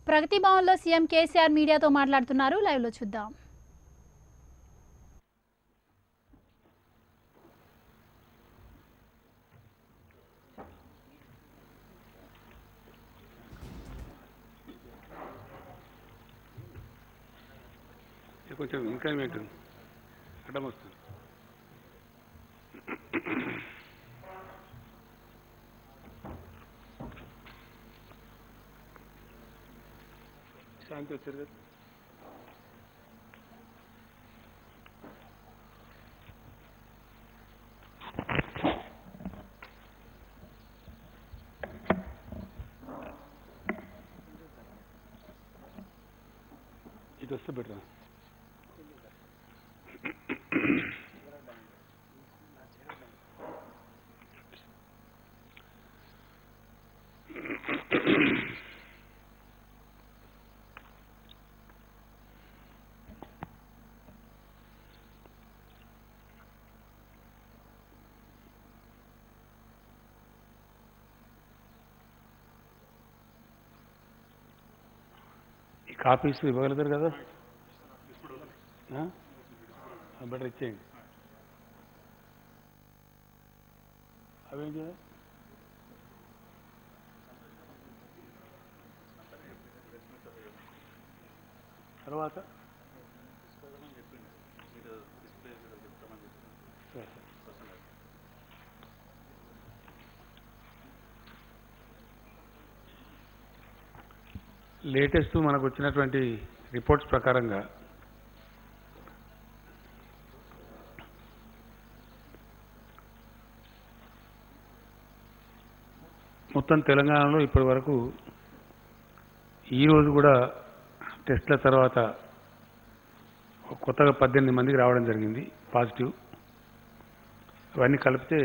ప్రగతి భవన్లో సీఎం కేసీఆర్ మీడియాతో మాట్లాడుతున్నారు. లైవ్లో చూద్దాం. కొంచెం ఇంక్రిమెంట్ అడ్డం వస్తుంది. శాంతి వచ్చారు కదా. ఇటు వస్తే బెటర్. ఈ కాపీస్ ఇవ్వగలుగుతారు కదా, బెటర్ ఇచ్చేయండి. అవేంటి తర్వాత లేటెస్ట్ మనకు వచ్చినటువంటి రిపోర్ట్స్ ప్రకారంగా మొత్తం తెలంగాణలో ఇప్పటి వరకు ఈరోజు కూడా టెస్ట్ల తర్వాత కొత్తగా 18 మందికి రావడం జరిగింది పాజిటివ్. అవన్నీ కలిపితే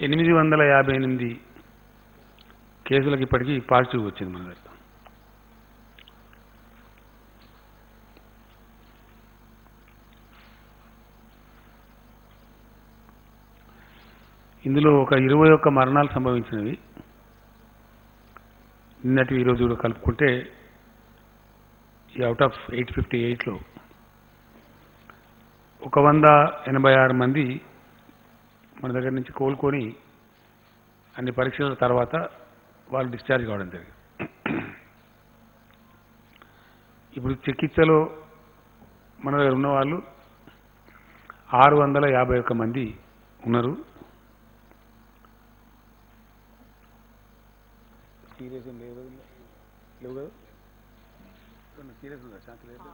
858 కేసులకు ఇప్పటికీ పాజిటివ్ వచ్చింది మన దగ్గర. ఇందులో ఒక 21 మరణాలు సంభవించినవి. నిన్నటి ఈరోజు కూడా కలుపుకుంటే ఈ అవుట్ ఆఫ్ 858లో 186 మంది మన దగ్గర నుంచి కోలుకొని అన్ని పరీక్షల తర్వాత వాళ్ళు డిశ్చార్జ్ కావడం జరిగింది. ఇప్పుడు చికిత్సలో మన దగ్గర ఉన్న వాళ్ళు 651 మంది ఉన్నారు. సీరియస్ లేవు కదా, సీరియస్ ఉందా? శాంతి లేదు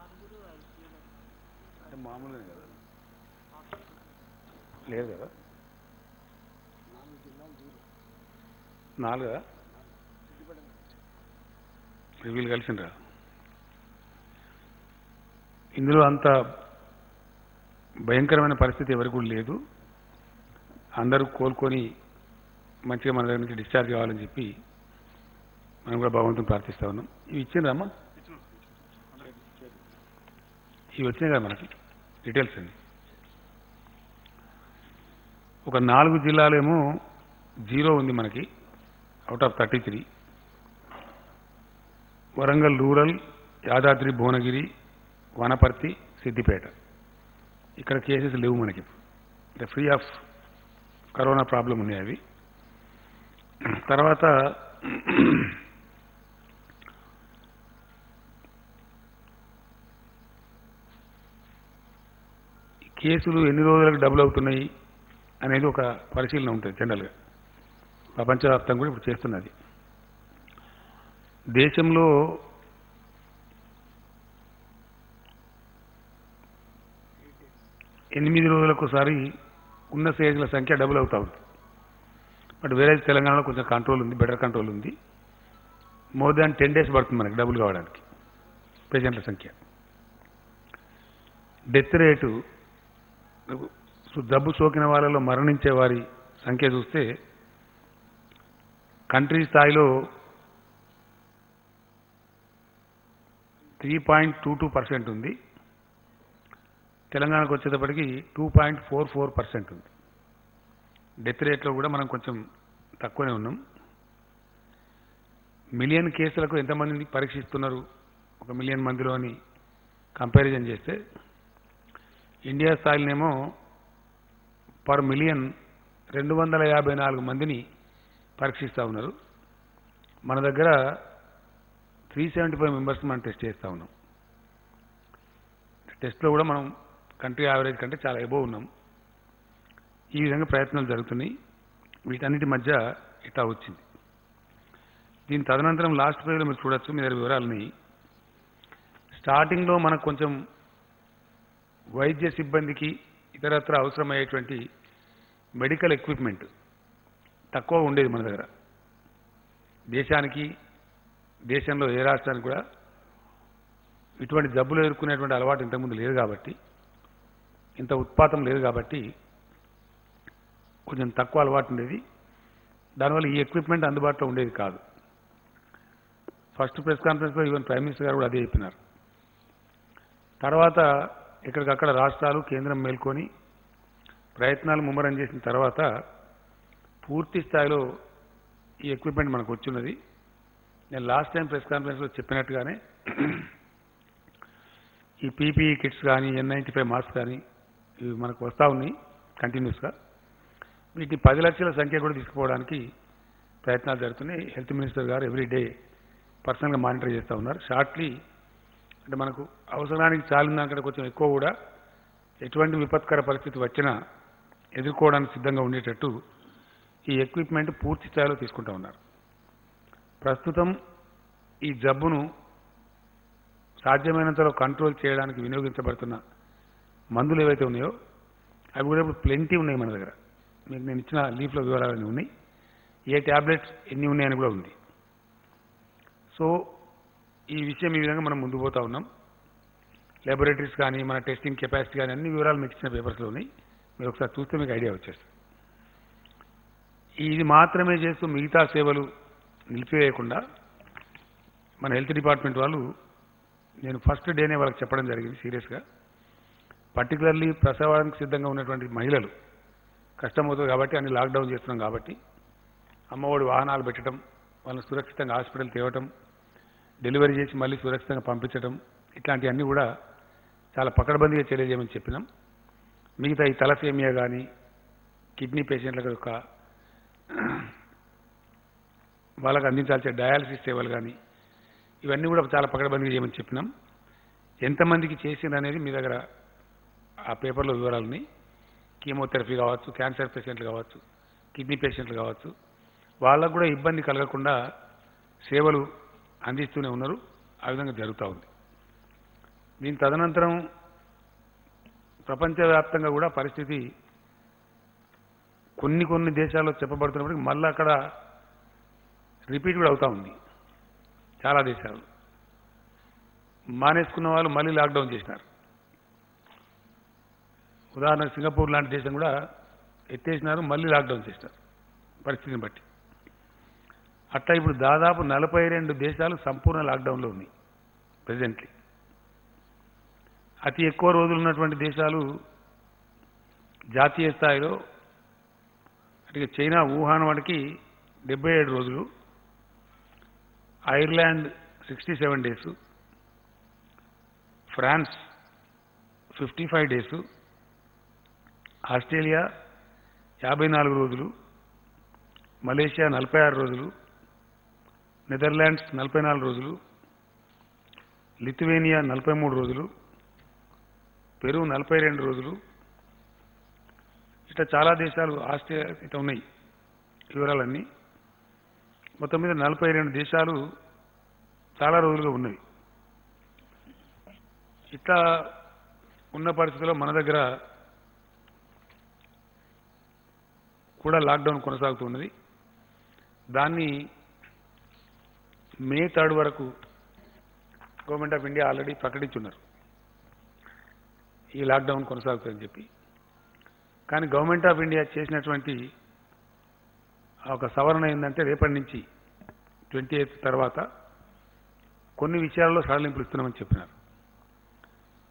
అంటే మామూలుగా కదా, లేదు కదా. 4 వీళ్ళు కలిసిండ్రా. ఇందులో అంత భయంకరమైన పరిస్థితి ఎవరికి కూడా లేదు. అందరూ కోలుకొని మంచిగా మన దగ్గర నుంచి డిశ్చార్జ్ కావాలని చెప్పి మనం కూడా భగవంతుని ప్రార్థిస్తా ఉన్నాం. ఇవి ఇచ్చిండ్రమ్మా, ఇవి వచ్చినాయి కదా మనకి డీటెయిల్స్ అండి. ఒక 4 జిల్లాలేమో 0 ఉంది మనకి out of 33. Warangal rural, Yadadri Bhuvanagiri, Wanaparthy, Siddipet. ఇక్కడ కేసెస్ లేవు మనకి. అంటే ఫ్రీ ఆఫ్ కరోనా ప్రాబ్లం ఉన్నాయి అవి. తర్వాత కేసులు ఎన్ని రోజులకు డబుల్ అవుతున్నాయి అనేది ఒక పరిశీలన ఉంటుంది జనరల్గా. ప్రపంచవ్యాప్తంగా కూడా ఇప్పుడు చేస్తున్నది. దేశంలో ఎనిమిది రోజులకోసారి ఉన్న స్టేజ్ల సంఖ్య డబుల్ అవుతా ఉంది. బట్ వేరే తెలంగాణలో కొంచెం కంట్రోల్ ఉంది, బెటర్ కంట్రోల్ ఉంది. మోర్ దాన్ 10 days పడుతుంది మనకి డబుల్ కావడానికి పేషెంట్ల సంఖ్య. డెత్ రేటు, జబ్బు సోకిన వాళ్ళలో మరణించే వారి సంఖ్య చూస్తే కంట్రీ స్థాయిలో 3.22% ఉంది. తెలంగాణకు వచ్చేటప్పటికి 2.44% ఉంది. డెత్ రేట్లో కూడా మనం కొంచెం తక్కువనే ఉన్నాం. మిలియన్ కేసులకు ఎంతమంది పరీక్షిస్తున్నారు, 1 మిలియన్ మందిలో అని కంపారిజన్ చేస్తే ఇండియా స్థాయిలోనేమో పర్ మిలియన్ 254 మందిని పరీక్షిస్తూ ఉన్నారు. మన దగ్గర 375 మెంబర్స్ మనం టెస్ట్ చేస్తూ ఉన్నాం. టెస్ట్లో కూడా మనం కంట్రీ యావరేజ్ కంటే చాలా ఎబోవ్ ఉన్నాం. ఈ విధంగా ప్రయత్నాలు జరుగుతున్నాయి. వీటన్నిటి మధ్య ఇట్లా వచ్చింది. దీని తదనంతరం లాస్ట్ పేజ్లో మీరు చూడొచ్చు, మీ దగ్గర వివరాలని. స్టార్టింగ్లో మనకు కొంచెం వైద్య సిబ్బందికి ఇతరత్ర అవసరమయ్యేటువంటి మెడికల్ ఎక్విప్మెంట్ తక్కువ ఉండేది మన దగ్గర. దేశంలో ఏ రాష్ట్రానికి కూడా ఇటువంటి జబ్బులు ఎదుర్కొనేటువంటి అలవాటు ఇంతకుముందు లేదు కాబట్టి, ఇంత ఉత్పాతం లేదు కాబట్టి కొంచెం తక్కువ అలవాటు ఉండేది. దానివల్ల ఈ ఎక్విప్మెంట్ అందుబాటులో ఉండేది కాదు. ఫస్ట్ ప్రెస్ కాన్ఫరెన్స్లో ఈవెన్ ప్రైమ్ మినిస్టర్ గారు కూడా అదే చెప్పినారు. తర్వాత ఎక్కడికక్కడ రాష్ట్రాలు కేంద్రం మేల్కొని ప్రయత్నాలు ముమ్మరం చేసిన తర్వాత పూర్తి స్థాయిలో ఈ ఎక్విప్మెంట్ మనకు వచ్చిన్నది. నేను లాస్ట్ టైం ప్రెస్ కాన్ఫరెన్స్లో చెప్పినట్టుగానే ఈ పీపీఈ కిట్స్ కానీ N95 మాస్క్ కానీ ఇవి మనకు వస్తూ ఉన్నాయి కంటిన్యూస్గా. వీటిని 10 లక్షల సంఖ్య కూడా తీసుకుపోవడానికి ప్రయత్నాలు జరుగుతున్నాయి. హెల్త్ మినిస్టర్ గారు ఎవ్రీడే పర్సనల్గా మానిటర్ చేస్తూ ఉన్నారు. షార్ట్లీ అంటే మనకు అవసరానికి చాలిన దానికంటే కొంచెం ఎక్కువ కూడా ఎటువంటి విపత్కర పరిస్థితి వచ్చినా ఎదుర్కోవడానికి సిద్ధంగా ఉండేటట్టు ఈ ఎక్విప్మెంట్ పూర్తి స్థాయిలో తీసుకుంటూ ఉన్నారు. ప్రస్తుతం ఈ జబ్బును సాధ్యమైనంతలో కంట్రోల్ చేయడానికి వినియోగించబడుతున్న మందులు ఏవైతే ఉన్నాయో అవి కూడా ఇప్పుడు ప్లెంటీ ఉన్నాయి మన దగ్గర. మీకు నేను ఇచ్చిన లీఫ్లో వివరాలన్నీ ఉన్నాయి. ఏ ట్యాబ్లెట్స్ ఎన్ని ఉన్నాయని కూడా ఉంది. సో ఈ విషయం ఈ విధంగా మనం ముందుకు పోతూ ఉన్నాం. ల్యాబొరేటరీస్ కానీ మన టెస్టింగ్ కెపాసిటీ కానీ అన్ని వివరాలు మీకు ఇచ్చిన పేపర్స్లో ఉన్నాయి. మీరు ఒకసారి చూస్తే మీకు ఐడియా వచ్చేస్తుంది. ఇది మాత్రమే చేస్తూ మిగతా సేవలు నిలిపివేయకుండా మన హెల్త్ డిపార్ట్మెంట్ వాళ్ళు, నేను ఫస్ట్ డేనే వాళ్ళకి చెప్పడం జరిగింది సీరియస్గా, పర్టికులర్లీ ప్రసవానికి సిద్ధంగా ఉన్నటువంటి మహిళలు కష్టమవుతుంది కాబట్టి అన్ని లాక్డౌన్ చేస్తున్నాం కాబట్టి అమ్మఒడి వాహనాలు పెట్టడం, వాళ్ళని సురక్షితంగా హాస్పిటల్ తేవటం, డెలివరీ చేసి మళ్ళీ సురక్షితంగా పంపించడం, ఇట్లాంటివన్నీ కూడా చాలా పకడ్బందీగా తెలియజేయమని చెప్పినాం. మిగతా ఈ తలసేమియా కానీ కిడ్నీ పేషెంట్ల యొక్క వాళ్ళకు అందించాల్సిన డయాలసిస్ సేవలు కానీ ఇవన్నీ కూడా చాలా పకడ్బందీగా చేయమని చెప్పినాం. ఎంతమందికి చేసింది అనేది మీ దగ్గర ఆ పేపర్లో వివరాలు ఉన్నాయి. కీమోథెరపీ కావచ్చు, క్యాన్సర్ పేషెంట్లు కావచ్చు, కిడ్నీ పేషెంట్లు కావచ్చు, వాళ్ళకు కూడా ఇబ్బంది కలగకుండా సేవలు అందిస్తూనే ఉన్నారు. ఆ విధంగా జరుగుతూ ఉంది. దీని తదనంతరం ప్రపంచవ్యాప్తంగా కూడా పరిస్థితి కొన్ని దేశాల్లో చెప్పబడుతున్నప్పటికీ మళ్ళీ అక్కడ రిపీట్ కూడా అవుతూ ఉంది. చాలా దేశాలు మానేసుకున్న వాళ్ళు మళ్ళీ లాక్డౌన్ చేసినారు. ఉదాహరణకు సింగపూర్ లాంటి దేశం కూడా ఎత్తేసినారు, మళ్ళీ లాక్డౌన్ చేసినారు పరిస్థితిని బట్టి. అట్లా ఇప్పుడు దాదాపు 42 దేశాలు సంపూర్ణ లాక్డౌన్లో ఉన్నాయి ప్రెజెంట్లీ. అతి ఎక్కువ రోజులు ఉన్నటువంటి దేశాలు జాతీయ స్థాయిలో అంటే చైనా వుహాన్ వాడికి 77 రోజులు, Ireland 67 days, France 55 days, Australia 54 రోజులు, మలేషియా 46 రోజులు, నెదర్లాండ్స్ 44 రోజులు, లిథువేనియా 43 రోజులు, పెరు 42 రోజులు, ఇట్లా చాలా దేశాలు ఆస్ట్రేలియా ఇట్లా ఉన్నాయి వివరాలన్నీ. మొత్తం మీద 42 దేశాలు చాలా రోజులుగా ఉన్నవి. ఇట్లా ఉన్న పరిస్థితుల్లో మన దగ్గర కూడా లాక్డౌన్ కొనసాగుతున్నది. దాన్ని మే 3 వరకు గవర్నమెంట్ ఆఫ్ ఇండియా ఆల్రెడీ ప్రకటించున్నారు ఈ లాక్డౌన్ కొనసాగుతుందని చెప్పి. కానీ గవర్నమెంట్ ఆఫ్ ఇండియా చేసినటువంటి ఒక సవరణ ఏంటంటే రేపటి నుంచి 28 తర్వాత కొన్ని విషయాల్లో సడలింపులు ఇస్తున్నామని చెప్పినారు.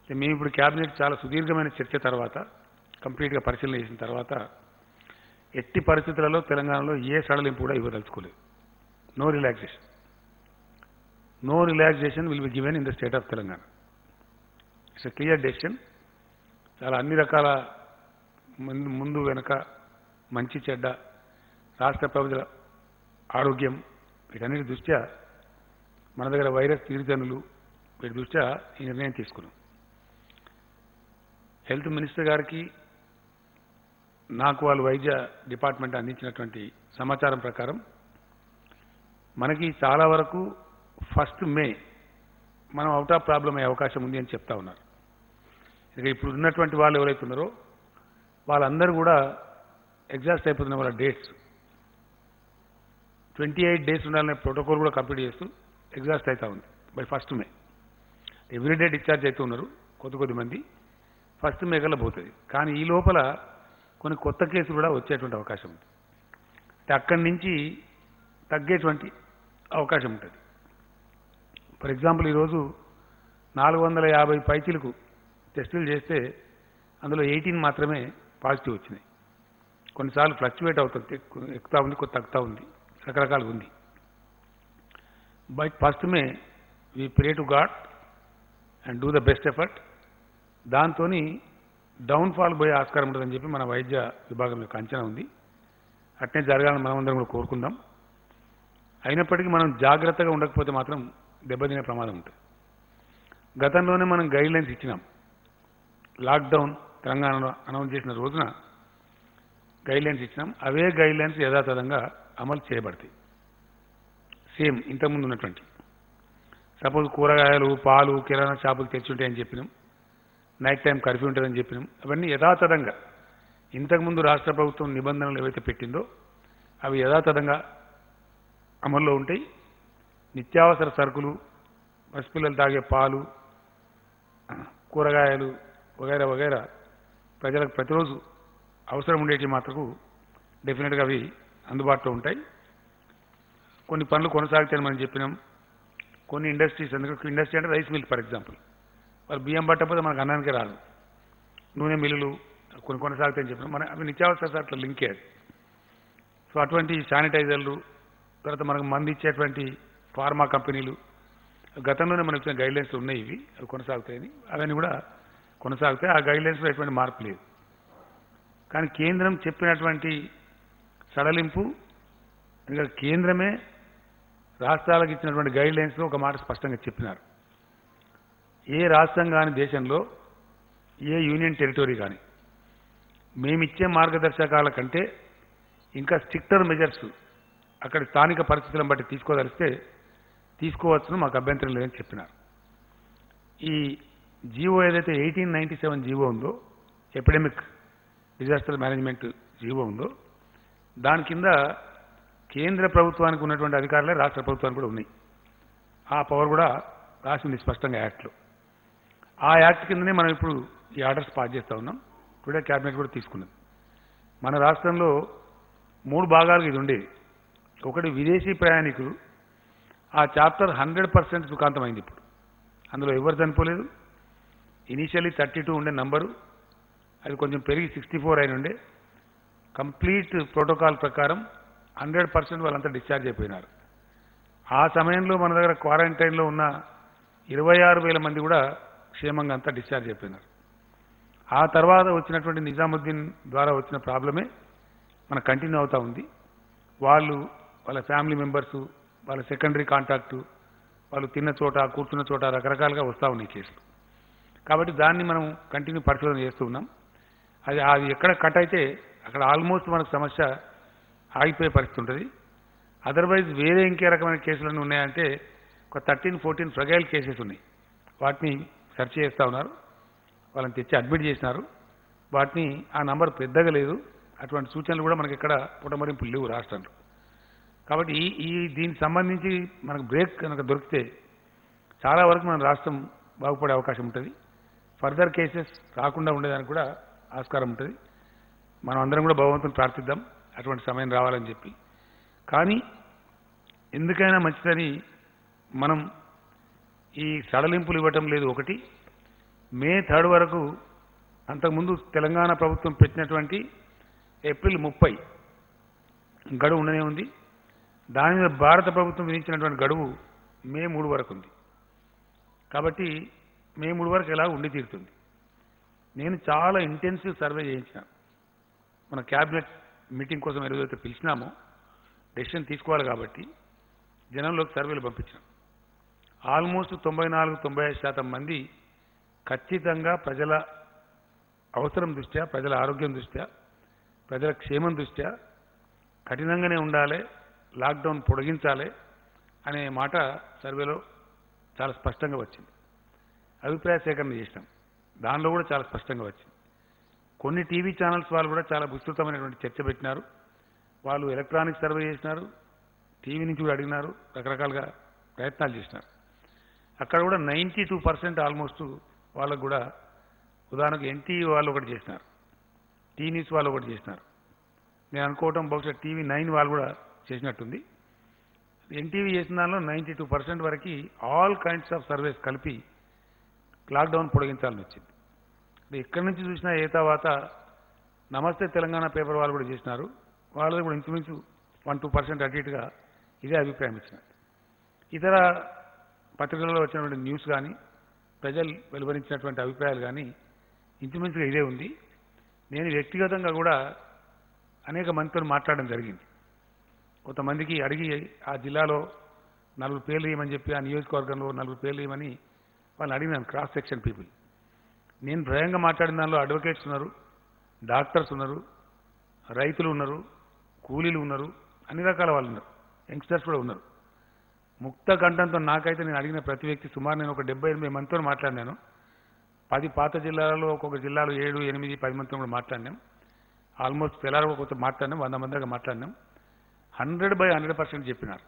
మేము ఇప్పుడు క్యాబినెట్ చాలా సుదీర్ఘమైన చర్చ తర్వాత కంప్లీట్గా పరిశీలన చేసిన తర్వాత ఎట్టి పరిస్థితులలో తెలంగాణలో ఏ సడలింపు కూడా ఇవ్వదలుచుకోలేదు. No relaxation. No relaxation will be given in the state of Telangana. It's a clear decision. చాలా అన్ని రకాల ముందు వెనక మంచి చెడ్డ రాష్ట్ర ప్రజల ఆరోగ్యం వీటన్నిటి దృష్ట్యా మన దగ్గర వైరస్ తీరుతెన్నులు వీటి దృష్ట్యా ఈ నిర్ణయం తీసుకున్నాం. హెల్త్ మినిస్టర్ గారికి నాకు వాళ్ళు వైద్య డిపార్ట్మెంట్ అందించినటువంటి సమాచారం ప్రకారం మనకి చాలా వరకు 1st మే మనం అవుట్ ఆఫ్ ప్రాబ్లం అయ్యే అవకాశం ఉంది అని చెప్తా ఉన్నారు. ఇక ఇప్పుడు ఉన్నటువంటి వాళ్ళు ఎవరైతే ఉన్నారో వాళ్ళందరూ కూడా ఎగ్జాస్ట్ అయిపోతున్న వాళ్ళ డేట్స్ 28 డేస్ ఉండాలనే ప్రోటోకాల్ కూడా కంప్లీట్ చేస్తూ ఎగ్జాస్ట్ అవుతా ఉంది by 1st May. Everyday discharge అవుతూ ఉన్నారు కొద్ది మంది. 1st మే కల్లా పోతుంది. కానీ ఈ లోపల కొన్ని కొత్త కేసులు కూడా వచ్చేటువంటి అవకాశం ఉంది. అంటే అక్కడి నుంచి తగ్గేటువంటి అవకాశం ఉంటుంది. ఫర్ ఎగ్జాంపుల్ ఈరోజు 450 పైచీలకు టెస్టులు చేస్తే అందులో 18 మాత్రమే పాజిటివ్ వచ్చినాయి. కొన్నిసార్లు ఫ్లక్చువేట్ అవుతుంది, ఎక్కుతా ఉంది, కొద్ది తగ్గుతూ ఉంది, రకరకాలుగా ఉంది. But 1st may we pray to God and do the best effort. దాంతో డౌన్ఫాల్ పోయే ఆస్కారం ఉంటుందని చెప్పి మన వైద్య విభాగం యొక్క అంచనా ఉంది. అట్నే జరగాలని మనమందరం కూడా కోరుకుందాం. అయినప్పటికీ మనం జాగ్రత్తగా ఉండకపోతే మాత్రం దెబ్బతినే ప్రమాదం ఉంటుంది. గతంలోనే మనం గైడ్లైన్స్ ఇచ్చినాం. లాక్డౌన్ తెలంగాణలో అనౌన్స్ చేసిన రోజున గైడ్లైన్స్ ఇచ్చినాం. అవే గైడ్లైన్స్ యథాతథంగా అమలు చేయబడతాయి. సేమ్ ఇంతకుముందు ఉన్నటువంటి సపోజ్ కూరగాయలు పాలు కిరాణా షాపులు తెచ్చుంటాయని చెప్పినాం. నైట్ టైం కర్ఫ్యూ ఉంటుందని చెప్పినాం. అవన్నీ యథాతథంగా ఇంతకుముందు రాష్ట్ర ప్రభుత్వం నిబంధనలు ఏవైతే పెట్టిందో అవి యథాతథంగా అమల్లో ఉంటాయి. నిత్యావసర సరుకులు, పసిపిల్లలు తాగే పాలు, కూరగాయలు వగైరా వగైరా ప్రజలకు ప్రతిరోజు అవసరం ఉండేటి మాత్రకు డెఫినెట్గా అవి అందుబాటులో ఉంటాయి. కొన్ని పనులు కొనసాగుతాయని మనం చెప్పినాం. కొన్ని ఇండస్ట్రీస్, ఎందుకంటే ఇండస్ట్రీ అంటే రైస్ మిల్ ఫర్ ఎగ్జాంపుల్, వాళ్ళు బియ్యం పట్టకపోతే మనకు అన్నానికే రాదు. నూనె మిల్లులు కొన్ని కొనసాగుతాయని చెప్పినాం. మన అవి నిత్యావసర సరుకులు లింకే అది. సో అటువంటి శానిటైజర్లు, తర్వాత మనకు మంది ఇచ్చేటువంటి ఫార్మా కంపెనీలు గతంలోనే మనకు ఇచ్చిన గైడ్లైన్స్ ఉన్నాయి. ఇవి అవి కొనసాగుతాయని, అవన్నీ కూడా కొనసాగుతాయి. ఆ గైడ్లైన్స్లో ఎటువంటి మార్పు లేదు. కానీ కేంద్రం చెప్పినటువంటి సడలింపు, ఇంకా కేంద్రమే రాష్ట్రాలకు ఇచ్చినటువంటి గైడ్లైన్స్లో ఒక మాట స్పష్టంగా చెప్పినారు. ఏ రాష్ట్రం కానీ దేశంలో, ఏ యూనియన్ టెరిటరీ కానీ మేమిచ్చే మార్గదర్శకాల కంటే ఇంకా స్ట్రిక్టర్ మెజర్స్ అక్కడ స్థానిక పరిస్థితులను బట్టి తీసుకోదలిస్తే తీసుకోవచ్చును, మాకు అభ్యంతరం లేదని చెప్పినారు. ఈ జీవో ఏదైతే 1897 జీవో ఉందో, ఎపిడెమిక్ డిజాస్టర్ మేనేజ్మెంట్ జీవో ఉందో, దాని కింద కేంద్ర ప్రభుత్వానికి ఉన్నటువంటి అధికారులే రాష్ట్ర ప్రభుత్వానికి కూడా ఉన్నాయి. ఆ పవర్ కూడా రాసింది స్పష్టంగా యాక్ట్లో. ఆ యాక్ట్ కిందనే మనం ఇప్పుడు ఈ ఆర్డర్స్ పాస్ చేస్తూ ఉన్నాం. టుడే క్యాబినెట్ కూడా తీసుకున్నది. మన రాష్ట్రంలో 3 భాగాలకు ఇది ఉండేది. ఒకటి విదేశీ ప్రయాణికులు. ఆ చాప్టర్ 100% సుఖాంతమైంది. ఇప్పుడు అందులో ఎవరు చనిపోలేదు. ఇనీషియల్లీ 32 ఉండే నంబరు, అది కొంచెం పెరిగి 64 అయిన ఉండే. కంప్లీట్ ప్రోటోకాల్ ప్రకారం 100% వాళ్ళంతా డిశ్చార్జ్ అయిపోయినారు. ఆ సమయంలో మన దగ్గర క్వారంటైన్లో ఉన్న 26,000 మంది కూడా క్షేమంగా అంతా డిశ్చార్జ్ అయిపోయినారు. ఆ తర్వాత వచ్చినటువంటి నిజాముద్దీన్ ద్వారా వచ్చిన ప్రాబ్లమే మన కంటిన్యూ అవుతూ ఉంది. వాళ్ళు, వాళ్ళ ఫ్యామిలీ మెంబర్సు, వాళ్ళ సెకండరీ కాంటాక్టు, వాళ్ళు తిన్న చోట, కూర్చున్న చోట రకరకాలుగా వస్తూ ఉన్నాయి కేసులు. కాబట్టి దాన్ని మనం కంటిన్యూ పరిశోధన చేస్తూ ఉన్నాం. అది ఎక్కడ కట్ అయితే అక్కడ ఆల్మోస్ట్ మనకు సమస్య ఆగిపోయే పరిస్థితి ఉంటుంది. అదర్వైజ్ వేరే ఇంకే రకమైన కేసులన్నీ ఉన్నాయంటే ఒక 13-14 ఫ్రగైల్ కేసెస్ ఉన్నాయి. వాటిని సెర్చ్ చేస్తూ ఉన్నారు. వాళ్ళని తెచ్చి అడ్మిట్ చేసినారు. వాటిని ఆ నంబర్ పెద్దగా లేదు. అటువంటి సూచనలు కూడా మనకి ఎక్కడ పుటమరింపులు లేవు రాష్ట్రంలో. కాబట్టి దీనికి సంబంధించి మనకు బ్రేక్ కనుక దొరికితే చాలా వరకు మన రాష్ట్రం బాగుపడే అవకాశం ఉంటుంది. ఫర్దర్ కేసెస్ రాకుండా ఉండేదానికి కూడా ఆస్కారం ఉంటుంది. మనం అందరం కూడా భగవంతుని ప్రార్థిద్దాం అటువంటి సమయం రావాలని చెప్పి. కానీ ఎందుకైనా మంచిదని మనం ఈ సడలింపులు ఇవ్వటం లేదు. ఒకటి, మే 3 వరకు, అంతకుముందు తెలంగాణ ప్రభుత్వం పెట్టినటువంటి ఏప్రిల్ 30 గడువు ఉండనే ఉంది. దాని మీద భారత ప్రభుత్వం విధించినటువంటి గడువు మే 3 వరకు ఉంది. కాబట్టి మే 3 వరకు ఎలా ఉండి తీరుతుంది. నేను చాలా ఇంటెన్సివ్ సర్వే చేయించిన. మన క్యాబినెట్ మీటింగ్ కోసం ఏదైతే పిలిచినామో డెసిషన్ తీసుకోవాలి కాబట్టి జనంలోకి సర్వేలు పంపించాం. ఆల్మోస్ట్ 94-95% మంది ఖచ్చితంగా ప్రజల అవసరం దృష్ట్యా, ప్రజల ఆరోగ్యం దృష్ట్యా, ప్రజల క్షేమం దృష్ట్యా కఠినంగానే ఉండాలి, లాక్డౌన్ పొడిగించాలి అనే మాట సర్వేలో చాలా స్పష్టంగా వచ్చింది. అభిప్రాయ సేకరణ చేసినాం, దానిలో కూడా చాలా స్పష్టంగా వచ్చింది. కొన్ని టీవీ ఛానల్స్ వాళ్ళు కూడా చాలా విస్తృతమైనటువంటి చర్చ పెట్టినారు. వాళ్ళు ఎలక్ట్రానిక్ సర్వే చేసినారు, టీవీ నుంచి కూడా అడిగినారు, రకరకాలుగా ప్రయత్నాలు చేసినారు. అక్కడ కూడా 92% ఆల్మోస్ట్ వాళ్ళకు కూడా, ఉదాహరణకు ఎన్టీవీ వాళ్ళు ఒకటి చేసినారు, టీ న్యూస్ వాళ్ళు ఒకటి చేసినారు. నేను అనుకోవటం బహుశా టీవీ 9 వాళ్ళు కూడా చేసినట్టుంది. ఎన్టీవీ చేసిన దానిలో 92% వరకు ఆల్ కైండ్స్ ఆఫ్ సర్వేస్ కలిపి లాక్డౌన్ పొడిగించాలని వచ్చింది. ఎక్కడి నుంచి చూసినా ఏ తర్వాత నమస్తే తెలంగాణ పేపర్ వాళ్ళు కూడా చేసినారు. వాళ్ళది కూడా ఇంచుమించు 1-2% అటు ఇటుగా ఇదే అభిప్రాయం ఇచ్చినారు. ఇతర పత్రికలలో వచ్చినటువంటి న్యూస్ కానీ, ప్రజలు వెలువరించినటువంటి అభిప్రాయాలు కానీ ఇంచుమించుగా ఇదే ఉంది. నేను వ్యక్తిగతంగా కూడా అనేక మందితో మాట్లాడడం జరిగింది. కొంతమందికి అడిగి ఆ జిల్లాలో 4 పేర్లు ఇవ్వమని చెప్పి, ఆ నియోజకవర్గంలో 4 పేర్లు ఇవ్వమని వాళ్ళని అడిగినాను, క్రాస్ సెక్షన్ పీపుల్. నేను భయంగా మాట్లాడిన దానిలో అడ్వకేట్స్ ఉన్నారు, డాక్టర్స్ ఉన్నారు, రైతులు ఉన్నారు, కూలీలు ఉన్నారు, అన్ని రకాల వాళ్ళు ఉన్నారు, యంగ్స్టర్స్ కూడా ఉన్నారు. ముక్త కంఠంతో నాకైతే నేను అడిగిన ప్రతి వ్యక్తి సుమారు నేను ఒక 78 మందితో మాట్లాడినాను. 10 పాత జిల్లాలలో ఒక్కొక్క జిల్లాలో 7, 8, 10 మందితో కూడా మాట్లాడినాం. ఆల్మోస్ట్ తెల్లారు కొంత మాట్లాడినాం, 100 మంది దాకా మాట్లాడినాం. 100% చెప్పినారు.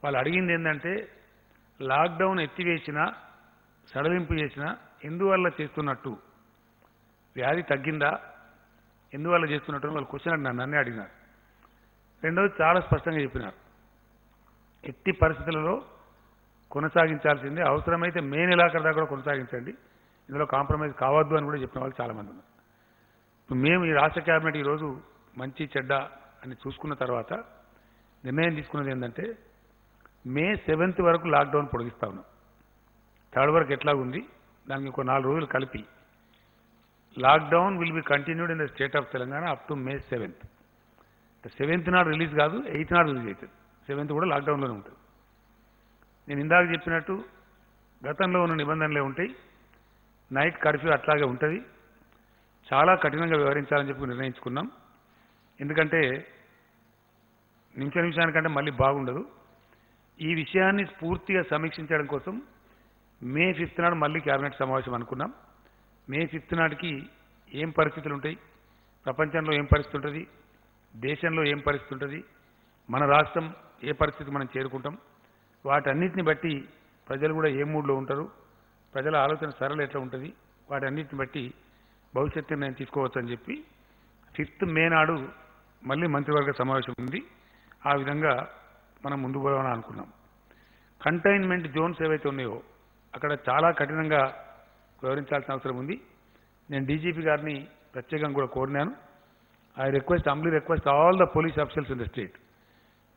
వాళ్ళు అడిగింది ఏంటంటే లాక్డౌన్ ఎత్తివేసినా, సడలింపు చేసినా ఎందువల్ల చేస్తున్నట్టు, వ్యాధి తగ్గిందా, ఎందువల్ల చేస్తున్నట్టు వాళ్ళు క్వశ్చన్ అడిగినారు, నన్నే అడిగినారు. రెండవది చాలా స్పష్టంగా చెప్పినారు, ఎట్టి పరిస్థితులలో కొనసాగించాల్సిందే, అవసరమైతే మే నెలాఖరు దాకా కూడా కొనసాగించండి, ఇందులో కాంప్రమైజ్ కావద్దు అని కూడా చెప్పిన వాళ్ళు చాలామంది ఉన్నారు. ఇప్పుడు మేము ఈ రాష్ట్ర క్యాబినెట్ ఈరోజు మంచి చెడ్డ అని చూసుకున్న తర్వాత నిర్ణయం తీసుకున్నది ఏంటంటే మే 7th వరకు లాక్డౌన్ పొడిగిస్తా ఉన్నాం. 3rd వరకు ఎట్లా ఉంది, దానికి ఇంకో 4 రోజులు కలిపి lockdown will be continued in the state of Telangana up to May 7th. 7th నాడు రిలీజ్ కాదు, 8th నాడు రిలీజ్ అవుతుంది. 7th కూడా లాక్డౌన్లోనే ఉంటుంది. నేను ఇందాక చెప్పినట్టు గతంలో ఉన్న నిబంధనలే ఉంటాయి. నైట్ కర్ఫ్యూ అట్లాగే ఉంటుంది. చాలా కఠినంగా వ్యవహరించాలని చెప్పి నిర్ణయించుకున్నాం. ఎందుకంటే నిమిషానికంటే మళ్ళీ బాగుండదు. ఈ విషయాన్ని పూర్తిగా సమీక్షించడం కోసం మే 5th నాడు మళ్ళీ క్యాబినెట్ సమావేశం అనుకున్నాం. మే 5th నాటికి ఏం పరిస్థితులు ఉంటాయి, ప్రపంచంలో ఏం పరిస్థితి ఉంటుంది, దేశంలో ఏం పరిస్థితి ఉంటుంది, మన రాష్ట్రం ఏ పరిస్థితి మనం చేరుకుంటాం, వాటన్నిటిని బట్టి ప్రజలు కూడా ఏ మూడ్లో ఉంటారు, ప్రజల ఆలోచన సరళ ఎట్లా ఉంటుంది, వాటన్నిటిని బట్టి భవిష్యత్తు నేను తీసుకోవచ్చు అని చెప్పి 5th మే నాడు మళ్ళీ మంత్రివర్గ సమావేశం ఉంది. ఆ విధంగా మనం ముందుకు పోవాలని అనుకున్నాం. కంటైన్మెంట్ జోన్స్ ఏవైతే ఉన్నాయో అక్కడ చాలా కఠినంగా వ్యవహరించాల్సిన అవసరం ఉంది. నేను డీజీపీ గారిని ప్రత్యేకంగా కూడా కోరినాను. I humbly request all the police officers in the state.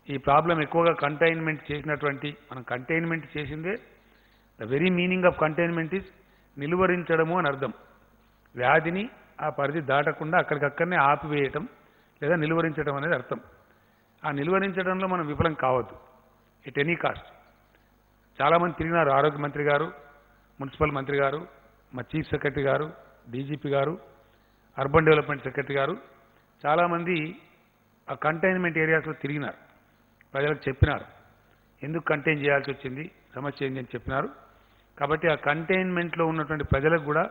ఈ ప్రాబ్లం ఎక్కువగా కంటైన్మెంట్ చేసినటువంటి, మనం కంటైన్మెంట్ చేసిందే, the very meaning of containment is నిలువరించడము అని అర్థం. వ్యాధిని ఆ పరిధి దాటకుండా అక్కడికక్కడనే ఆపివేయటం లేదా నిలువరించడం అనేది అర్థం. ఆ నిలువరించడంలో మనం విఫలం కావద్దు ఎట్ ఎనీ కాస్ట్. చాలామంది తిరిగినారు, ఆరోగ్య మంత్రి గారు, మున్సిపల్ మంత్రి గారు, మా చీఫ్ సెక్రటరీ గారు, డీజీపీ గారు, అర్బన్ డెవలప్మెంట్ సెక్రటరీ గారు, చాలామంది ఆ కంటైన్మెంట్ ఏరియాస్లో తిరిగినారు, ప్రజలకు చెప్పినారు ఎందుకు కంటైన్ చేయాల్సి వచ్చింది, సమస్య ఏంటి అని చెప్పినారు. కాబట్టి ఆ కంటైన్మెంట్లో ఉన్నటువంటి ప్రజలకు కూడా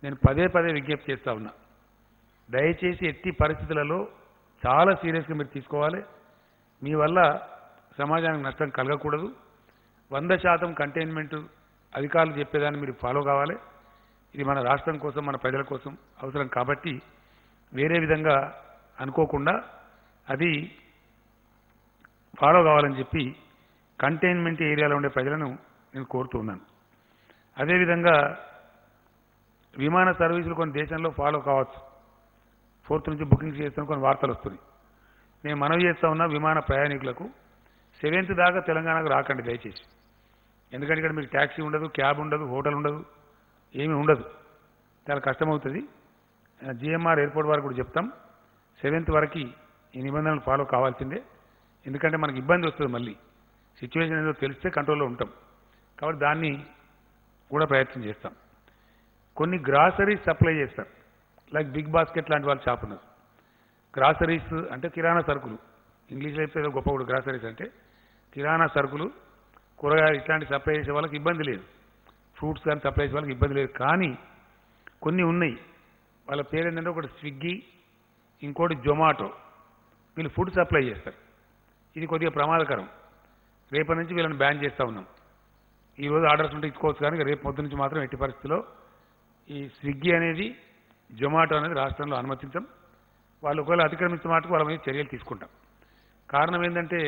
నేను పదే విజ్ఞప్తి చేస్తా ఉన్నా, దయచేసి ఎట్టి పరిస్థితులలో చాలా సీరియస్గా మీరు తీసుకోవాలి. మీ వల్ల సమాజానికి నష్టం కలగకూడదు. 100% కంటైన్మెంట్ అధికారులు చెప్పేదాన్ని మీరు ఫాలో కావాలి. ఇది మన రాష్ట్రం కోసం, మన ప్రజల కోసం అవసరం కాబట్టి వేరే విధంగా అనుకోకుండా అది ఫాలో కావాలని చెప్పి కంటైన్మెంట్ ఏరియాలో ఉండే ప్రజలను నేను కోరుతూ ఉన్నాను. అదేవిధంగా విమాన సర్వీసులు కొన్ని దేశంలో ఫాలో కావచ్చు, 4th నుంచి బుకింగ్ చేస్తున్న కొన్ని వార్తలు వస్తున్నాయి. నేను మనవి చేస్తా ఉన్నా విమాన ప్రయాణికులకు 7th దాకా తెలంగాణకు రాకండి దయచేసి. ఎందుకంటే ఇక్కడ మీకు ట్యాక్సీ ఉండదు, క్యాబ్ ఉండదు, హోటల్ ఉండదు, ఏమీ ఉండదు. చాలా కష్టమవుతుంది. జిఎంఆర్ ఎయిర్పోర్ట్ వారికి కూడా చెప్తాం 7th వరకు ఈ నిబంధనలు ఫాలో కావాల్సిందే. ఎందుకంటే మనకి ఇబ్బంది వస్తుంది, మళ్ళీ సిచ్యువేషన్ ఏదో తెలిస్తే కంట్రోల్లో ఉంటాం. కాబట్టి దాన్ని కూడా ప్రయత్నం చేస్తాం. కొన్ని గ్రాసరీస్ సప్లై చేస్తారు, లైక్ బిగ్ బాస్కెట్ లాంటి వాళ్ళు షాప్ ఉన్నారు. గ్రాసరీస్ అంటే కిరాణా సరుకులు, ఇంగ్లీష్లో అయితే ఏదో గొప్ప కూడా గ్రాసరీస్ అంటే కిరాణా సరుకులు, కూరగాయలు ఇట్లాంటి సప్లై చేసే వాళ్ళకి ఇబ్బంది లేదు, ఫ్రూట్స్ కానీ సప్లై చేసే వాళ్ళకి ఇబ్బంది లేదు. కానీ కొన్ని ఉన్నాయి, వాళ్ళ పేరు ఏంటంటే ఒకటి స్విగ్గీ, ఇంకోటి జొమాటో, వీళ్ళు ఫుడ్ సప్లై చేస్తారు. ఇది కొద్దిగా ప్రమాదకరం. రేపటి నుంచి వీళ్ళని బ్యాన్ చేస్తూ ఉన్నాం. ఈరోజు ఆర్డర్స్ ఉంటే ఇచ్చుకోవచ్చు, కానీ రేపు పొద్దు నుంచి మాత్రం ఎట్టి పరిస్థితుల్లో ఈ స్విగ్గీ అనేది, జొమాటో అనేది రాష్ట్రంలో అనుమతించం. వాళ్ళు ఒకవేళ అతిక్రమించిన మాటకు వాళ్ళ మీద చర్యలు తీసుకుంటాం. కారణం ఏంటంటే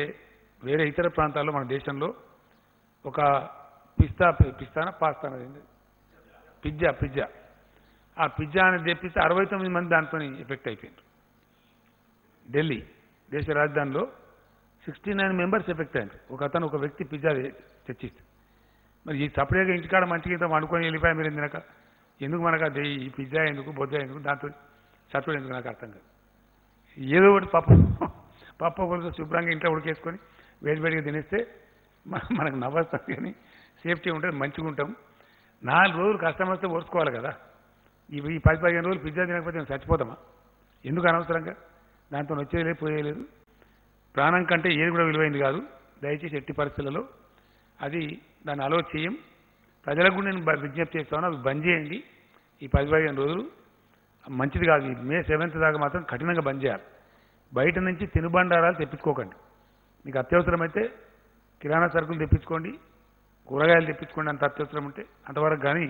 వేరే ఇతర ప్రాంతాల్లో మన దేశంలో ఒక పాస్తా పిజ్జా ఆ పిజ్జా అనేది తెప్పిస్తే 69 మంది దాంతో ఎఫెక్ట్ అయిపోయింది. ఢిల్లీ దేశ రాజధానిలో 69 మెంబర్స్ ఎఫెక్ట్ అయ్యారు. ఒక వ్యక్తి పిజ్జా తెచ్చిస్తే. మరి ఈ సపరేట్గా ఇంటికాడ మంచిగా వండుకొని వెళ్ళిపోయా మీరు తినక, ఎందుకు మనకు అది ఈ పిజ్జా ఎందుకు, బొజ్జా ఎందుకు, దాంతో సపరేట్ ఎందుకు నాకు అర్థం కాదు. ఏదో ఒకటి పప్పు కొంచెం శుభ్రంగా ఇంట్లో ఉడికేసుకొని వేడివేడిగా తినేస్తే మనకు నవ్వొస్తుంది, కానీ సేఫ్టీ ఉంటుంది, మంచిగా ఉంటాం. 4 రోజులు కష్టం వస్తే ఓర్చుకోవాలి కదా. ఈ 10-15 రోజులు పిజ్జా తినకపోతే మేము చచ్చిపోతామా? ఎందుకు అనవసరంగా? దాంతో వచ్చేది పోయేలేదు. ప్రాణం కంటే ఏది కూడా విలువైంది కాదు. దయచేసి ఎట్టి పరిస్థితులలో అది దాన్ని అలో చేయం. ప్రజలకు కూడా నేను విజ్ఞప్తి చేస్తాను, అవి బంద్ చేయండి. ఈ 10-15 రోజులు మంచిది కాదు. ఈ మే 7th దాకా మాత్రం కఠినంగా బంద్ చేయాలి. బయట నుంచి తినుబండారాలు తెప్పించుకోకండి. మీకు అత్యవసరమైతే కిరాణా సరుకులు తెప్పించుకోండి, కూరగాయలు తెప్పించుకోండి, అంత అత్యవసరం ఉంటే. అంతవరకు కానీ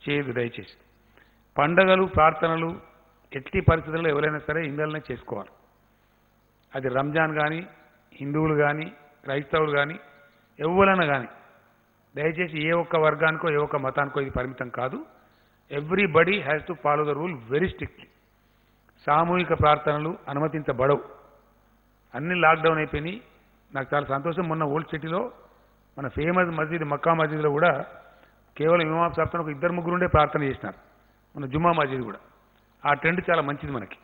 చేయదు దయచేసి. పండగలు, ప్రార్థనలు ఎట్టి పరిస్థితుల్లో ఎవరైనా సరే ఇళ్ళనే చేసుకోవాలి. అది రంజాన్ కానీ, హిందువులు కానీ, క్రైస్తవులు కానీ, ఎవరైనా కానీ దయచేసి ఏ ఒక్క వర్గానికో ఏ ఒక్క మతానికో ఇది పరిమితం కాదు. Everybody has to follow the rule very strictly. సామూహిక ప్రార్థనలు అనుమతించబడవు. అన్ని లాక్డౌన్ అయిపోయినాయి. నాకు చాలా సంతోషం. మొన్న ఓల్డ్ సిటీలో మన ఫేమస్ మస్జిద్ మక్కా మస్జిద్లో కూడా కేవలం ఇమాం సాబ్తో ఒక 2-3 ఉండే ప్రార్థన చేసినారు. మన జుమ్మా మస్జిద్ కూడా ఆ ట్రెండ్ చాలా మంచిది మనకి.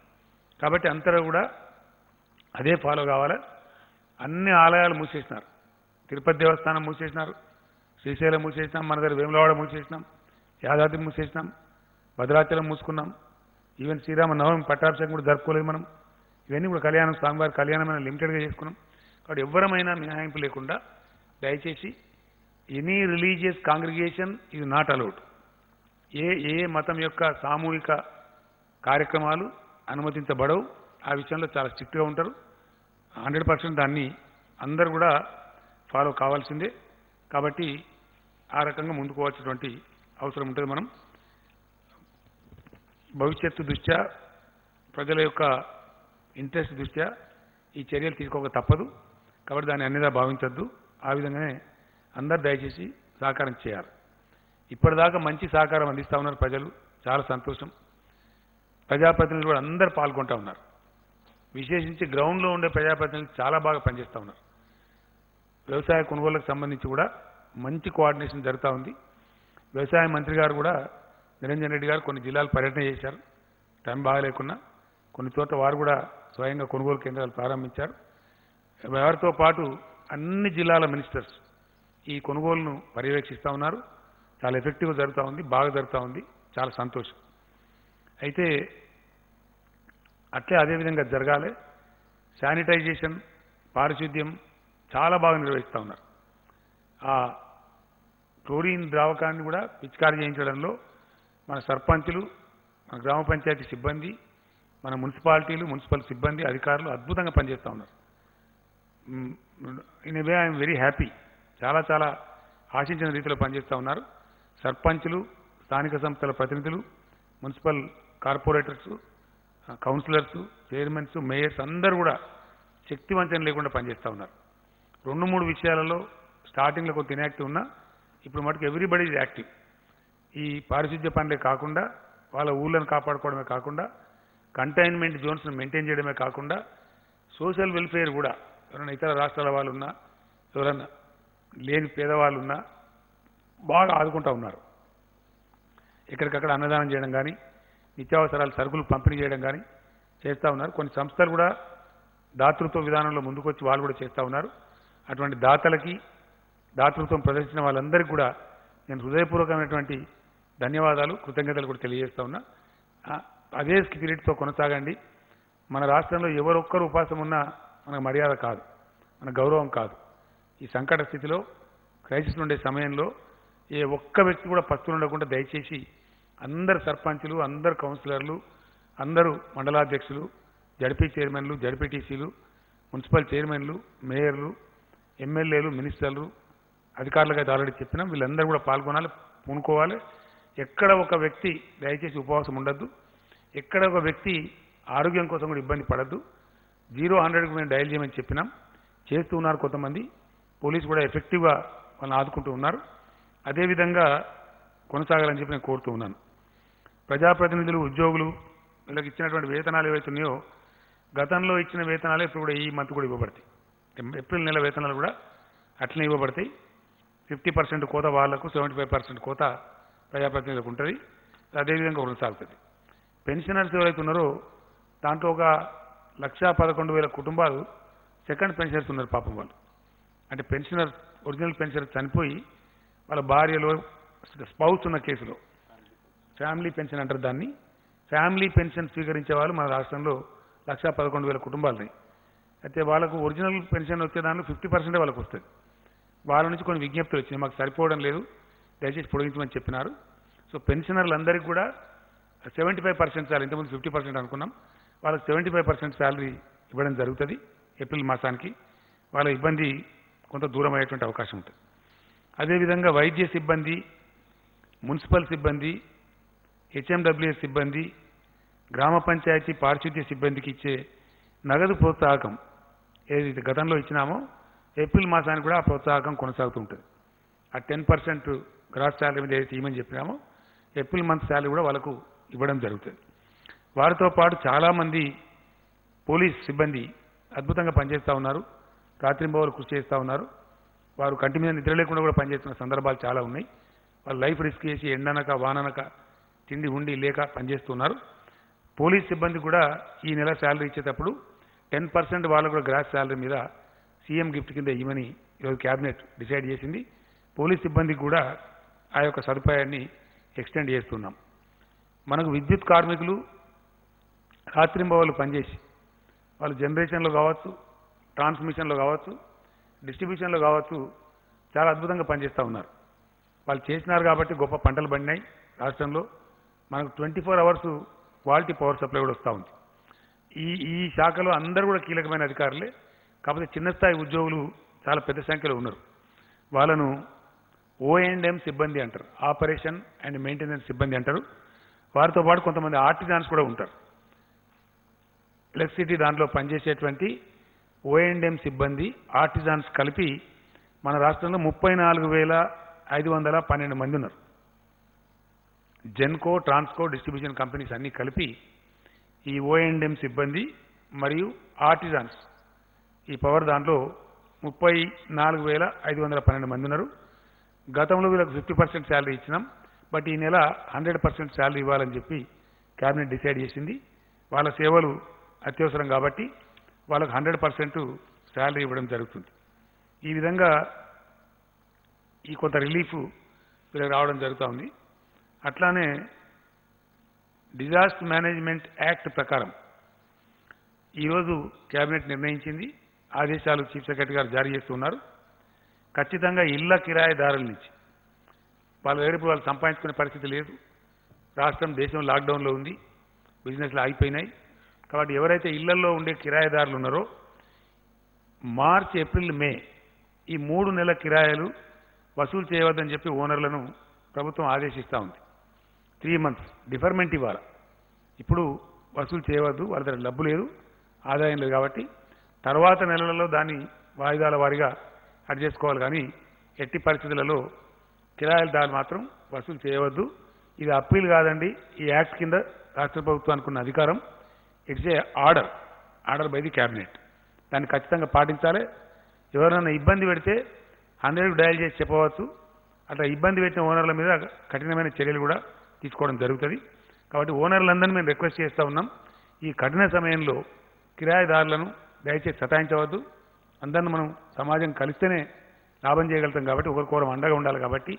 కాబట్టి అంతటా కూడా అదే ఫాలో కావాలి. అన్ని ఆలయాలు మూసేసినారు. తిరుపతి దేవస్థానం మూసేసినారు, శ్రీశైలం మూసేసినాం, మన దగ్గర వేములవాడ మూసేసినాం, యాదాద్రి మూసేసినాం, భద్రాచలం మూసుకున్నాం. ఈవెన్ శ్రీరామ నవమి పట్టాభిషేకం కూడా జరుపుకోలేదు మనం. ఇవన్నీ కూడా కళ్యాణం, స్వామివారి కళ్యాణం అయినా లిమిటెడ్గా చేసుకున్నాం. కాబట్టి ఎవరమైనా మినహాయింపు లేకుండా దయచేసి any religious congregation is not allowed. ఏ మతం యొక్క సామూహిక కార్యక్రమాలు అనుమతించబడవు. ఆ విషయంలో చాలా స్ట్రిక్ట్గా ఉంటారు. 100% దాన్ని అందరూ కూడా ఫాలో కావాల్సిందే. కాబట్టి ఆ రకంగా ముందుకోవాల్సినటువంటి అవసరం ఉంటుంది. మనం భవిష్యత్తు దృష్ట్యా, ప్రజల యొక్క ఇంట్రెస్ట్ దృష్ట్యా ఈ చర్యలు తీసుకోక తప్పదు. కాబట్టి దాన్ని అన్నిదా భావించద్దు. ఆ విధంగానే అందరు దయచేసి సహకారం చేయాలి. ఇప్పటిదాకా మంచి సహకారం అందిస్తూ ఉన్నారు ప్రజలు, చాలా సంతోషం. ప్రజాప్రతినిధులు కూడా అందరూ పాల్గొంటూ ఉన్నారు. విశేషించి గ్రౌండ్లో ఉండే ప్రజాప్రతినిధులు చాలా బాగా పనిచేస్తూ ఉన్నారు. వ్యవసాయ కొనుగోళ్లకు సంబంధించి కూడా మంచి కోఆర్డినేషన్ జరుగుతూ ఉంది. వ్యవసాయ మంత్రి గారు కూడా నిరంజన్ రెడ్డి గారు కొన్ని జిల్లాలు పర్యటన చేశారు. టైం బాగాలేకున్నా కొన్ని చోట్ల వారు కూడా స్వయంగా కొనుగోలు కేంద్రాలు ప్రారంభించారు. వారితో పాటు అన్ని జిల్లాల మినిస్టర్స్ ఈ కొనుగోలును పర్యవేక్షిస్తూ ఉన్నారు. చాలా ఎఫెక్టివ్గా జరుగుతూ ఉంది, బాగా జరుగుతూ ఉంది. చాలా సంతోషం. అయితే అట్లే అదేవిధంగా జరగాలి. శానిటైజేషన్, పారిశుద్ధ్యం చాలా బాగా నిర్వహిస్తూ ఉన్నారు. ఆ క్లోరిన్ ద్రావకాన్ని కూడా పిచికారీ చేయించడంలో మన సర్పంచులు, మన గ్రామ పంచాయతీ సిబ్బంది, మన మున్సిపాలిటీలు, మున్సిపల్ సిబ్బంది, అధికారులు అద్భుతంగా పనిచేస్తూ ఉన్నారు. In a way I'm very happy. చాలా చాలా ఆశించిన రీతిలో పనిచేస్తూ ఉన్నారు. సర్పంచులు, స్థానిక సంస్థల ప్రతినిధులు, municipal corporators, councillors, chairmans, mayors అందరూ కూడా శక్తివంచన లేకుండా పనిచేస్తూ ఉన్నారు. 2-3 విషయాలలో స్టార్టింగ్లో కొంత ఇన్యాక్టివ్ ఉన్నా ఇప్పుడు మటుకు ఎవ్రీబడి ఈజ్ యాక్టివ్. ఈ పారిశుద్ధ్య పనులే కాకుండా వాళ్ళ ఊళ్ళను కాపాడుకోవడమే కాకుండా కంటైన్మెంట్ జోన్స్ను మెయింటైన్ చేయడమే కాకుండా సోషల్ వెల్ఫేర్ కూడా ఎవరైనా ఇతర రాష్ట్రాల వాళ్ళు ఉన్నా, ఎవరైనా లేని పేదవాళ్ళు ఉన్నా బాగా ఆదుకుంటూ ఉన్నారు. ఎక్కడికక్కడ అన్నదానం చేయడం కానీ నిత్యావసరాలు సరుకులు పంపిణీ చేయడం కానీ చేస్తూ ఉన్నారు. కొన్ని సంస్థలు కూడా దాతృత్వ విధానంలో ముందుకొచ్చి వాళ్ళు కూడా చేస్తూ ఉన్నారు. అటువంటి దాతలకి దాతృత్వం ప్రదర్శించిన వాళ్ళందరికీ కూడా నేను హృదయపూర్వకమైనటువంటి ధన్యవాదాలు కృతజ్ఞతలు కూడా తెలియజేస్తా ఉన్నా. అదే స్పిరిట్తో కొనసాగండి. మన రాష్ట్రంలో ఎవరొక్కరు ఉపాసం ఉన్నా మనకు మర్యాద కాదు, మన గౌరవం కాదు. ఈ సంకట స్థితిలో క్రైసిస్ ఉండే సమయంలో ఏ ఒక్క వ్యక్తి కూడా పస్తులు ఉండకుండా దయచేసి అందరు సర్పంచులు, అందరు కౌన్సిలర్లు, అందరూ మండలాధ్యక్షులు, జడ్పీ చైర్మన్లు, జడ్పీటీసీలు, మున్సిపల్ చైర్మన్లు, మేయర్లు, ఎమ్మెల్యేలు, మినిస్టర్లు, అధికారులుగా ఆల్రెడీ చెప్పినాం, వీళ్ళందరూ కూడా పాల్గొనాలి, పూనుకోవాలి. ఎక్కడ ఒక వ్యక్తి దయచేసి ఉపవాసం ఉండద్దు. ఎక్కడ ఒక వ్యక్తి ఆరోగ్యం కోసం కూడా ఇబ్బంది పడద్దు. 0-100కు మేము డయల్ చేయమని చెప్పినాం, చేస్తూ ఉన్నారు కొంతమంది. పోలీసు కూడా ఎఫెక్టివ్గా వాళ్ళని ఆదుకుంటూ ఉన్నారు. అదేవిధంగా కొనసాగాలని చెప్పి నేను కోరుతూ ఉన్నాను. ప్రజాప్రతినిధులు, ఉద్యోగులు వీళ్ళకి ఇచ్చినటువంటి వేతనాలు ఏవైతున్నాయో గతంలో ఇచ్చిన వేతనాలే ఇప్పుడు కూడా ఈ మంత్ కూడా ఇవ్వబడతాయి. ఏప్రిల్ నెల వేతనాలు కూడా అట్లనే ఇవ్వబడతాయి. 50% కోత వాళ్లకు, 75% కోత ప్రజాప్రతినిధులకు ఉంటుంది. అదేవిధంగా కొనసాగుతుంది. పెన్షనర్స్ ఎవరైతే ఉన్నారో దాంట్లో ఒక 1,11,000 కుటుంబాలు సెకండ్ పెన్షనర్స్ ఉన్నారు. పాపం వాళ్ళు అంటే పెన్షనర్, ఒరిజినల్ పెన్షనర్ చనిపోయి వాళ్ళ భార్యలో స్పౌస్ ఉన్న కేసులో ఫ్యామిలీ పెన్షన్ అంటారు దాన్ని. ఫ్యామిలీ పెన్షన్ స్వీకరించే వాళ్ళు మన రాష్ట్రంలో 1,11,000 కుటుంబాలున్నాయి. అయితే వాళ్ళకు ఒరిజినల్ పెన్షన్ వచ్చే దాంట్లో 50% వాళ్ళకు వస్తుంది. వాళ్ళ నుంచి కొన్ని విజ్ఞప్తులు వచ్చినాయి, మాకు సరిపోవడం లేదు, దయచేసి పొడిగించమని చెప్పినారు. సో పెన్షనర్లందరికీ కూడా 75% శాలరీ, ఇంతకుముందు 50% అనుకున్నాం, వాళ్ళకి 75% శాలరీ ఇవ్వడం జరుగుతుంది ఏప్రిల్ మాసానికి. వాళ్ళ ఇబ్బంది కొంత దూరం అయ్యేటువంటి అవకాశం ఉంటుంది. అదేవిధంగా వైద్య సిబ్బంది, మున్సిపల్ సిబ్బంది, హెచ్ఎండబ్ల్యూఎస్ సిబ్బంది, గ్రామ పంచాయతీ పారిశుద్ధ్య సిబ్బందికి ఇచ్చే నగదు ప్రోత్సాహకం ఏదైతే గతంలో ఇచ్చినామో ఏప్రిల్ మాసానికి కూడా ఆ ప్రోత్సాహకం కొనసాగుతూ ఉంటుంది. ఆ 10% గ్రాస్ శాలరీ మీద ఏదైతే ఇవ్వమని చెప్పినామో ఏప్రిల్ మంత్ శాలరీ కూడా వాళ్ళకు ఇవ్వడం జరుగుతుంది. వారితో పాటు చాలామంది పోలీస్ సిబ్బంది అద్భుతంగా పనిచేస్తూ ఉన్నారు, రాత్రింబవలు కృషి చేస్తూ ఉన్నారు. వారు కంటి మీద నిద్ర లేకుండా కూడా పనిచేస్తున్న సందర్భాలు చాలా ఉన్నాయి. వాళ్ళు లైఫ్ రిస్క్ చేసి ఎండనక వాననక తిండి ఉండి లేక పనిచేస్తున్నారు. పోలీస్ సిబ్బంది కూడా ఈ నెల శాలరీ ఇచ్చేటప్పుడు 10% వాళ్ళకు కూడా గ్రాస్ శాలరీ మీద సీఎం గిఫ్ట్ కింద ఇవ్వమని ఈరోజు క్యాబినెట్ డిసైడ్ చేసింది. పోలీస్ సిబ్బందికి కూడా ఆ యొక్క సదుపాయాన్ని ఎక్స్టెండ్ చేస్తున్నాం. మనకు విద్యుత్ కార్మికులు రాత్రింబవళ్ళు పనిచేసి వాళ్ళు జనరేషన్లో కావచ్చు, ట్రాన్స్మిషన్లో కావచ్చు, డిస్ట్రిబ్యూషన్లో కావచ్చు చాలా అద్భుతంగా పనిచేస్తూ ఉన్నారు. వాళ్ళు చేసినారు కాబట్టి గొప్ప పంటలు పండినాయి రాష్ట్రంలో. మనకు 24 అవర్స్ క్వాలిటీ పవర్ సప్లై కూడా వస్తూ ఉంది. ఈ శాఖలో అందరూ కూడా కీలకమైన అధికారులే. కాకపోతే చిన్న స్థాయి ఉద్యోగులు చాలా పెద్ద సంఖ్యలో ఉన్నారు. వాళ్ళను O&M సిబ్బంది అంటారు, ఆపరేషన్ అండ్ మెయింటెనెన్స్ సిబ్బంది అంటారు. వారితో పాటు కొంతమంది ఆర్టిజాన్స్ కూడా ఉంటారు. ఎలక్ట్రిసిటీ దాంట్లో పనిచేసేటువంటి O&M సిబ్బంది, ఆర్టిజాన్స్ కలిపి మన రాష్ట్రంలో 34,512 మంది ఉన్నారు. జెన్కో, ట్రాన్స్కో, డిస్ట్రిబ్యూషన్ కంపెనీస్ అన్నీ కలిపి ఈ O&M సిబ్బంది మరియు ఆర్టిజాన్స్ ఈ పవర్ దాంట్లో 34,512 మంది ఉన్నారు. గతంలో వీళ్ళకి 50% శాలరీ ఇచ్చినాం, బట్ ఈ నెల 100% శాలరీ ఇవ్వాలని చెప్పి క్యాబినెట్ డిసైడ్ చేసింది. వాళ్ళ సేవలు అత్యవసరం కాబట్టి వాళ్ళకు 100% శాలరీ ఇవ్వడం జరుగుతుంది. ఈ విధంగా ఈ కొంత రిలీఫ్ వీళ్ళకి రావడం జరుగుతూ ఉంది. అట్లానే డిజాస్టర్ మేనేజ్మెంట్ యాక్ట్ ప్రకారం ఈరోజు క్యాబినెట్ నిర్ణయించింది, ఆదేశాలు చీఫ్ సెక్రటరీ గారు జారీ చేస్తున్నారు. ఖచ్చితంగా ఇళ్ల కిరాయిదారుల నుంచి వాళ్ళ దగ్గర వాళ్ళు సంపాదించుకునే పరిస్థితి లేదు. రాష్ట్రం, దేశం లాక్డౌన్లో ఉంది, బిజినెస్లు ఆగిపోయినాయి. కాబట్టి ఎవరైతే ఇళ్లలో ఉండే కిరాయిదారులు ఉన్నారో మార్చ్, ఏప్రిల్, మే ఈ 3 నెలల కిరాయిలు వసూలు చేయవద్దని చెప్పి ఓనర్లను ప్రభుత్వం ఆదేశిస్తూ ఉంది. 3 months డిఫర్మెంట్ ఇవ్వాలి. ఇప్పుడు వసూలు చేయవద్దు, వాళ్ళ దగ్గర డబ్బు లేదు, ఆదాయం లేదు. కాబట్టి తర్వాత నెలలలో దాన్ని వాయిదాల వారీగా అడ్జస్ట్ చేసుకోవాలి. కానీ ఎట్టి పరిస్థితులలో కిరాయిదారులు మాత్రం వసూలు చేయవద్దు. ఇది అప్పీల్ కాదండి, ఈ యాక్ట్ కింద రాష్ట్ర ప్రభుత్వానికి ఉన్న అధికారం. It's a order by the cabinet. దాన్ని ఖచ్చితంగా పాటించాలి. ఎవరైనా ఇబ్బంది పెడితే 100కు డయల్ చేసి చెప్పవచ్చు, అట్లా ఇబ్బంది పెట్టిన ఓనర్ల మీద కఠినమైన చర్యలు కూడా తీసుకోవడం జరుగుతుంది. కాబట్టి ఓనర్లందరినీ మేము రిక్వెస్ట్ చేస్తూ ఉన్నాం, ఈ కఠిన సమయంలో కిరాయిదారులను దయచేసి సతాయించవద్దు. అందరిని మనం సమాజం కలిస్తేనే లాభం చేయగలుగుతాం కాబట్టి ఒకరికొకరు అండగా ఉండాలి. కాబట్టి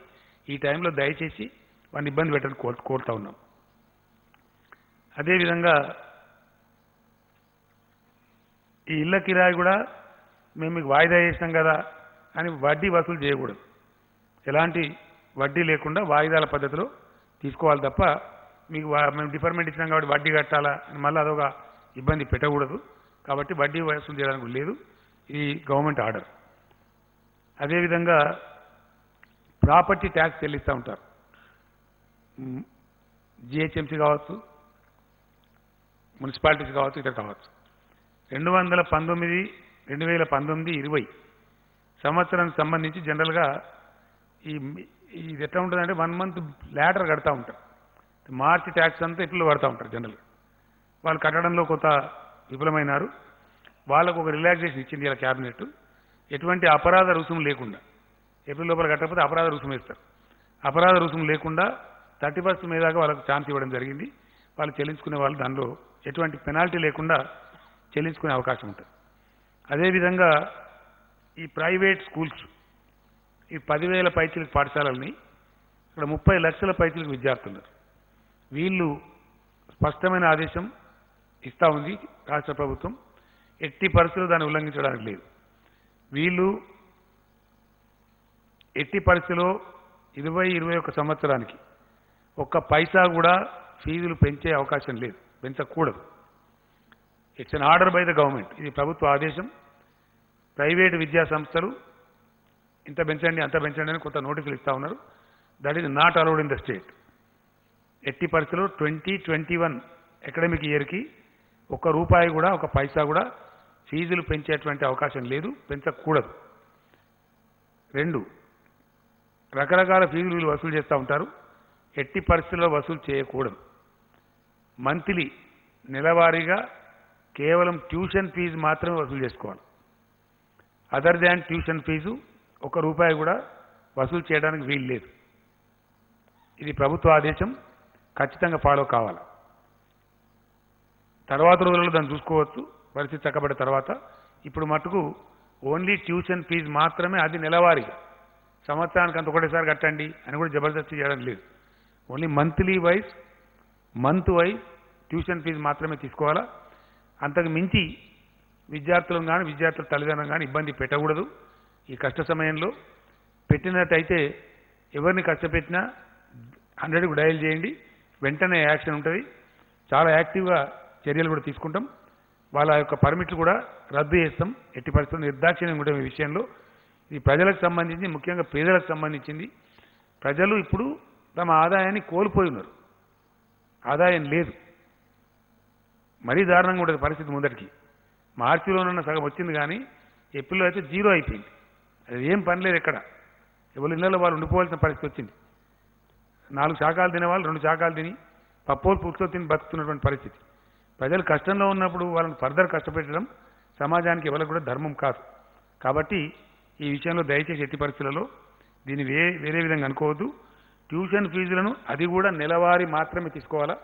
ఈ టైంలో దయచేసి వాడిని ఇబ్బంది పెట్టని కోరుతూ ఉన్నాం. అదేవిధంగా ఈ ఇళ్ల కిరాయి కూడా మేము మీకు వాయిదా చేసినాం కదా అని వడ్డీ వసూలు చేయకూడదు. ఎలాంటి వడ్డీ లేకుండా వాయిదాల పద్ధతిలో తీసుకోవాలి తప్ప మీకు మేము డిఫర్మెంట్ ఇచ్చినాం కాబట్టి వడ్డీ కట్టాలా అని మళ్ళీ అదొక ఇబ్బంది పెట్టకూడదు. కాబట్టి వడ్డీ వసూలు చేయడానికి లేదు, ఇది గవర్నమెంట్ ఆర్డర్. అదేవిధంగా ప్రాపర్టీ ట్యాక్స్ చెల్లిస్తూ ఉంటారు. జిహెచ్ఎంసీ కావచ్చు, మున్సిపాలిటీస్ కావచ్చు, ఇతర కావచ్చు. 2019-20 సంవత్సరానికి సంబంధించి జనరల్గా ఇది ఎట్లా ఉంటుందంటే 1 మంత్ లేటర్ కడతా ఉంటారు. మార్చి ట్యాక్స్ అంతా ఏప్రిల్లో కడతా ఉంటారు జనరల్గా. వాళ్ళు కట్టడంలో కొంత విఫలమైనారు. వాళ్ళకు ఒక రిలాక్సేషన్ ఇచ్చింది ఇలా క్యాబినెట్. ఎటువంటి అపరాధ రుసుము లేకుండా ఏప్రిల్ లోపల కట్టకపోతే అపరాధ రుసుము వేస్తారు. అపరాధ రుసుము లేకుండా 31st మే దాకా వాళ్ళకు ఛాన్స్ ఇవ్వడం జరిగింది. వాళ్ళు చెల్లించుకునే వాళ్ళు దానిలో ఎటువంటి పెనాల్టీ లేకుండా చెల్లించుకునే అవకాశం ఉంటుంది. అదేవిధంగా ఈ ప్రైవేట్ స్కూల్స్, ఈ 10,000 పైచీలకు పాఠశాలల్ని ఇక్కడ 30 లక్షల పైచీలకు విద్యార్థులు, వీళ్ళు స్పష్టమైన ఆదేశం ఇస్తూ ఉంది రాష్ట్ర ప్రభుత్వం. ఎట్టి పరిస్థితుల్లో దాన్ని ఉల్లంఘించడానికి లేదు. వీళ్ళు ఎట్టి పరిస్థితిలో 20-21 సంవత్సరానికి ఒక్క పైసా కూడా ఫీజులు పెంచే అవకాశం లేదు, పెంచకూడదు. It's an order by the government. ఇది ప్రభుత్వ ఆదేశం. ప్రైవేటు విద్యా సంస్థలు ఇంత పెంచండి అంత పెంచండి అని కొంత నోటీసులు ఇస్తూ ఉన్నారు. That is not allowed in the state. ఎట్టి పరిస్థితుల్లో 2021 అకాడమిక్ ఇయర్కి ₹1 కూడా ఒక పైసా కూడా ఫీజులు పెంచేటువంటి అవకాశం లేదు, పెంచకూడదు. 2, రకరకాల ఫీజులు వీళ్ళు వసూలు చేస్తూ ఉంటారు. ఎట్టి పరిస్థితుల్లో వసూలు చేయకూడదు. మంత్లీ నెలవారీగా కేవలం ట్యూషన్ ఫీజు మాత్రమే వసూలు చేసుకోవాలి. అదర్ దాన్ ట్యూషన్ ఫీజు ₹1 కూడా వసూలు చేయడానికి వీలు లేదు. ఇది ప్రభుత్వ ఆదేశం, ఖచ్చితంగా ఫాలో కావాలి. తర్వాత రోజుల్లో దాన్ని చూసుకోవచ్చు పరిస్థితి చక్కబడ్డ తర్వాత. ఇప్పుడు మటుకు ఓన్లీ ట్యూషన్ ఫీజు మాత్రమే, అది నెలవారీగా, సంవత్సరానికి అంత ఒకటేసారి కట్టండి అని కూడా జబర్దస్తి చేయడం లేదు. Only month wise tuition fee మాత్రమే తీసుకోవాలా. అంతకు మించి విద్యార్థులను కానీ విద్యార్థుల తల్లిదండ్రులను కానీ ఇబ్బంది పెట్టకూడదు. ఈ కష్ట సమయంలో పెట్టినట్టయితే ఎవరిని కష్టపెట్టినా 100కు డయల్ చేయండి, వెంటనే యాక్షన్ ఉంటుంది. చాలా యాక్టివ్గా చర్యలు కూడా తీసుకుంటాం. వాళ్ళ యొక్క పర్మిట్లు కూడా రద్దు చేస్తాం. ఎట్టి పరిస్థితుల్లో నిర్దాక్షిణ్యం కూడా ఈ విషయంలో. ఇది ప్రజలకు సంబంధించి, ముఖ్యంగా పేదలకు సంబంధించింది. ప్రజలు ఇప్పుడు తమ ఆదాయాన్ని కోల్పోయి ఉన్నారు, ఆదాయం లేదు. మరీ దారుణంగా ఉంటుంది పరిస్థితి. ముందటికి మార్చిలోనన్న సగం వచ్చింది కానీ ఏప్రిల్లో అయితే 0 అయిపోయింది. అది ఏం పని లేదు ఎక్కడ. ఎవరి ఇళ్లలో వాళ్ళు ఉండిపోవాల్సిన పరిస్థితి వచ్చింది. 4 శాఖలు తినేవాళ్ళు 2 శాఖలు తిని పప్పోలు పుట్టుతో తిని బతుకుతున్నటువంటి పరిస్థితి. ప్రజలు కష్టంలో ఉన్నప్పుడు వాళ్ళని ఫర్దర్ కష్టపెట్టడం సమాజానికి ఎవరికి కూడా ధర్మం కాదు. కాబట్టి ఈ విషయంలో దయచేసి ఎట్టి పరిస్థితులలో దీన్ని వేరే విధంగా అనుకోవద్దు. ట్యూషన్ ఫీజులను అది కూడా నెలవారీ మాత్రమే తీసుకోవాలా,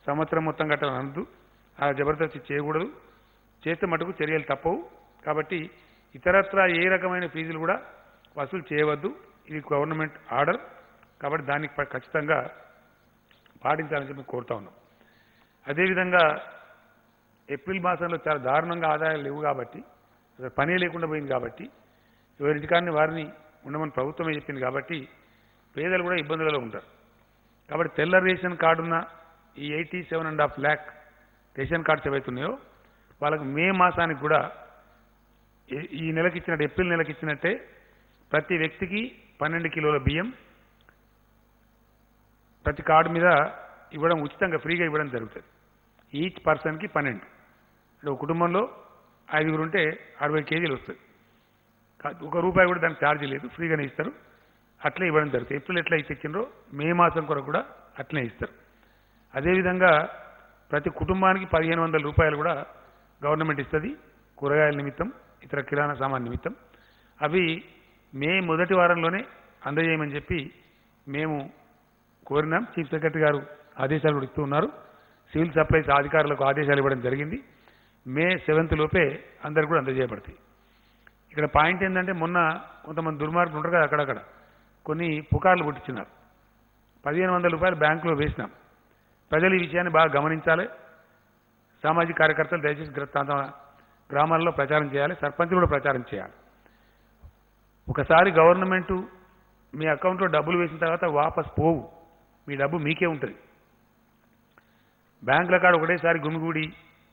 సంవత్సరం మొత్తం కట్టాలని అనద్దు. ఆ జబర్దస్తి చేయకూడదు. చేస్తే మటుకు చర్యలు తప్పవు. కాబట్టి ఇతరత్రా ఏ రకమైన ఫీజులు కూడా వసూలు చేయవద్దు. ఇది గవర్నమెంట్ ఆర్డర్. కాబట్టి దానికి ఖచ్చితంగా పాటించాలని చెప్పి కోరుతా ఉన్నాం. అదేవిధంగా ఏప్రిల్ మాసంలో చాలా దారుణంగా ఆదాయాలు లేవు కాబట్టి, పనే లేకుండా పోయింది కాబట్టి, ఎవరింటికాన్ని వారిని ఉండమని ప్రభుత్వమే చెప్పింది కాబట్టి పేదలు కూడా ఇబ్బందులలో ఉంటారు. కాబట్టి తెల్ల రేషన్ కార్డున్న ఈ 87.5 lakh రేషన్ కార్డ్స్ ఏవైతున్నాయో వాళ్ళకు మే మాసానికి కూడా ఈ నెలకి ఇచ్చినట్టు, ఏప్రిల్ నెలకి ఇచ్చినట్టే ప్రతి వ్యక్తికి 12 కిలోల బియ్యం ప్రతి కార్డు మీద ఇవ్వడం, ఉచితంగా ఫ్రీగా ఇవ్వడం జరుగుతుంది. ఈచ్ పర్సన్కి 12. అంటే ఒక కుటుంబంలో 5గురు ఉంటే 60 కేజీలు వస్తుంది. ₹1 కూడా దానికి ఛార్జీ లేదు, ఫ్రీగానే ఇస్తారు. అట్లే ఇవ్వడం జరుగుతుంది. ఏప్రిల్ ఎట్లా ఇచ్చిండ్రో మే మాసం కొరకు కూడా అట్లనే ఇస్తారు. అదేవిధంగా ప్రతి కుటుంబానికి ₹1,500 కూడా గవర్నమెంట్ ఇస్తుంది కూరగాయల నిమిత్తం, ఇతర కిరాణా సామాన్ నిమిత్తం. అవి మే మొదటి వారంలోనే అందజేయమని చెప్పి మేము కోరినాం. చీఫ్ సెక్రటరీ గారు ఆదేశాలు కూడా ఇస్తూ ఉన్నారు. సివిల్ సప్లైస్ అధికారులకు ఆదేశాలు ఇవ్వడం జరిగింది. మే 7th లోపే అందరికి కూడా అందజేయబడతాయి. ఇక్కడ పాయింట్ ఏంటంటే మొన్న కొంతమంది దుర్మార్గులు ఉంటారు కదా, అక్కడక్కడ కొన్ని పుకార్లు పుట్టించినారు. 1500 రూపాయలు బ్యాంకులో వేసినాం. ప్రజలు ఈ విషయాన్ని బాగా గమనించాలి. సామాజిక కార్యకర్తలు దయచేసి గ్రామాల్లో ప్రచారం చేయాలి. సర్పంచులు కూడా ప్రచారం చేయాలి. ఒకసారి గవర్నమెంట్ మీ అకౌంట్లో డబ్బులు వేసిన తర్వాత వాపస్ పోవు. మీ డబ్బు మీకే ఉంటుంది. బ్యాంకుల కాడ ఒకటేసారి గుమిగూడి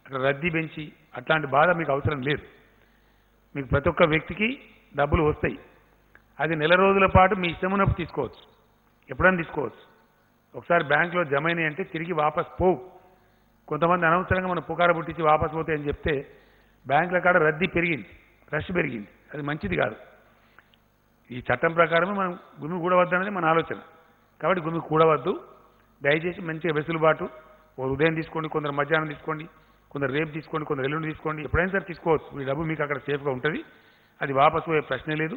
అక్కడ రద్దీ పెంచి అట్లాంటి బాధ మీకు అవసరం లేదు. మీకు ప్రతి ఒక్క వ్యక్తికి డబ్బులు వస్తాయి. అది నెల రోజుల పాటు మీ ఇష్టం ఉన్నప్పుడు తీసుకోవచ్చు, ఎప్పుడైనా తీసుకోవచ్చు. ఒకసారి బ్యాంకులో జమ అయినాయి అంటే తిరిగి వాపస్ పోవు. కొంతమంది అనవసరంగా మనం పుకార పుట్టించి వాపస్ పోతే అని చెప్తే బ్యాంకుల కాడ రద్దీ పెరిగింది, రష్ పెరిగింది. అది మంచిది కాదు. ఈ చట్టం ప్రకారమే మనం గుమి కూడవద్దు అనేది మన ఆలోచన. కాబట్టి గుమి కూడవద్దు. దయచేసి మంచిగా వెసులుబాటు, ఉదయం తీసుకోండి, కొందరు మధ్యాహ్నం తీసుకోండి, కొందరు రేపు తీసుకోండి, కొందరు ఎల్లుండి తీసుకోండి, ఎప్పుడైనా సరే తీసుకోవచ్చు. మీ డబ్బు మీకు అక్కడ సేఫ్గా ఉంటుంది. అది వాపసు పోయే ప్రశ్నే లేదు.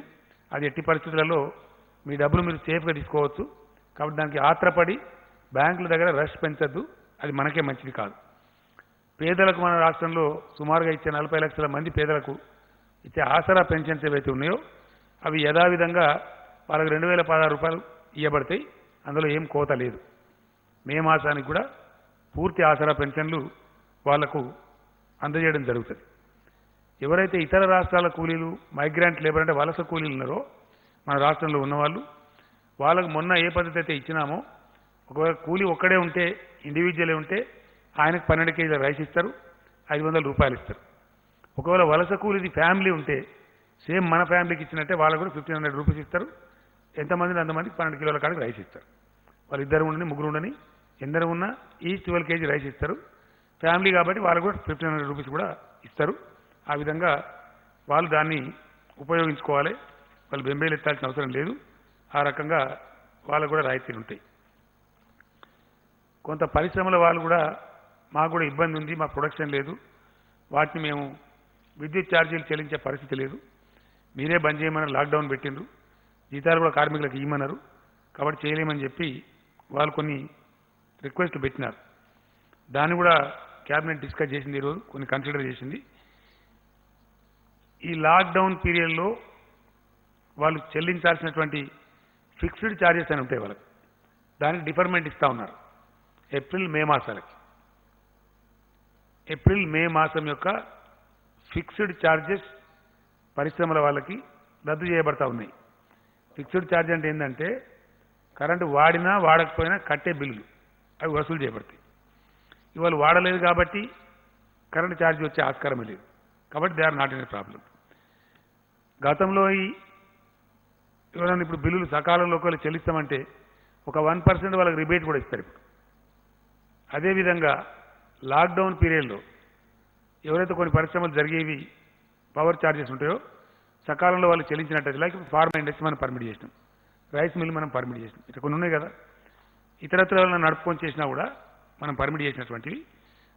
అది ఎట్టి పరిస్థితులలో మీ డబ్బులు మీరు సేఫ్గా తీసుకోవచ్చు. కాబట్టి దానికి ఆత్రపడి బ్యాంకుల దగ్గర రష్ పెంచద్దు. అది మనకే మంచిది కాదు. పేదలకు మన రాష్ట్రంలో సుమారుగా ఇచ్చే 40 లక్షల మంది పేదలకు ఇచ్చే ఆసరా పెన్షన్స్ ఏవైతే ఉన్నాయో అవి యథావిధంగా వాళ్ళకి 2016 రూపాయలు ఇవ్వబడతాయి. అందులో ఏం కోత లేదు. మే మాసానికి కూడా పూర్తి ఆసరా పెన్షన్లు వాళ్లకు అందజేయడం జరుగుతుంది. ఎవరైతే ఇతర రాష్ట్రాల కూలీలు, మైగ్రాంట్ లేబర్ అంటే వలస కూలీలు ఉన్నారో మన రాష్ట్రంలో ఉన్నవాళ్ళు, వాళ్ళకు మొన్న ఏ పద్ధతి అయితే ఇచ్చినామో, ఒకవేళ కూలీ ఒక్కడే ఉంటే, ఇండివిజువలే ఉంటే ఆయనకు 12 కేజీల రైస్ ఇస్తారు, 500 రూపాయలు ఇస్తారు. ఒకవేళ వలస కూలీది ఫ్యామిలీ ఉంటే సేమ్ మన ఫ్యామిలీకి ఇచ్చినట్టే వాళ్ళకు కూడా 1500 రూపీస్ ఇస్తారు. ఎంతమందిని అంతమందికి 12 కిలోల కాడికి రైస్ ఇస్తారు. వాళ్ళు ఇద్దరు ఉండని, ముగ్గురు ఉండని, ఎందరు ఉన్నా ఈచ్ 12 కేజీ రైస్ ఇస్తారు. ఫ్యామిలీ కాబట్టి వాళ్ళకు కూడా 1500 రూపీస్ కూడా ఇస్తారు. ఆ విధంగా వాళ్ళు దాన్ని ఉపయోగించుకోవాలి. వాళ్ళు బెంబేలు ఎత్తాల్సిన అవసరం లేదు. ఆ రకంగా వాళ్ళకు కూడా రాయితీలు ఉంటాయి. కొంత పరిశ్రమల వాళ్ళు కూడా మాకు కూడా ఇబ్బంది ఉంది, మా ప్రొడక్షన్ లేదు, వాటిని మేము విద్యుత్ ఛార్జీలు చెల్లించే పరిస్థితి లేదు, మీరే బంద్ చేయమని లాక్డౌన్ పెట్టిండ్రు, జీతాలు కూడా కార్మికులకు ఇవ్వమన్నారు, కాబట్టి చేయలేమని చెప్పి వాళ్ళు కొన్ని రిక్వెస్ట్లు పెట్టినారు. దాన్ని కూడా క్యాబినెట్ డిస్కస్ చేసింది, ఈరోజు కొన్ని కన్సిడర్ చేసింది. ఈ లాక్డౌన్ పీరియడ్లో వాళ్ళు చెల్లించాల్సినటువంటి ఫిక్స్డ్ ఛార్జెస్ అని ఉంటాయి వాళ్ళకి, దానికి డిఫర్మెంట్ ఇస్తూ ఉన్నారు. ఏప్రిల్ మే మాసాలకి, ఏప్రిల్ మే మాసం యొక్క ఫిక్స్డ్ ఛార్జెస్ పరిశ్రమల వాళ్ళకి రద్దు చేయబడతా ఉన్నాయి. ఫిక్స్డ్ ఛార్జ్ అంటే ఏంటంటే కరెంటు వాడినా వాడకపోయినా కట్టే బిల్లులు అవి వసూలు చేయబడతాయి. ఇవాళ వాడలేదు కాబట్టి కరెంటు ఛార్జ్ వచ్చే ఆస్కారమే లేదు. కాబట్టి they are not any problem. గతంలో ఎవరైనా ఇప్పుడు బిల్లులు సకాలంలో ఒకవేళ చెల్లిస్తామంటే ఒక 1% వాళ్ళకి రిబేట్ కూడా ఇస్తారు. ఇప్పుడు అదేవిధంగా లాక్డౌన్ పీరియడ్లో ఎవరైతే కొన్ని పరిశ్రమలు జరిగేవి పవర్ ఛార్జెస్ ఉంటాయో సకాలంలో వాళ్ళు చెల్లించినట్టయితే, లైక్ ఫార్మా ఇండస్ట్రీ మనం పర్మిట్ చేసినాం, రైస్ మిల్ మనం పర్మిట్ చేసినాం, ఇట్లా కొన్ని ఉన్నాయి కదా, ఇతరత్ర నడుపుకొని చేసినా కూడా మనం పర్మిట్ చేసినటువంటివి,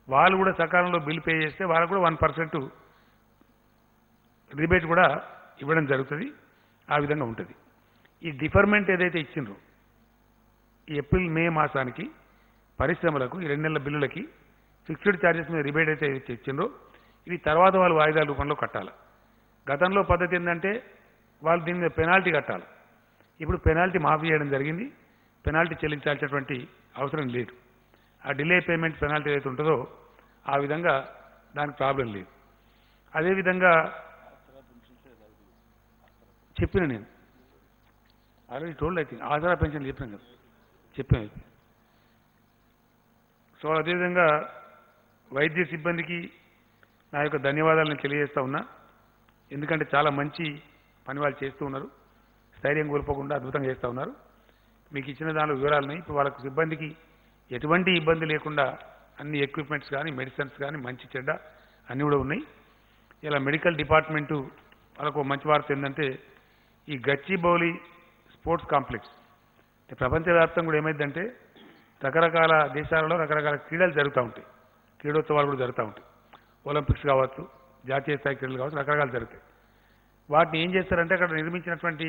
వాళ్ళు కూడా సకాలంలో బిల్ పే చేస్తే వాళ్ళకు కూడా 1% రిబేట్ కూడా ఇవ్వడం జరుగుతుంది. ఆ విధంగా ఉంటుంది. ఈ డిఫర్మెంట్ ఏదైతే ఇచ్చిండ్రో ఈ ఏప్రిల్ మే మాసానికి పరిశ్రమలకు ఈ 2 నెలల బిల్లులకి ఫిక్స్డ్ ఛార్జెస్ మీద రిబేట్ అయితే ఇచ్చిండ్రో ఇవి తర్వాత వాళ్ళు వాయిదాల రూపంలో కట్టాలి. గతంలో పద్ధతి ఏంటంటే వాళ్ళు దీని మీద పెనాల్టీ కట్టాలి. ఇప్పుడు పెనాల్టీ మాఫీ చేయడం జరిగింది. పెనాల్టీ చెల్లించాల్సినటువంటి అవసరం లేదు. ఆ డిలే పేమెంట్ పెనాల్టీ ఏదైతే ఉంటుందో ఆ విధంగా దానికి ప్రాబ్లం లేదు. అదేవిధంగా చెప్పిన నేను ఆల్రెడీ టోల్డ్ అయితే ఆసరా పెన్షన్ చెప్పాను కదా, చెప్పాను. సో అదేవిధంగా వైద్య సిబ్బందికి నా యొక్క ధన్యవాదాలను తెలియజేస్తూ ఉన్నా. ఎందుకంటే చాలా మంచి పని వాళ్ళు చేస్తూ ఉన్నారు, స్థైర్యం కోల్పోకుండా అద్భుతంగా చేస్తూ ఉన్నారు. మీకు ఇచ్చిన దానిలో వివరాలని ఇప్పుడు వాళ్ళకు సిబ్బందికి ఎటువంటి ఇబ్బంది లేకుండా అన్ని ఎక్విప్మెంట్స్ కానీ మెడిసిన్స్ కానీ మంచి చెడ్డ అన్నీ కూడా ఉన్నాయి. ఇలా మెడికల్ డిపార్ట్మెంటు వాళ్ళకు మంచి వార్త ఏంటంటే ఈ గచ్చిబౌలి స్పోర్ట్స్ కాంప్లెక్స్ ప్రపంచవ్యాప్తంగా కూడా ఏమైందంటే రకరకాల దేశాలలో రకరకాల క్రీడలు జరుగుతూ ఉంటాయి, క్రీడోత్సవాలు కూడా జరుగుతూ ఉంటాయి. ఒలింపిక్స్ కావచ్చు, జాతీయ స్థాయి క్రీడలు కావచ్చు, రకరకాలు జరుగుతాయి. వాటిని ఏం చేస్తారంటే అక్కడ నిర్మించినటువంటి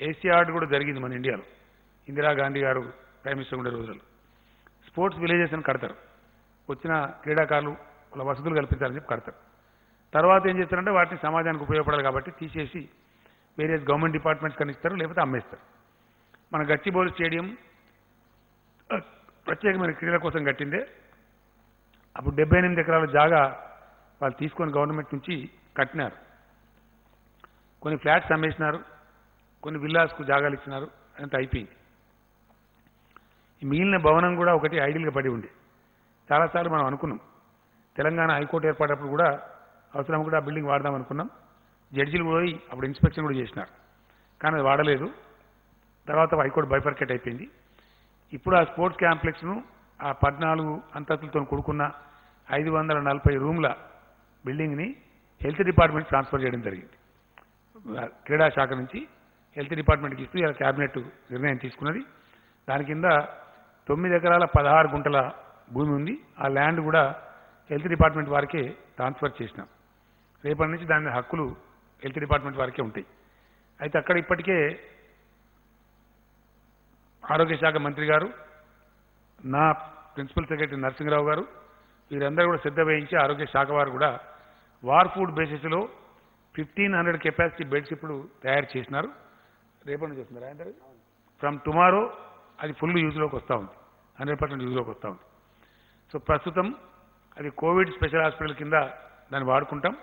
ఏసియాడ్ కూడా జరిగింది మన ఇండియాలో. ఇందిరాగాంధీ గారు ప్రైమ్ మినిస్టర్ ఉండే రోజుల్లో స్పోర్ట్స్ విలేజెస్ అని కడతారు. వచ్చిన క్రీడాకారులు వాళ్ళ వసతులు కల్పించాలని చెప్పి కడతారు. తర్వాత ఏం చేస్తారంటే వాటిని సమాజానికి ఉపయోగపడాలి కాబట్టి తీసేసి వేరియస్ గవర్నమెంట్ డిపార్ట్మెంట్స్ కనిస్తారు, లేకపోతే అమ్మేస్తారు. మన గచ్చిబౌలి స్టేడియం ప్రత్యేకమైన క్రీడల కోసం కట్టిందే. అప్పుడు 78 ఎకరాల జాగా వాళ్ళు తీసుకొని గవర్నమెంట్ నుంచి కట్టినారు. కొన్ని ఫ్లాట్స్ అమ్మేసినారు, కొన్ని విల్లాస్కు జాగాలు ఇచ్చినారు, అంత అయిపోయింది. ఈ మిగిలిన భవనం కూడా ఒకటి ఐడియల్గా పడి ఉంది. చాలాసార్లు మనం అనుకున్నాం, తెలంగాణ హైకోర్టు ఏర్పడినప్పుడు కూడా అవసరం కూడా ఆ బిల్డింగ్ వాడదాం అనుకున్నాం. జడ్జిలు పోయి అప్పుడు ఇన్స్పెక్షన్ కూడా చేసినారు, కానీ అది వాడలేదు. తర్వాత హైకోర్టు బైఫర్కేట్ అయిపోయింది. ఇప్పుడు ఆ స్పోర్ట్స్ కాంప్లెక్స్ను ఆ 14 అంతస్తులతో కూడుకున్న 540 రూమ్ల బిల్డింగ్ని హెల్త్ డిపార్ట్మెంట్ ట్రాన్స్ఫర్ చేయడం జరిగింది. క్రీడా శాఖ నుంచి హెల్త్ డిపార్ట్మెంట్కి ఇస్తూ ఇలా క్యాబినెట్ నిర్ణయం తీసుకున్నది. దాని కింద 9 ఎకరాల 16 గుంటల భూమి ఉంది. ఆ ల్యాండ్ కూడా హెల్త్ డిపార్ట్మెంట్ వారికే ట్రాన్స్ఫర్ చేసినాం. రేపటి నుంచి దాని హక్కులు హెల్త్ డిపార్ట్మెంట్ వారికే ఉంటాయి. అయితే అక్కడ ఇప్పటికే ఆరోగ్య శాఖ మంత్రి గారు, నా ప్రిన్సిపల్ సెక్రటరీ నరసింహరావు గారు, వీరందరూ కూడా శ్రద్ధ వహించి ఆరోగ్య శాఖ వారు కూడా వార్ ఫుడ్ బేసిస్లో 1500 కెపాసిటీ బెడ్స్ ఇప్పుడు తయారు చేసినారు. రేపటి నుంచి వస్తున్నారు ఆయన. ఫ్రమ్ టుమారో అది ఫుల్ యూజ్లోకి వస్తూ ఉంది, 100% యూజ్లోకి వస్తూ ఉంది. సో ప్రస్తుతం అది కోవిడ్ స్పెషల్ హాస్పిటల్ కింద దాన్ని వాడుకుంటాం,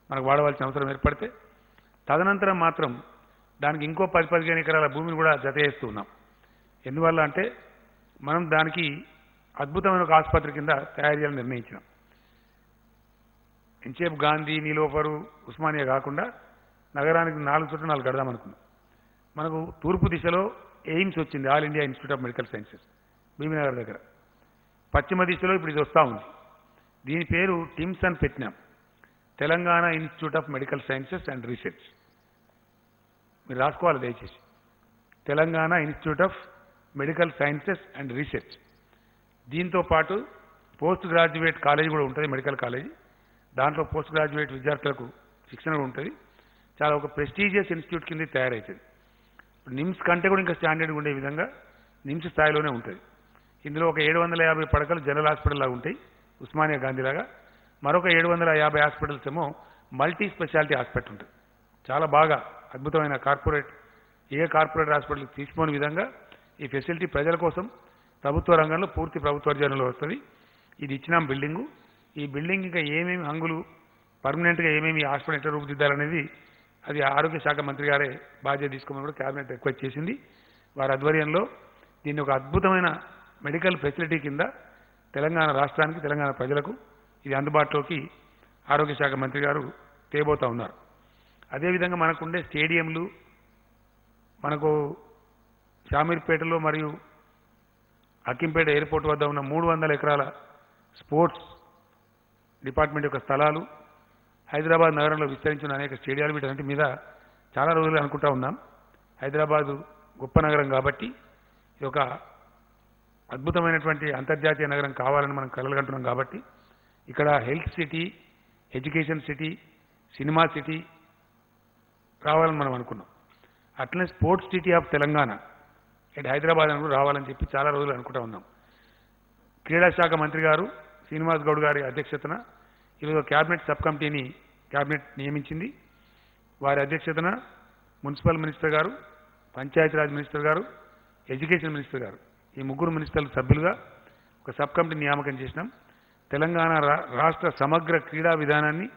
మనకు వాడవలసిన అవసరం ఏర్పడితే. తదనంతరం మాత్రం దానికి ఇంకో 10-15 ఎకరాల భూమిని కూడా జత చేస్తూ ఉన్నాం. ఎందువల్ల అంటే మనం దానికి అద్భుతమైన ఒక ఆసుపత్రి కింద తయారు చేయాలని నిర్ణయించినాం. ఎంచేపు గాంధీ, నీలోఫరు, ఉస్మానియా కాకుండా నగరానికి 4 చోట్ల 4 కడదాం అనుకున్నాం. మనకు తూర్పు దిశలో ఎయిమ్స్ వచ్చింది, all India institute of medical sciences, Bhimanagar దగ్గర. పశ్చిమ దిశలో ఇప్పుడు ఇది వస్తూ ఉంది. దీని పేరు టిమ్స్ అని పెట్టినాం, Telangana institute of medical sciences and research. మీరు రాసుకోవాలి దయచేసి, Telangana institute of medical sciences and research. దీంతో పాటు పోస్ట్ గ్రాడ్యుయేట్ కాలేజ్ కూడా ఉంటుంది, మెడికల్ కాలేజీ. దాంట్లో పోస్ట్ గ్రాడ్యుయేట్ విద్యార్థులకు శిక్షణ కూడా ఉంటుంది. చాలా ఒక ప్రెస్టీజియస్ ఇన్స్టిట్యూట్ కింద తయారవుతుంది. నిమ్స్ కంటే కూడా ఇంకా స్టాండర్డ్గా ఉండే విధంగా నిమ్స్ స్థాయిలోనే ఉంటుంది. ఇందులో ఒక 750 పడకలు జనరల్ హాస్పిటల్ లాగా ఉంటాయి, ఉస్మానియా గాంధీలాగా. మరొక 750 హాస్పిటల్స్ ఏమో మల్టీ స్పెషాలిటీ హాస్పిటల్ ఉంటుంది. చాలా బాగా అద్భుతమైన కార్పొరేట్, ఏ కార్పొరేట్ హాస్పిటల్ తీసుకోని విధంగా ఈ ఫెసిలిటీ ప్రజల కోసం ప్రభుత్వ రంగంలో పూర్తి ప్రభుత్వ అర్జనలో వస్తుంది. ఇది ఇచ్చినాం బిల్డింగు. ఈ బిల్డింగ్ ఇంకా ఏమేమి హంగులు పర్మనెంట్గా ఏమేమి హాస్పిటల్ ఎట్లా రూపుదిద్దాలనేది అది ఆరోగ్య శాఖ మంత్రి గారే బాధ్యత తీసుకోమని కూడా క్యాబినెట్ రిక్వెస్ట్ చేసింది. వారి ఆధ్వర్యంలో దీన్ని ఒక అద్భుతమైన మెడికల్ ఫెసిలిటీ కింద తెలంగాణ రాష్ట్రానికి, తెలంగాణ ప్రజలకు ఇది అందుబాటులోకి ఆరోగ్య శాఖ మంత్రి గారు తేబోతా ఉన్నారు. అదేవిధంగా మనకుండే స్టేడియంలు, మనకు షామీర్పేటలో మరియు అక్కింపేట ఎయిర్పోర్ట్ వద్ద ఉన్న 300 ఎకరాల స్పోర్ట్స్ డిపార్ట్మెంట్ యొక్క స్థలాలు, హైదరాబాద్ నగరంలో విస్తరించిన అనేక స్టేడియాలు, వీటన్నిటి మీద చాలా రోజులు అనుకుంటా ఉన్నాం. హైదరాబాదు గొప్ప నగరం కాబట్టి ఇది ఒక అద్భుతమైనటువంటి అంతర్జాతీయ నగరం కావాలని మనం కలలుగంటున్నాం. కాబట్టి ఇక్కడ health city, education city, cinema city రావాలని మనం అనుకున్నాం. అట్లనే స్పోర్ట్స్ సిటీ ఆఫ్ తెలంగాణ ఇటు హైదరాబాద్ అని కూడా రావాలని చెప్పి చాలా రోజులు అనుకుంటా ఉన్నాం. క్రీడా శాఖ మంత్రి గారు శ్రీనివాస్ గౌడ్ గారి అధ్యక్షతన ఈరోజు క్యాబినెట్ సబ్ కమిటీని క్యాబినెట్ నియమించింది. వారి అధ్యక్షతన మున్సిపల్ మినిస్టర్ గారు, పంచాయతీరాజ్ మినిస్టర్ గారు, ఎడ్యుకేషన్ మినిస్టర్ గారు, ఈ 3 మినిస్టర్ల సభ్యులుగా ఒక సబ్ కమిటీ నియామకం చేసినాం. తెలంగాణ రాష్ట్ర సమగ్ర క్రీడా విధానాన్ని,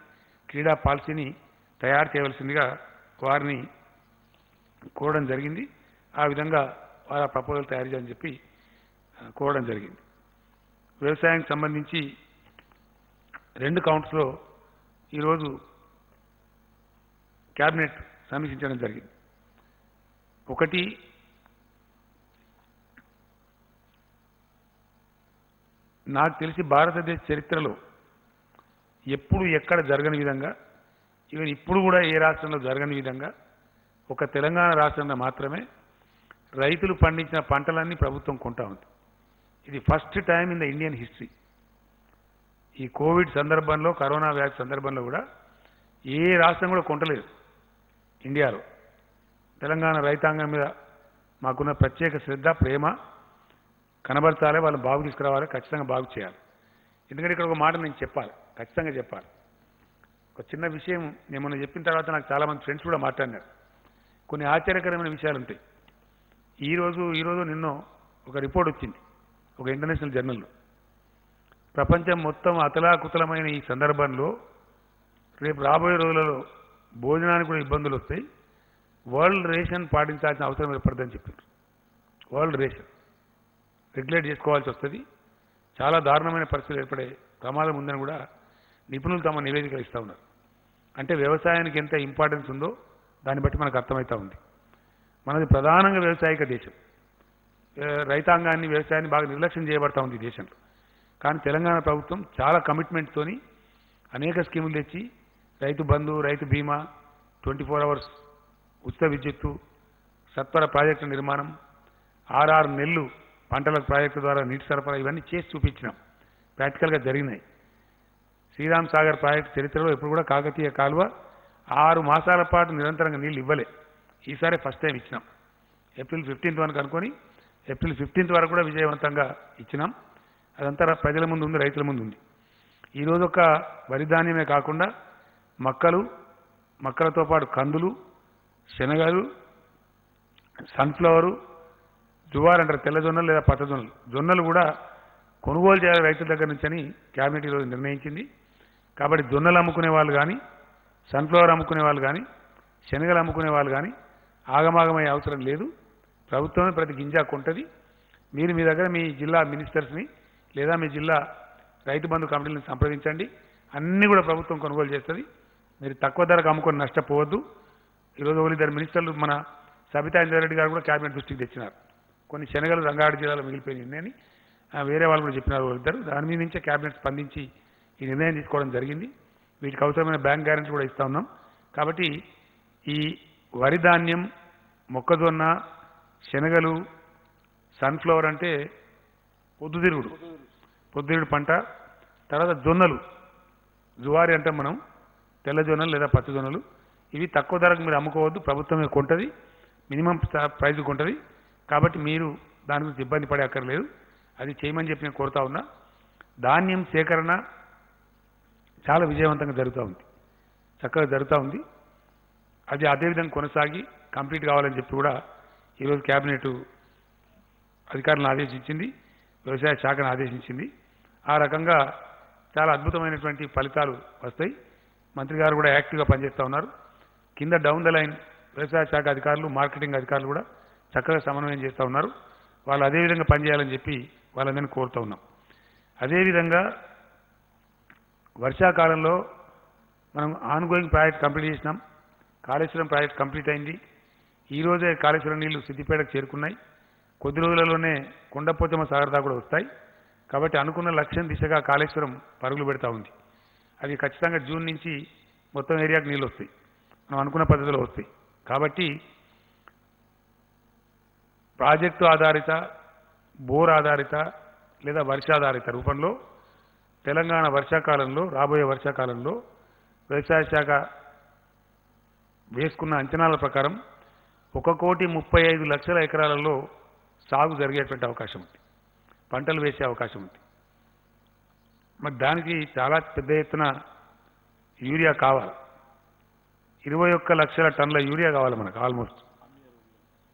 క్రీడా పాలసీని తయారు చేయవలసిందిగా వారిని కోరడం జరిగింది. ఆ విధంగా వారి ప్రపోజల్ తయారు చేయాలని చెప్పి కోరడం జరిగింది. వ్యవసాయానికి సంబంధించి 2 కౌంట్స్లో ఈరోజు క్యాబినెట్ సమీక్షించడం జరిగింది. ఒకటి, నాకు తెలిసి భారతదేశ చరిత్రలో ఎప్పుడు ఎక్కడ జరగని విధంగా, ఈవెన్ ఇప్పుడు కూడా ఏ రాష్ట్రంలో జరగని విధంగా ఒక తెలంగాణ రాష్ట్రంలో మాత్రమే రైతులు పండించిన పంటలన్నీ ప్రభుత్వం కొంటా ఉంది. ఇది first time in the Indian history. ఈ కోవిడ్ సందర్భంలో, కరోనా వ్యాధి సందర్భంలో కూడా ఏ రాష్ట్రం కూడా కొంటలేదు ఇండియాలో. తెలంగాణ రైతాంగం మీద మాకున్న ప్రత్యేక శ్రద్ధ ప్రేమ కనబరచాలి, వాళ్ళు బాగు తీసుకురావాలి, ఖచ్చితంగా బాగు చేయాలి. ఎందుకంటే ఇక్కడ ఒక మాట నేను చెప్పాలి, ఖచ్చితంగా చెప్పాలి. ఒక చిన్న విషయం నేను మొన్న చెప్పిన తర్వాత నాకు చాలామంది ఫ్రెండ్స్ కూడా మాట్లాడినారు. కొన్ని ఆశ్చర్యకరమైన విషయాలు ఉంటాయి. ఈరోజు నిన్న ఒక రిపోర్ట్ వచ్చింది ఒక ఇంటర్నేషనల్ జర్నల్లో. ప్రపంచం మొత్తం అతలాకుతలమైన ఈ సందర్భంలో రేపు రాబోయే రోజులలో భోజనానికి కూడా ఇబ్బందులు వస్తాయి, వరల్డ్ రేషన్ పాటించాల్సిన అవసరం ఏర్పడుతుందని చెప్పారు. వరల్డ్ రేషన్ రెగ్యులేట్ చేసుకోవాల్సి వస్తుంది, చాలా దారుణమైన పరిస్థితులు ఏర్పడే ప్రమాదం ఉందని కూడా నిపుణులు తమ నివేదికలు ఇస్తూ ఉన్నారు. అంటే వ్యవసాయానికి ఎంత ఇంపార్టెన్స్ ఉందో దాన్ని బట్టి మనకు అర్థమవుతూ ఉంది. మనది ప్రధానంగా వ్యవసాయక దేశం. రైతాంగాన్ని వ్యవసాయాన్ని బాగా నిర్లక్ష్యం చేయబడతా ఉంది ఈ దేశంలో. కానీ తెలంగాణ ప్రభుత్వం చాలా కమిట్మెంట్తోని అనేక స్కీములు తెచ్చి రైతు బంధు, రైతు బీమా, 24 hours ఉచిత విద్యుత్తు, సత్వర ప్రాజెక్టు నిర్మాణం, 6 నెలలు పంటల ప్రాజెక్టు ద్వారా నీటి సరఫరా, ఇవన్నీ చేసి చూపించినాం. ప్రాక్టికల్గా జరిగినాయి. శ్రీరామ్ సాగర్ ప్రాజెక్టు చరిత్రలో ఎప్పుడు కూడా కాకతీయ కాలువ 6 మాసాల పాటు నిరంతరంగా నీళ్ళు ఇవ్వలే. ఈసారి ఫస్ట్ టైం ఇచ్చినాం. ఏప్రిల్ 15th వరకు అనుకొని ఏప్రిల్ 15th వరకు కూడా విజయవంతంగా ఇచ్చినాం. అదంతా ప్రజల ముందు ఉంది, రైతుల ముందు ఉంది. ఈరోజు ఒక వరి ధాన్యమే కాకుండా మక్కలతో పాటు కందులు, శనగలు, సన్ఫ్లవరు, జువార్ అంటారు, తెల్ల జొన్నలు లేదా పచ్చ జొన్నలు, జొన్నలు కూడా కొనుగోలు చేయాలి రైతుల దగ్గర నుంచి అని క్యాబినెట్ ఈరోజు నిర్ణయించింది. కాబట్టి జొన్నలు అమ్ముకునే వాళ్ళు కానీ, సన్ఫ్లవర్ అమ్ముకునే వాళ్ళు కానీ, శనగలు అమ్ముకునే వాళ్ళు కానీ ఆగమాగమయ్యే అవసరం లేదు. ప్రభుత్వమే ప్రతి గింజ కొంటది. మీరు మీ దగ్గర మీ జిల్లా మినిస్టర్స్ని లేదా మీ జిల్లా రైతు బంధు కమిటీలను సంప్రదించండి. అన్నీ కూడా ప్రభుత్వం కొనుగోలు చేస్తుంది. మీరు తక్కువ ధరకు అమ్ముకొని నష్టపోవద్దు. ఈరోజు ఒకరిద్దరు మినిస్టర్లు మన సబితా ఇంద్రారెడ్డి గారు కూడా క్యాబినెట్ దృష్టికి తెచ్చినారు. కొన్ని శనగలు రంగారెడ్డి జిల్లాలో మిగిలిపోయినాయి అని వేరే వాళ్ళు కూడా చెప్పినారు ఒకరిద్దరు. దాని మీద నుంచే క్యాబినెట్ స్పందించి ఈ నిర్ణయం తీసుకోవడం జరిగింది. వీటికి అవసరమైన బ్యాంక్ గ్యారెంటీ కూడా ఇస్తా ఉన్నాం. కాబట్టి ఈ వరి ధాన్యం, మొక్కజొన్న, శనగలు, సన్ఫ్లవర్ అంటే పొద్దుతిరుగుడు పంట, తర్వాత జొన్నలు, జువారి అంటాం మనం, తెల్ల జొన్నలు లేదా పచ్చ జొన్నలు, ఇవి తక్కువ ధరకు మీరు అమ్ముకోవద్దు, ప్రభుత్వమే కొంటది, మినిమం ప్రైజ్ కొంటది. కాబట్టి మీరు దాని గురించి ఇబ్బంది పడే అక్కర్లేదు. అది చేయమని చెప్పి నేను కోరుతా ఉన్నా. ధాన్యం సేకరణ చాలా విజయవంతంగా జరుగుతూ ఉంది, చక్కగా జరుగుతూ ఉంది. అది అదేవిధంగా కొనసాగి కంప్లీట్ కావాలని చెప్పి కూడా ఈరోజు క్యాబినెట్ అధికారులను ఆదేశించింది, వ్యవసాయ శాఖను ఆదేశించింది. ఆ రకంగా చాలా అద్భుతమైనటువంటి ఫలితాలు వస్తాయి. మంత్రి గారు కూడా యాక్టివ్గా పనిచేస్తూ ఉన్నారు. కింద డౌన్ ద లైన్ వ్యవసాయ శాఖ అధికారులు, మార్కెటింగ్ అధికారులు కూడా చక్కగా సమన్వయం చేస్తూ ఉన్నారు. వాళ్ళు అదేవిధంగా పనిచేయాలని చెప్పి వాళ్ళందరినీ కోరుతూ ఉన్నాం. అదేవిధంగా వర్షాకాలంలో మనం ఆన్గోయింగ్ ప్రాజెక్ట్ కంప్లీట్ చేసినాం. కాళేశ్వరం ప్రాజెక్ట్ కంప్లీట్ అయింది. ఈరోజే కాళేశ్వరం నీళ్లు సిద్దిపేటకు చేరుకున్నాయి. కొద్ది రోజులలోనే కొండపోచమ్మ సాగర్ దాకా కూడా వస్తాయి. కాబట్టి అనుకున్న లక్ష్యం దిశగా కాళేశ్వరం పరుగులు పెడతా ఉంది. అది ఖచ్చితంగా జూన్ నుంచి మొత్తం ఏరియాకు నీళ్ళు వస్తాయి, మనం అనుకున్న పద్ధతిలో వస్తాయి. కాబట్టి ప్రాజెక్టు ఆధారిత, బోర్ ఆధారిత లేదా వర్షాధారిత రూపంలో తెలంగాణ వర్షాకాలంలో, రాబోయే వర్షాకాలంలో వ్యవసాయ శాఖ వేసుకున్న అంచనాల ప్రకారం 1,35,00,000 ఎకరాలలో సాగు జరిగేటువంటి అవకాశం ఉంది, పంటలు వేసే అవకాశం ఉంది. మరి దానికి చాలా పెద్ద ఎత్తున యూరియా కావాలి. 21 లక్షల టన్నుల యూరియా కావాలి మనకు. ఆల్మోస్ట్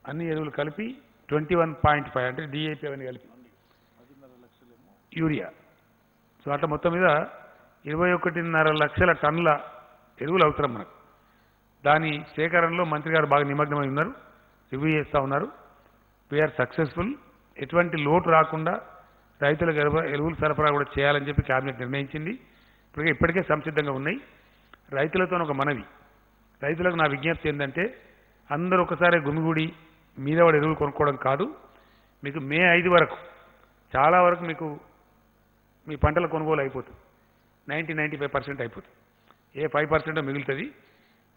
అన్ని ఎరువులు కలిపి 21.5 అంటే డిఏపి అవన్నీ కలిపి యూరియా. సో అట్లా మొత్తం మీద 21.5 లక్షల టన్నుల ఎరువులు అవసరం మనకు. దాని సేకరణలో మంత్రి గారు బాగా నిమగ్నమై ఉన్నారు, రివ్యూ చేస్తూ ఉన్నారు. We are successful. ఎటువంటి లోటు రాకుండా రైతులకు ఎరువులు సరఫరా కూడా చేయాలని చెప్పి క్యాబినెట్ నిర్ణయించింది. ఇప్పటికే సంసిద్ధంగా ఉన్నాయి. రైతులతో ఒక మనవి, రైతులకు నా విజ్ఞప్తి ఏంటంటే అందరూ ఒకసారి గుమిగూడి మీద వాడు ఎరువులు కొనుక్కోవడం కాదు. మీకు మే 5 వరకు చాలా వరకు మీకు మీ పంటల కొనుగోలు అయిపోతుంది. 90-95% అయిపోతుంది. ఏ 5% మిగులుతుంది.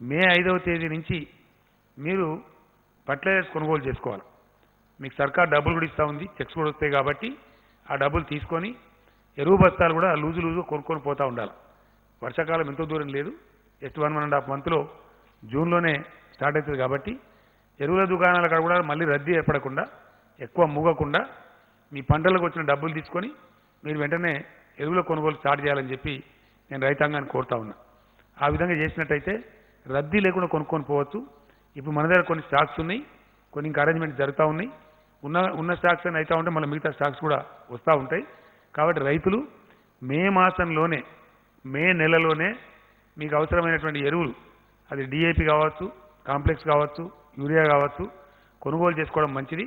మే 5వ తేదీ నుంచి మీరు ఫర్టిలైజర్స్ కొనుగోలు చేసుకోవాలి. మీకు సర్కార్ డబ్బులు కూడా ఇస్తూ ఉంది, చెక్స్ కూడా వస్తాయి. కాబట్టి ఆ డబ్బులు తీసుకొని ఎరువు బస్తాలు కూడా లూజు కొనుక్కొని పోతూ ఉండాలి. వర్షాకాలం ఎంతో దూరం లేదు, జస్ట్ 1.5 మంత్లో జూన్లోనే స్టార్ట్ అవుతుంది. కాబట్టి ఎరువుల దుకాణాల కాడ కూడా మళ్ళీ రద్దీ ఏర్పడకుండా ఎక్కువ మూగకుండా మీ పంటలకు వచ్చిన డబ్బులు తీసుకొని మీరు వెంటనే ఎరువుల కొనుగోలు స్టార్ట్ చేయాలని చెప్పి నేను రైతాంగాన్ని కోరుతా ఉన్నా. ఆ విధంగా చేసినట్టయితే రద్దీ లేకుండా కొనుక్కొని పోవచ్చు. ఇప్పుడు మన దగ్గర కొన్ని స్టాక్స్ ఉన్నాయి, కొన్ని ఇంకా అరేంజ్మెంట్ జరుగుతూ ఉన్నాయి. ఉన్న స్టాక్స్ అని అవుతూ ఉంటే మళ్ళీ మిగతా స్టాక్స్ కూడా వస్తూ ఉంటాయి. కాబట్టి రైతులు మే నెలలోనే మీకు అవసరమైనటువంటి ఎరువులు, అది డిఏపి కావచ్చు, కాంప్లెక్స్ కావచ్చు, యూరియా కావచ్చు, కొనుగోలు చేసుకోవడం మంచిది.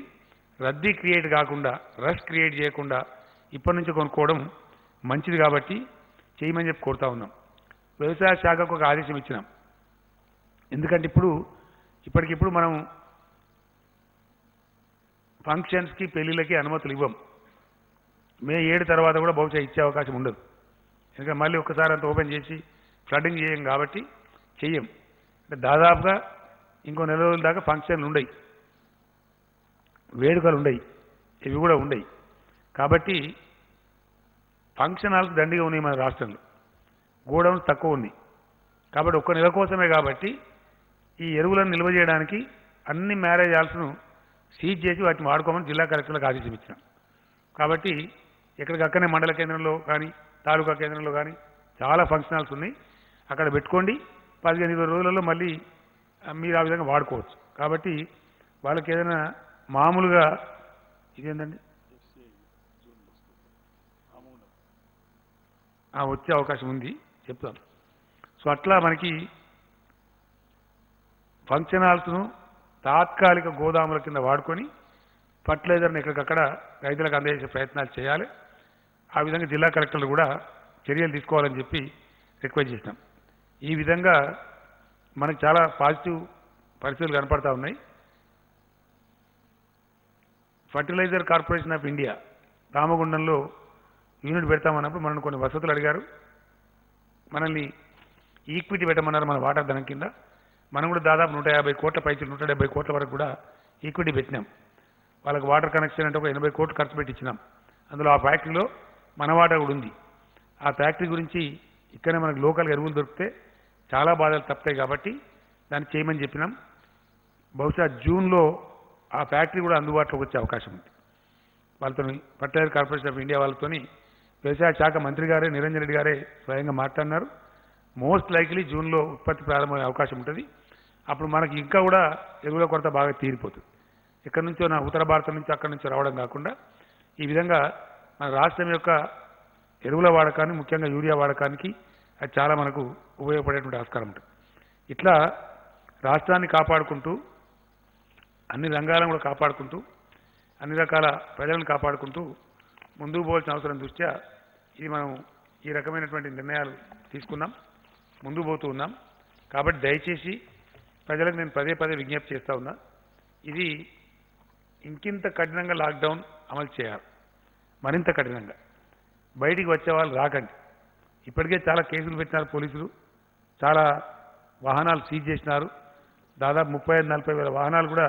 రద్దీ క్రియేట్ కాకుండా, రష్ క్రియేట్ చేయకుండా ఇప్పటి నుంచి కొనుక్కోవడం మంచిది. కాబట్టి చేయమని చెప్పి కోరుతా ఉన్నాం. వ్యవసాయ శాఖకు ఒక ఆదేశం ఇచ్చినాం. ఎందుకంటే ఇప్పటికిప్పుడు మనం ఫంక్షన్స్కి, పెళ్లిళ్ళకి అనుమతులు ఇవ్వం. మే 7 తర్వాత కూడా బహుశా ఇచ్చే అవకాశం ఉండదు. ఎందుకంటే మళ్ళీ ఒక్కసారి అంత ఓపెన్ చేసి ఫ్లడ్డింగ్ చేయం కాబట్టి చెయ్యం. అంటే దాదాపుగా ఇంకో నెల రోజుల దాకా ఫంక్షన్లు ఉండయి, వేడుకలు ఉండయి, ఇవి కూడా ఉండయి. కాబట్టి ఫంక్షన్ హాల్స్ దండిగా ఉన్నాయి మన రాష్ట్రంలో, గోడౌన్స్ తక్కువ ఉన్నాయి. కాబట్టి ఒక్క నెల కోసమే కాబట్టి ఈ ఎరువులను నిల్వ చేయడానికి అన్ని మ్యారేజ్ హాల్స్ను సీజ్ చేసి వాటిని వాడుకోమని జిల్లా కలెక్టర్లకు ఆదేశం ఇచ్చినాం. కాబట్టి ఎక్కడికక్కడనే మండల కేంద్రంలో కానీ, తాలూకా కేంద్రంలో కానీ చాలా ఫంక్షన్ హాల్స్ ఉన్నాయి. అక్కడ పెట్టుకోండి. 15-20 రోజులలో మళ్ళీ మీరు ఆ విధంగా వాడుకోవచ్చు. కాబట్టి వాళ్ళకి ఏదైనా మామూలుగా ఇదేంటండి వచ్చే అవకాశం ఉంది, చెప్తాను. సో అట్లా మనకి ఫంక్షన్ హాల్స్ను తాత్కాలిక గోదాముల కింద వాడుకొని ఫర్టిలైజర్ని ఎక్కడికక్కడ రైతులకు అందజేసే ప్రయత్నాలు చేయాలి. ఆ విధంగా జిల్లా కలెక్టర్లు కూడా చర్యలు తీసుకోవాలని చెప్పి రిక్వెస్ట్ చేసినాం. ఈ విధంగా మనకు చాలా పాజిటివ్ పరిస్థితులు కనపడతా ఉన్నాయి. ఫర్టిలైజర్ కార్పొరేషన్ ఆఫ్ ఇండియా రామగుండంలో యూనిట్ పెడతామన్నప్పుడు మనల్ని కొన్ని వసతులు అడిగారు. మనల్ని ఈక్విటీ పెట్టమన్నారు మన వాటా ధనం కింద. మనం కూడా దాదాపు 150 కోట్ల పైచి 170 కోట్ల వరకు కూడా ఈక్విటీ పెట్టినాం. వాళ్ళకి వాటర్ కనెక్షన్ అంటే ఒక 80 కోట్లు ఖర్చు పెట్టి ఇచ్చినాం. అందులో ఆ ఫ్యాక్టరీలో మన వాటా కూడా ఉంది. ఆ ఫ్యాక్టరీ గురించి ఇక్కడనే మనకు లోకల్గా ఎరువులు దొరికితే చాలా బాధలు తప్పుతాయి కాబట్టి దాన్ని చేయమని చెప్పినాం. బహుశా జూన్లో ఆ ఫ్యాక్టరీ కూడా అందుబాటులోకి వచ్చే అవకాశం ఉంది. వాళ్ళతో ఫర్టిలైజర్ కార్పొరేషన్ ఆఫ్ ఇండియా వాళ్ళతో వ్యవసాయ శాఖ మంత్రి గారే, నిరంజన్ రెడ్డి గారే స్వయంగా మాట్లాడినారు. మోస్ట్ లైక్లీ జూన్లో ఉత్పత్తి ప్రారంభమయ్యే అవకాశం ఉంటుంది. అప్పుడు మనకి ఇంకా కూడా ఎరువుల కొరత బాగా తీరిపోతుంది. ఎక్కడి నుంచో ఉత్తర భారతం నుంచి అక్కడి నుంచి రావడం కాకుండా ఈ విధంగా మన రాష్ట్రం యొక్క ఎరువుల వాడకాన్ని, ముఖ్యంగా యూరియా వాడకానికి అది చాలా మనకు ఉపయోగపడేటువంటి ఆస్కారం ఉంటుంది. ఇట్లా రాష్ట్రాన్ని కాపాడుకుంటూ, అన్ని రంగాలను కూడా కాపాడుకుంటూ, అన్ని రకాల ప్రజలను కాపాడుకుంటూ ముందుకు పోవాల్సిన అవసరం దృష్ట్యా ఇది మనం ఈ రకమైనటువంటి నిర్ణయాలు తీసుకున్నాం, ముందుకు పోతూ ఉన్నాం. కాబట్టి దయచేసి ప్రజలకు నేను పదే పదే విజ్ఞప్తి చేస్తూ ఉన్నా, ఇది ఇంకింత కఠినంగా లాక్డౌన్ అమలు చేయాలి, మరింత కఠినంగా. బయటికి వచ్చే వాళ్ళు రాకండి. ఇప్పటికే చాలా కేసులు పెట్టినారు పోలీసులు, చాలా వాహనాలు సీజ్ చేసినారు. దాదాపు 35-40 వేల వాహనాలు కూడా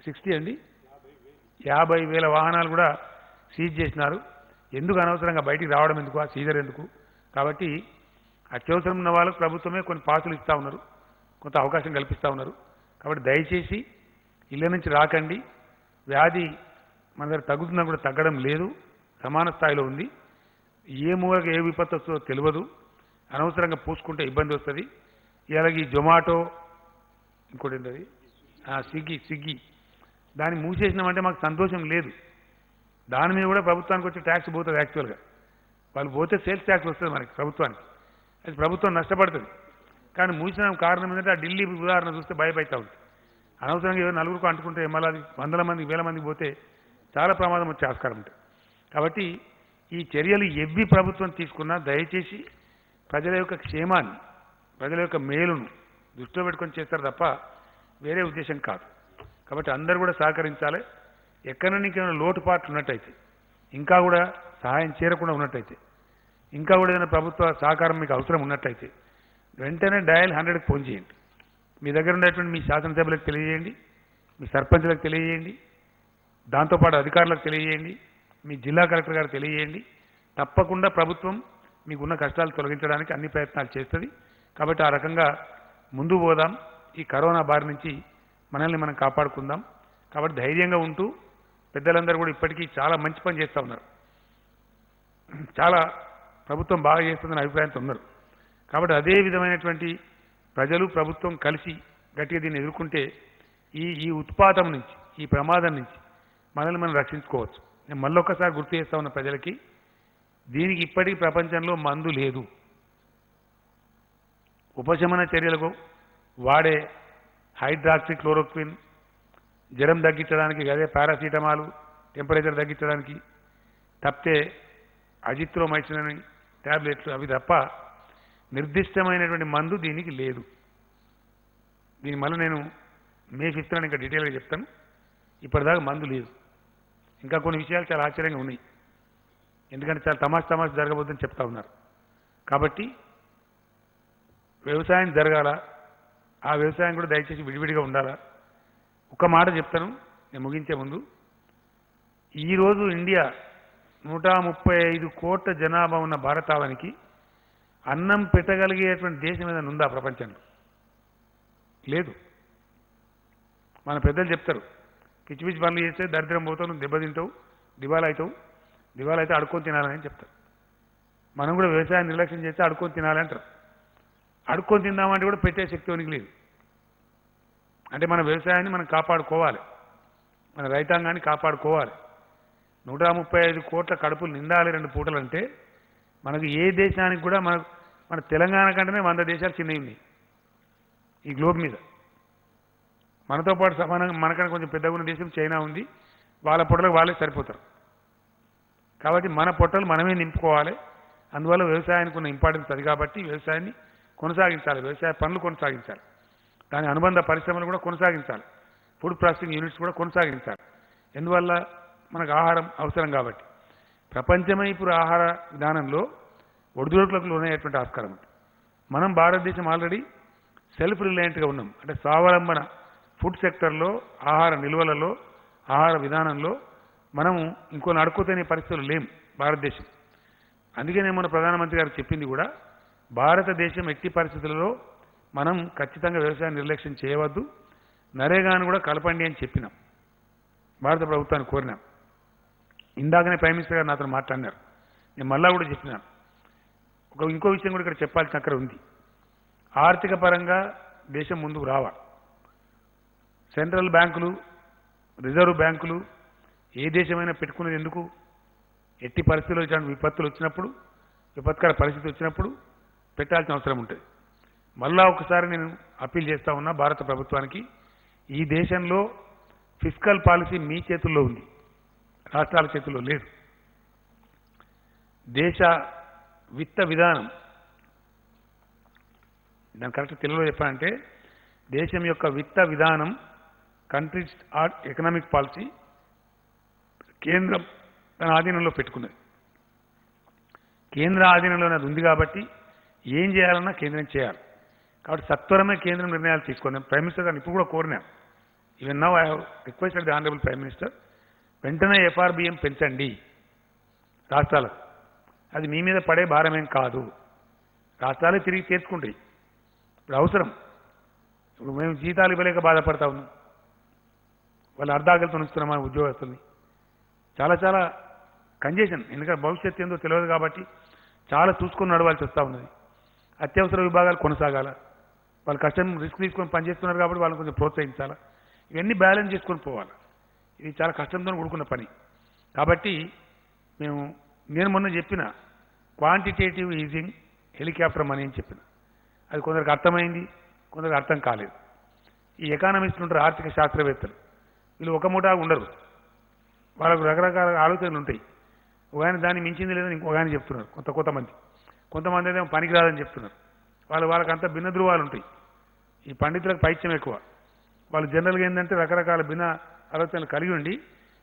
50,000 వాహనాలు కూడా సీజ్ చేసినారు. ఎందుకు అనవసరంగా బయటికి రావడం ఎందుకు, ఆ సీజర్ ఎందుకు? కాబట్టి అత్యవసరం ఉన్న వాళ్ళకు ప్రభుత్వమే కొన్ని పాసులు ఇస్తూ ఉన్నారు, కొంత అవకాశం కల్పిస్తూ ఉన్నారు. కాబట్టి దయచేసి ఇళ్ళ నుంచి రాకండి. వ్యాధి మన దగ్గర తగ్గుతున్నా కూడా తగ్గడం లేదు, సమాన స్థాయిలో ఉంది. ఏ మూలకి ఏ విపత్తు వస్తుందో తెలియదు. అనవసరంగా పూసుకుంటే ఇబ్బంది వస్తుంది. ఇలాగ జొమాటో, ఇంకోటి ఏంటది స్విగ్గీ దాన్ని మూసేసినామంటే మాకు సంతోషం లేదు. దాని మీద కూడా ప్రభుత్వానికి వచ్చే ట్యాక్స్ పోతుంది. యాక్చువల్గా వాళ్ళు పోతే సేల్స్ ట్యాక్స్ వస్తుంది మనకి ప్రభుత్వానికి, అది ప్రభుత్వం నష్టపడుతుంది. కానీ మూసిన కారణం ఏంటంటే ఆ ఢిల్లీ ఉదాహరణ చూస్తే భయపడతా ఉంది. అనవసరంగా ఏదో నలుగురికి అంటుకుంటే మళ్ళీ అది 100 మంది 1000 మందికి పోతే చాలా ప్రమాదం వచ్చే ఆస్కారం ఉంటుంది. కాబట్టి ఈ చర్యలు ఎవ్వి ప్రభుత్వం తీసుకున్నా దయచేసి ప్రజల యొక్క క్షేమాన్ని, ప్రజల యొక్క మేలును దృష్టిలో పెట్టుకొని చేస్తారు తప్ప వేరే ఉద్దేశం కాదు. కాబట్టి అందరూ కూడా సహకరించాలి. ఎక్కడైనా నీకేమైనా లోటుపాట్లు ఉన్నట్టయితే, ఇంకా కూడా సహాయం చేరకుండా ఉన్నట్టయితే, ఇంకా కూడా ఏదైనా ప్రభుత్వ సహకారం మీకు అవసరం ఉన్నట్టయితే వెంటనే డయల్ 100కి ఫోన్ చేయండి. మీ దగ్గర ఉండేటువంటి మీ శాసనసభ్యులకు తెలియజేయండి, మీ సర్పంచ్లకు తెలియజేయండి, దాంతోపాటు అధికారులకు తెలియజేయండి, మీ జిల్లా కలెక్టర్ గారు తెలియజేయండి. తప్పకుండా ప్రభుత్వం మీకున్న కష్టాలు తొలగించడానికి అన్ని ప్రయత్నాలు చేస్తుంది. కాబట్టి ఆ రకంగా ముందు పోదాం. ఈ కరోనా బారి నుంచి మనల్ని మనం కాపాడుకుందాం. కాబట్టి ధైర్యంగా ఉంటూ పెద్దలందరూ కూడా ఇప్పటికీ చాలా మంచి పని చేస్తూ ఉన్నారు. చాలా ప్రభుత్వం బాగా చేస్తుందని అభిప్రాయంతో ఉన్నారు. కాబట్టి అదే విధమైనటువంటి ప్రజలు ప్రభుత్వం కలిసి గట్టిగా దీన్ని ఎదుర్కొంటే ఈ ఉత్పాతం నుంచి, ఈ ప్రమాదం నుంచి మనల్ని మనం రక్షించుకోవచ్చు. నేను మళ్ళొక్కసారి గుర్తు చేస్తా ఉన్న ప్రజలకి, దీనికి ఇప్పటికీ ప్రపంచంలో మందు లేదు. ఉపశమన చర్యలకు వాడే హైడ్రాక్సీ క్లోరోక్విన్, జ్వరం తగ్గించడానికి అదే పారాసిటమాల్, టెంపరేచర్ తగ్గించడానికి తప్పితే అజిత్రోమైసిన్ అని ట్యాబ్లెట్లు అవి తప్ప నిర్దిష్టమైనటువంటి మందు దీనికి లేదు. దీని మళ్ళీ నేను మే 5th ఇంకా డీటెయిల్గా చెప్తాను. ఇప్పటిదాకా మందు లేదు. ఇంకా కొన్ని విషయాలు చాలా ఆశ్చర్యంగా ఉన్నాయి. ఎందుకంటే చాలా తమాషా జరగబోద్దని చెప్తా ఉన్నారు. కాబట్టి వ్యవసాయం జరగాల, ఆ వ్యవసాయం కూడా దయచేసి విడివిడిగా ఉండాలా. ఒక మాట చెప్తాను నేను ముగించే ముందు. ఈరోజు ఇండియా 135 కోట్ల జనాభా ఉన్న భారతావనికి అన్నం పెట్టగలిగేటువంటి దేశం ఏదైనా ఉందా ప్రపంచంలో? లేదు. మన పెద్దలు చెప్తారు, పిచ్చి పిచ్చి పనులు చేస్తే దరిద్రం పోతావు, నువ్వు దెబ్బతింటావు, దివాలా అయితే అడుక్కొని తినాలని చెప్తారు. మనం కూడా వ్యవసాయం నిర్లక్ష్యం చేస్తే అడుక్కొని తినాలంటారు. అడుక్కొని తిందామంటే కూడా పెట్టే శక్తి ఉనికి లేదు. అంటే మన వ్యవసాయాన్ని మనం కాపాడుకోవాలి, మన రైతాంగాన్ని కాపాడుకోవాలి. 135 కోట్ల కడుపులు నిండాలి 2 పూటలు అంటే మనకు ఏ దేశానికి కూడా మన తెలంగాణ కంటేనే 100 దేశాలు చిన్నవి ఉన్నాయి ఈ గ్లోబ్ మీద. మనతో పాటు సమానంగా మనకన్నా కొంచెం పెద్దగా ఉన్న దేశం చైనా ఉంది. వాళ్ళ పొట్టలకు వాళ్ళే సరిపోతారు. కాబట్టి మన పొట్టలు మనమే నింపుకోవాలి. అందువల్ల వ్యవసాయానికి ఉన్న ఇంపార్టెన్స్ అది. కాబట్టి వ్యవసాయాన్ని కొనసాగించాలి, వ్యవసాయ పనులు కొనసాగించాలి, దాని అనుబంధ పరిశ్రమలు కూడా కొనసాగించాలి, ఫుడ్ ప్రాసెసింగ్ యూనిట్స్ కూడా కొనసాగించాలి. ఎందువల్ల మనకు ఆహారం అవసరం కాబట్టి. ప్రపంచమే ఇప్పుడు ఆహార విధానంలో ఒడిదుడుకులకు లోనయ్యేటువంటి ఆస్కారం ఉంది. మనం భారతదేశం ఆల్రెడీ సెల్ఫ్ రిలయంట్గా ఉన్నాం. అంటే స్వావలంబన ఫుడ్ సెక్టర్లో, ఆహార నిల్వలలో, ఆహార విధానంలో మనము ఇంకో నడుకుతనే పరిస్థితులు లేం భారతదేశం. అందుకనే మన ప్రధానమంత్రి గారు చెప్పింది కూడా, భారతదేశం ఎట్టి పరిస్థితులలో మనం ఖచ్చితంగా వ్యవసాయం నిర్లక్ష్యం చేయవద్దు, నరేగాను కూడా కలపండి అని చెప్పినాం, భారత ప్రభుత్వాన్ని కోరినాం. ఇందాకనే ప్రైమ్ మినిస్టర్ గారు నాతో మాట్లాడినారు. నేను మళ్ళా కూడా చెప్పినాను. ఇంకో విషయం కూడా ఇక్కడ చెప్పాల్సిన అక్కడ ఉంది. ఆర్థిక పరంగా దేశం ముందుకు రావాలి. సెంట్రల్ బ్యాంకులు, రిజర్వ్ బ్యాంకులు ఏ దేశమైనా పెట్టుకునేది ఎందుకు? ఎట్టి పరిస్థితుల్లో ఇట్లాంటి విపత్తులు వచ్చినప్పుడు, విపత్కర పరిస్థితి వచ్చినప్పుడు పెట్టాల్సిన అవసరం ఉంటుంది. మళ్ళా ఒకసారి నేను అప్పీల్ చేస్తా ఉన్నా భారత ప్రభుత్వానికి, ఈ దేశంలో ఫిస్కల్ పాలసీ మీ చేతుల్లో ఉంది, రాష్ట్రాల చేతుల్లో లేదు. దేశ విత్త విధానం, దాని కరెక్ట్ తెలుగులో చెప్పాలంటే దేశం యొక్క విత్త విధానం, కంట్రీస్ ఎకనామిక్ పాలసీ కేంద్రం తన ఆధీనంలో పెట్టుకున్నది. కేంద్ర ఆధీనంలోనే అది ఉంది కాబట్టి ఏం చేయాలన్నా కేంద్రం చేయాలి. కాబట్టి సత్వరమే కేంద్రం నిర్ణయాలు తీసుకున్నాం. ప్రైమ్ మినిస్టర్ గారిని ఇప్పుడు కూడా కోరినాం. Even now I have requested the honourable prime minister, వెంటనే FRBM పెంచండి రాష్ట్రాలకు. అది మీ మీద పడే భారమేం కాదు, రాష్ట్రాలే తిరిగి తీర్చుకుంటాయి. ఇప్పుడు అవసరం. ఇప్పుడు మేము జీతాలు ఇవ్వలేక బాధపడతా ఉన్నాం, వాళ్ళు అర్ధాకలితో ఉంచుతున్నాం మన ఉద్యోగస్తుల్ని. చాలా కంజెషన్. ఎందుకంటే భవిష్యత్తు ఏందో తెలియదు కాబట్టి చాలా చూసుకొని నడవాల్సి వస్తూ ఉన్నది. అత్యవసర విభాగాలు కొనసాగాల, వాళ్ళు కష్టం రిస్క్ తీసుకొని పనిచేస్తున్నారు కాబట్టి వాళ్ళని కొంచెం ప్రోత్సహించాలా. ఇవన్నీ బ్యాలెన్స్ చేసుకొని పోవాలి. ఇది చాలా కష్టంతో కూడుకున్న పని. కాబట్టి నేను మొన్న చెప్పిన క్వాంటిటేటివ్ ఈజింగ్ హెలికాప్టర్ మనీ అని చెప్పిన. అది కొందరికి అర్థమైంది, కొందరికి అర్థం కాలేదు. ఈ ఎకానమిస్టులు ఉంటారు, ఆర్థిక శాస్త్రవేత్తలు, వీళ్ళు ఒక ముఠా ఉండరు. వాళ్ళకు రకరకాల ఆలోచనలు ఉంటాయి. ఒక ఆయన దాన్ని మించింది లేదని ఇంకొక ఆయన చెప్తున్నారు. కొంతమంది అయితే పనికిరాదని చెప్తున్నారు. వాళ్ళకంతా భిన్న ధృవాలు ఉంటాయి. ఈ పండితులకు పైత్యం ఎక్కువ. వాళ్ళు జనరల్గా ఏంటంటే రకరకాల భిన్న ఆలోచనలు కలిగి ఉండి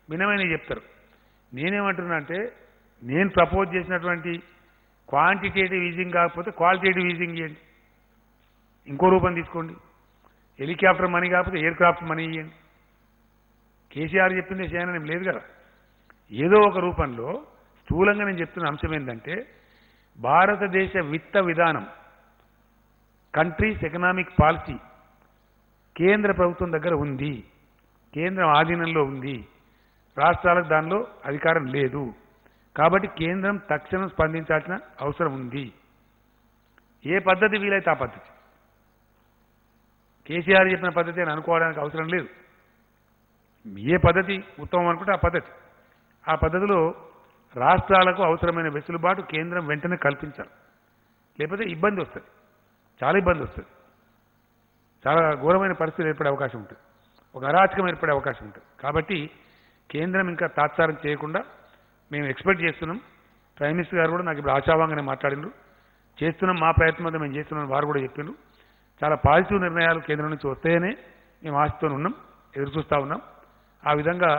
భిన్నమైనవి చెప్తారు. నేనేమంటున్నా అంటే, నేను ప్రపోజ్ చేసినటువంటి క్వాంటిటేటివ్ ఈజింగ్ కాకపోతే క్వాలిటేటివ్ ఈజింగ్ ఇవ్వండి, ఇంకో రూపం తీసుకోండి. హెలికాప్టర్ మనీ కాకపోతే ఎయిర్ క్రాఫ్ట్ మనీ ఇవ్వండి. కేసీఆర్ చెప్పింది చేయనని లేదు కదా. ఏదో ఒక రూపంలో స్థూలంగా నేను చెప్తున్న అంశం ఏంటంటే, భారతదేశ విత్త విధానం, కంట్రీస్ ఎకనామిక్ పాలసీ కేంద్ర ప్రభుత్వం దగ్గర ఉంది, కేంద్రం ఆధీనంలో ఉంది, రాష్ట్రాలకు దానిలో అధికారం లేదు. కాబట్టి కేంద్రం తక్షణం స్పందించాల్సిన అవసరం ఉంది. ఏ పద్ధతి వీలైతే ఆ పద్ధతి, కేసీఆర్ చెప్పిన పద్ధతి అని అనుకోవడానికి అవసరం లేదు. ఏ పద్ధతి ఉత్తమం అనుకుంటే ఆ పద్ధతిలో రాష్ట్రాలకు అవసరమైన వెసులుబాటు కేంద్రం వెంటనే కల్పించాలి. లేకపోతే ఇబ్బంది వస్తుంది, చాలా ఇబ్బంది వస్తుంది, చాలా ఘోరమైన పరిస్థితులు ఏర్పడే అవకాశం ఉంటుంది, ఒక అరాచకం ఏర్పడే అవకాశం ఉంటుంది. కాబట్టి కేంద్రం ఇంకా తాత్సారం చేయకుండా మేము ఎక్స్పెక్ట్ చేస్తున్నాం. ప్రైమ్ మినిస్టర్ గారు కూడా నాకు ఇప్పుడు ఆశాభంగానే మాట్లాడినారు. చేస్తున్నాం, మా ప్రయత్నం అంతా మేము చేస్తున్నాం వారు కూడా చెప్పారు. చాలా పాజిటివ్ నిర్ణయాలు కేంద్రం నుంచి వస్తాయనే మేము ఆశతో ఉన్నాం, ఎదురు చూస్తూ ఉన్నాం. ఆ విధంగా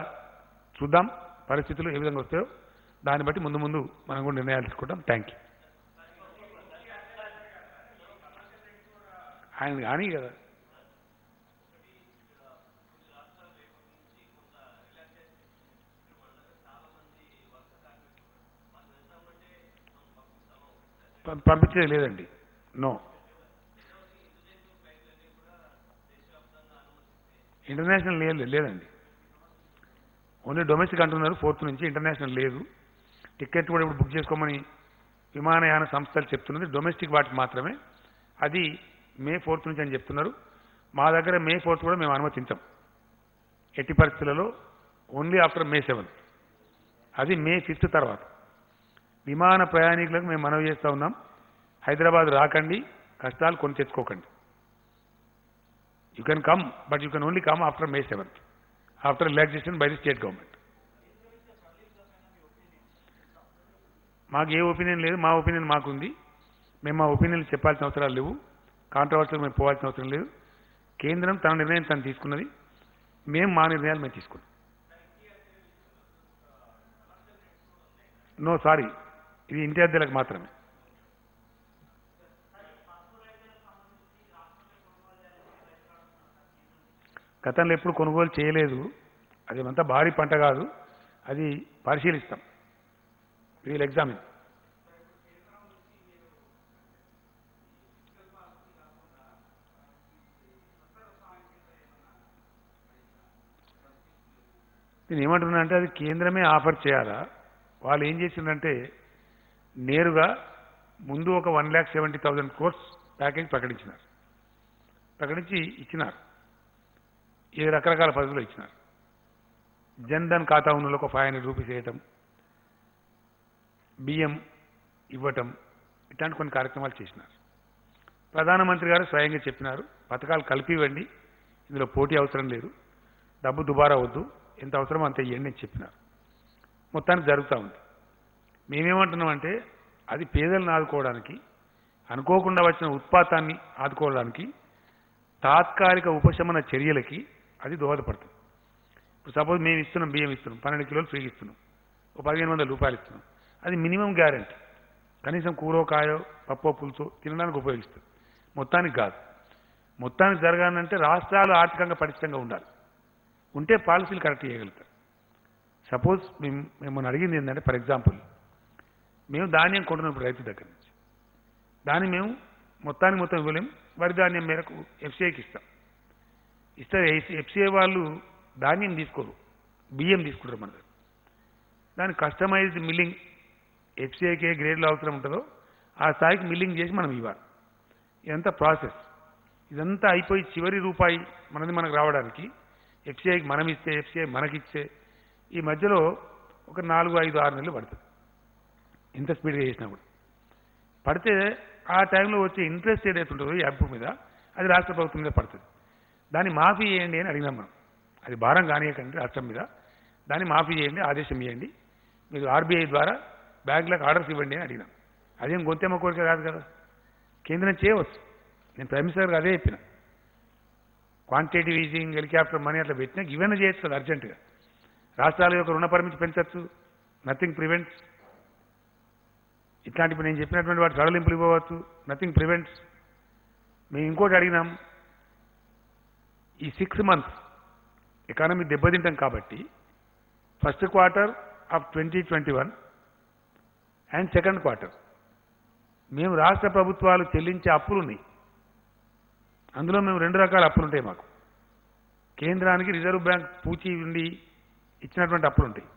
చూద్దాం పరిస్థితులు ఏ విధంగా వస్తాయో, దాన్ని బట్టి ముందు ముందు మనం కూడా నిర్ణయాలు తీసుకుంటాం. Thank you. ఆయన కానీ కదా పంపించేది లేదండి. నో, ఇంటర్నేషనల్ లేదండి. ఓన్లీ డొమెస్టిక్ అంటున్నారు 4th నుంచి, ఇంటర్నేషనల్ లేదు. టికెట్ కూడా ఇప్పుడు బుక్ చేసుకోమని విమానయాన సంస్థలు చెప్తున్నది డొమెస్టిక్ వాటికి మాత్రమే. అది May 4th నుంచి అని చెప్తున్నారు. మా దగ్గర May 4th కూడా మేము అనుమతించాం ఎట్టి పరిస్థితులలో. ఓన్లీ ఆఫ్టర్ May 7th, అది May 5th తర్వాత. విమాన ప్రయాణికులకు మేము మనవి చేస్తూ ఉన్నాం, హైదరాబాద్ రాకండి, కష్టాలు కొని తెచ్చుకోకండి. You can come, but you can only come after May 7th, after relaxation by the state government. మాకు ఏ ఒపీనియన్ లేదు, మా ఒపీనియన్ మాకుంది. మేము మా ఒపీనియన్ చెప్పాల్సిన అవసరాలు లేవు, కాంట్రవర్సీలు మేము పోవాల్సిన అవసరం లేదు. కేంద్రం తన నిర్ణయం తను తీసుకున్నది, మేము మా నిర్ణయాలు మేము తీసుకున్నాం. నో సారీ, ఇది ఇంటి అద్దెలకు మాత్రమే. గతంలో ఎప్పుడు కొనుగోలు చేయలేదు, అది అంతా భారీ పంట కాదు, అది పరిశీలిస్తాం. Wheel examine. నేను ఏమంటున్నా అంటే అది కేంద్రమే ఆఫర్ చేయాలా? వాళ్ళు ఏం చేసిందంటే నేరుగా ముందు ఒక 1,70,000 crores ప్యాకేజ్ ప్రకటించి ఇచ్చినారు. ఏ రకరకాల పద్ధతిలో ఇచ్చినారు. జన్ధన్ ఖాతా ఉన్న ఒక 500 రూపీస్ వేయటం, బియ్యం ఇవ్వటం, ఇట్లాంటి కొన్ని కార్యక్రమాలు చేసినారు. ప్రధానమంత్రి గారు స్వయంగా చెప్పినారు, పథకాలు కలిపి ఇవ్వండి, ఇందులో పోటీ అవసరం లేదు, డబ్బు దుబారా వద్దు, ఎంత అవసరమో అంత ఇవ్వండి అని చెప్పినారు. మొత్తానికి జరుగుతూ ఉంది. మేమేమంటున్నామంటే అది పేదలను ఆదుకోవడానికి, అనుకోకుండా వచ్చిన ఉత్పాతాన్ని ఆదుకోవడానికి, తాత్కాలిక ఉపశమన చర్యలకి అది దోహదపడుతుంది. ఇప్పుడు సపోజ్ మేము ఇస్తున్నాం, బియ్యం ఇస్తున్నాం, 12 కిలోలు ఫ్రీగా ఇస్తున్నాం, ఒక 1,500 రూపాయలు ఇస్తున్నాం. అది మినిమం గ్యారెంటీ, కనీసం కూరో కాయో పప్పో పులుసో తినడానికి ఉపయోగిస్తుంది, మొత్తానికి కాదు. మొత్తానికి జరగాలంటే రాష్ట్రాలు ఆర్థికంగా పటిష్టంగా ఉండాలి, ఉంటే పాలసీలు కరెక్ట్ చేయగలుగుతారు. సపోజ్ మిమ్మల్ని అడిగింది ఏంటంటే, ఫర్ ఎగ్జాంపుల్ మేము ధాన్యం కొంటున్నప్పుడు రైతు దగ్గర నుంచి, దాన్ని మేము మొత్తం ఇవ్వలేం, వరి ధాన్యం మేరకు ఎఫ్సీఐకి ఇస్తే ఎఫ్సీఐ వాళ్ళు ధాన్యం తీసుకోరు, బియ్యం తీసుకుంటారు మన దగ్గర. దాని కస్టమైజ్డ్ మిల్లింగ్ ఎఫ్సీఐకి ఏ గ్రేడ్లో అవసరం ఉంటుందో ఆ స్థాయికి మిల్లింగ్ చేసి మనం ఇవ్వాలి. ఇదంతా ప్రాసెస్. ఇదంతా అయిపోయి చివరి రూపాయి మనకు రావడానికి ఎఫ్సీఐకి మనం ఇస్తే, ఎఫ్సీఐ మనకిచ్చే ఈ మధ్యలో ఒక 4, 5, 6 నెలలు పడుతుంది. ఇంత స్పీడ్గా చేసినా కూడా పడితే ఆ టైంలో వచ్చే ఇంట్రెస్ట్ ఏదైతే ఉంటుందో ఈ అప్పు మీద, అది రాష్ట్ర ప్రభుత్వం మీద పడుతుంది. దాన్ని మాఫీ చేయండి అని అడిగినాం మనం. అది భారం కానియకండి రాష్ట్రం మీద, దాన్ని మాఫీ చేయండి, ఆదేశం ఇవ్వండి, మీరు ఆర్బీఐ ద్వారా బ్యాంకులకు ఆర్డర్స్ ఇవ్వండి అని అడిగినాం. అదేం గొంతెమ్మ కోరిక కాదు కదా, కేంద్రం చేయవచ్చు. నేను ప్రైమ్ మినిస్టర్ గారు అదే చెప్పిన, క్వాంటిటేటివ్ ఈజింగ్, హెలికాప్టర్ మనీ అట్లా పెట్టినా ఇవన్నీ చేయొచ్చు కదా అర్జెంటుగా. రాష్ట్రాల యొక్క రుణ పరిమితి పెంచవచ్చు, నథింగ్ ప్రివెంట్స్. ఇట్లాంటి నేను చెప్పినటువంటి వాటి సడలింపులు ఇవ్వవచ్చు, నథింగ్ ప్రివెంట్స్. మేము ఇంకోటి అడిగినాం, ఈ 6 months ఎకానమీ దెబ్బతింటాం కాబట్టి first quarter of 2021 and second quarter మేము రాష్ట్ర ప్రభుత్వాలు చెల్లించే అప్పులు ఉన్నాయి. అందులో మేము 2 రకాల అప్పులు ఉంటాయి మాకు. కేంద్రానికి రిజర్వ్ బ్యాంక్ పూచి ఉండి ఇచ్చినటువంటి అప్పులు ఉంటాయి.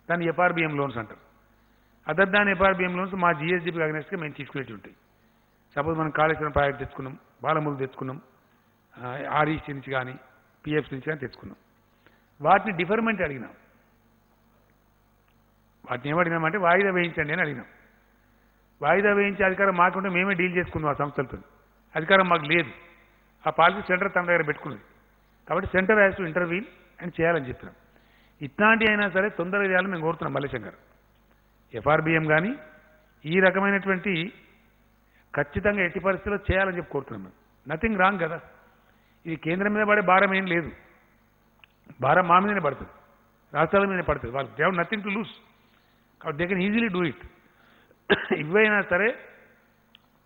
దాన్ని ఎఫ్ఆర్బిఎం లోన్స్ అంటారు. అదర్ దాని ఎఫ్ఆర్బిఎం లోన్స్ మా జిఎస్డిపి అగ్నెస్ట్గా మేము తీసుకునేవి ఉంటాయి. సపోజ్ మనం కాళేశ్వరం ప్రాజెక్ట్ తెచ్చుకున్నాం, బాలమూలు తెచ్చుకున్నాం, ఆర్ఈసీ నుంచి కానీ పిఎఫ్సి నుంచి కానీ తెచ్చుకున్నాం. వాటిని డిఫర్మెంట్ అడిగినాం. వాటిని ఏమడిగినామంటే వాయిదా వేయించండి అని అడిగినాం. వాయిదా వేయించే అధికారం మాకుంటే మేమే డీల్ చేసుకున్నాం ఆ సంస్థలతో. అధికారం మాకు లేదు. ఆ పాలసీ సెంటర్ తన దగ్గర పెట్టుకున్నది. కాబట్టి సెంటర్ హ్యాస్ టు ఇంటర్వ్యూన్ అని చేయాలని చెప్పినాం. ఇట్లాంటి అయినా సరే తొందరగా చేయాలని మేము కోరుతున్నాం. మల్లేశం గారు, ఎఫ్ఆర్బిఎం కానీ ఈ రకమైనటువంటి ఖచ్చితంగా ఎట్టి పరిస్థితుల్లో చేయాలని చెప్పి కోరుతున్నాం. మేము నథింగ్ రాంగ్ కదా. ఇది కేంద్రం మీద పడే భారం ఏం లేదు. భారం మా మీదనే పడుతుంది, రాష్ట్రాల మీదనే పడుతుంది. వాళ్ళు they have nothing to lose. కాబట్టి they can easily do it. ఇవైనా సరే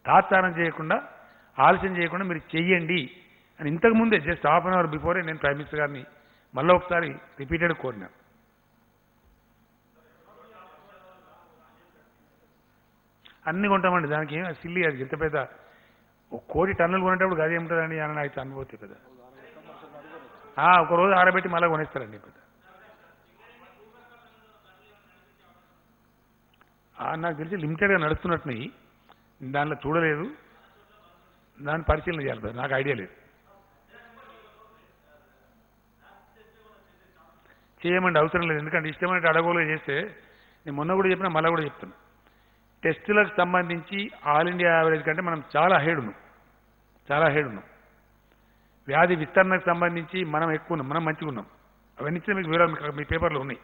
తాత్సారం చేయకుండా, ఆలస్యం చేయకుండా మీరు చెయ్యండి అని ఇంతకుముందే జస్ట్ హాఫ్ అన్ అవర్ బిఫోరే నేను ప్రైమ్ మినిస్టర్ గారిని మళ్ళీ ఒకసారి రిపీటెడ్ కోరినాను. అన్ని కొంటామండి. దానికి ఏం సిల్లి, అది ఎంత పెద్ద 1 కోటి టన్నులు కొనేటప్పుడు అది ఏముంటుందండి అని అయితే అనుభూతి పెద్ద. ఒక రోజు ఆరబెట్టి మళ్ళీ కొనేస్తారండి పెద్ద. నాకు తెలిసి లిమిటెడ్గా నడుస్తున్నట్టున్నాయి. దానిలో చూడలేదు, దాన్ని పరిశీలన చేయాలి పెద్ద. నాకు ఐడియా లేదు. చేయమండి, అవసరం లేదు. ఎందుకంటే ఇష్టమైన అడగోలుగా చేస్తే నేను మొన్న కూడా చెప్పినా మళ్ళీ కూడా చెప్తాను. టెస్టులకు సంబంధించి ఆల్ ఇండియా యావరేజ్ కంటే మనం చాలా హెడ్ ఉన్నాం. వ్యాధి విస్తరణకు సంబంధించి మనం ఎక్కువ ఉన్నాం, మనం మంచిగా ఉన్నాం. అవన్నీ ఇచ్చిన మీకు వివరాలు మీ పేపర్లో ఉన్నాయి.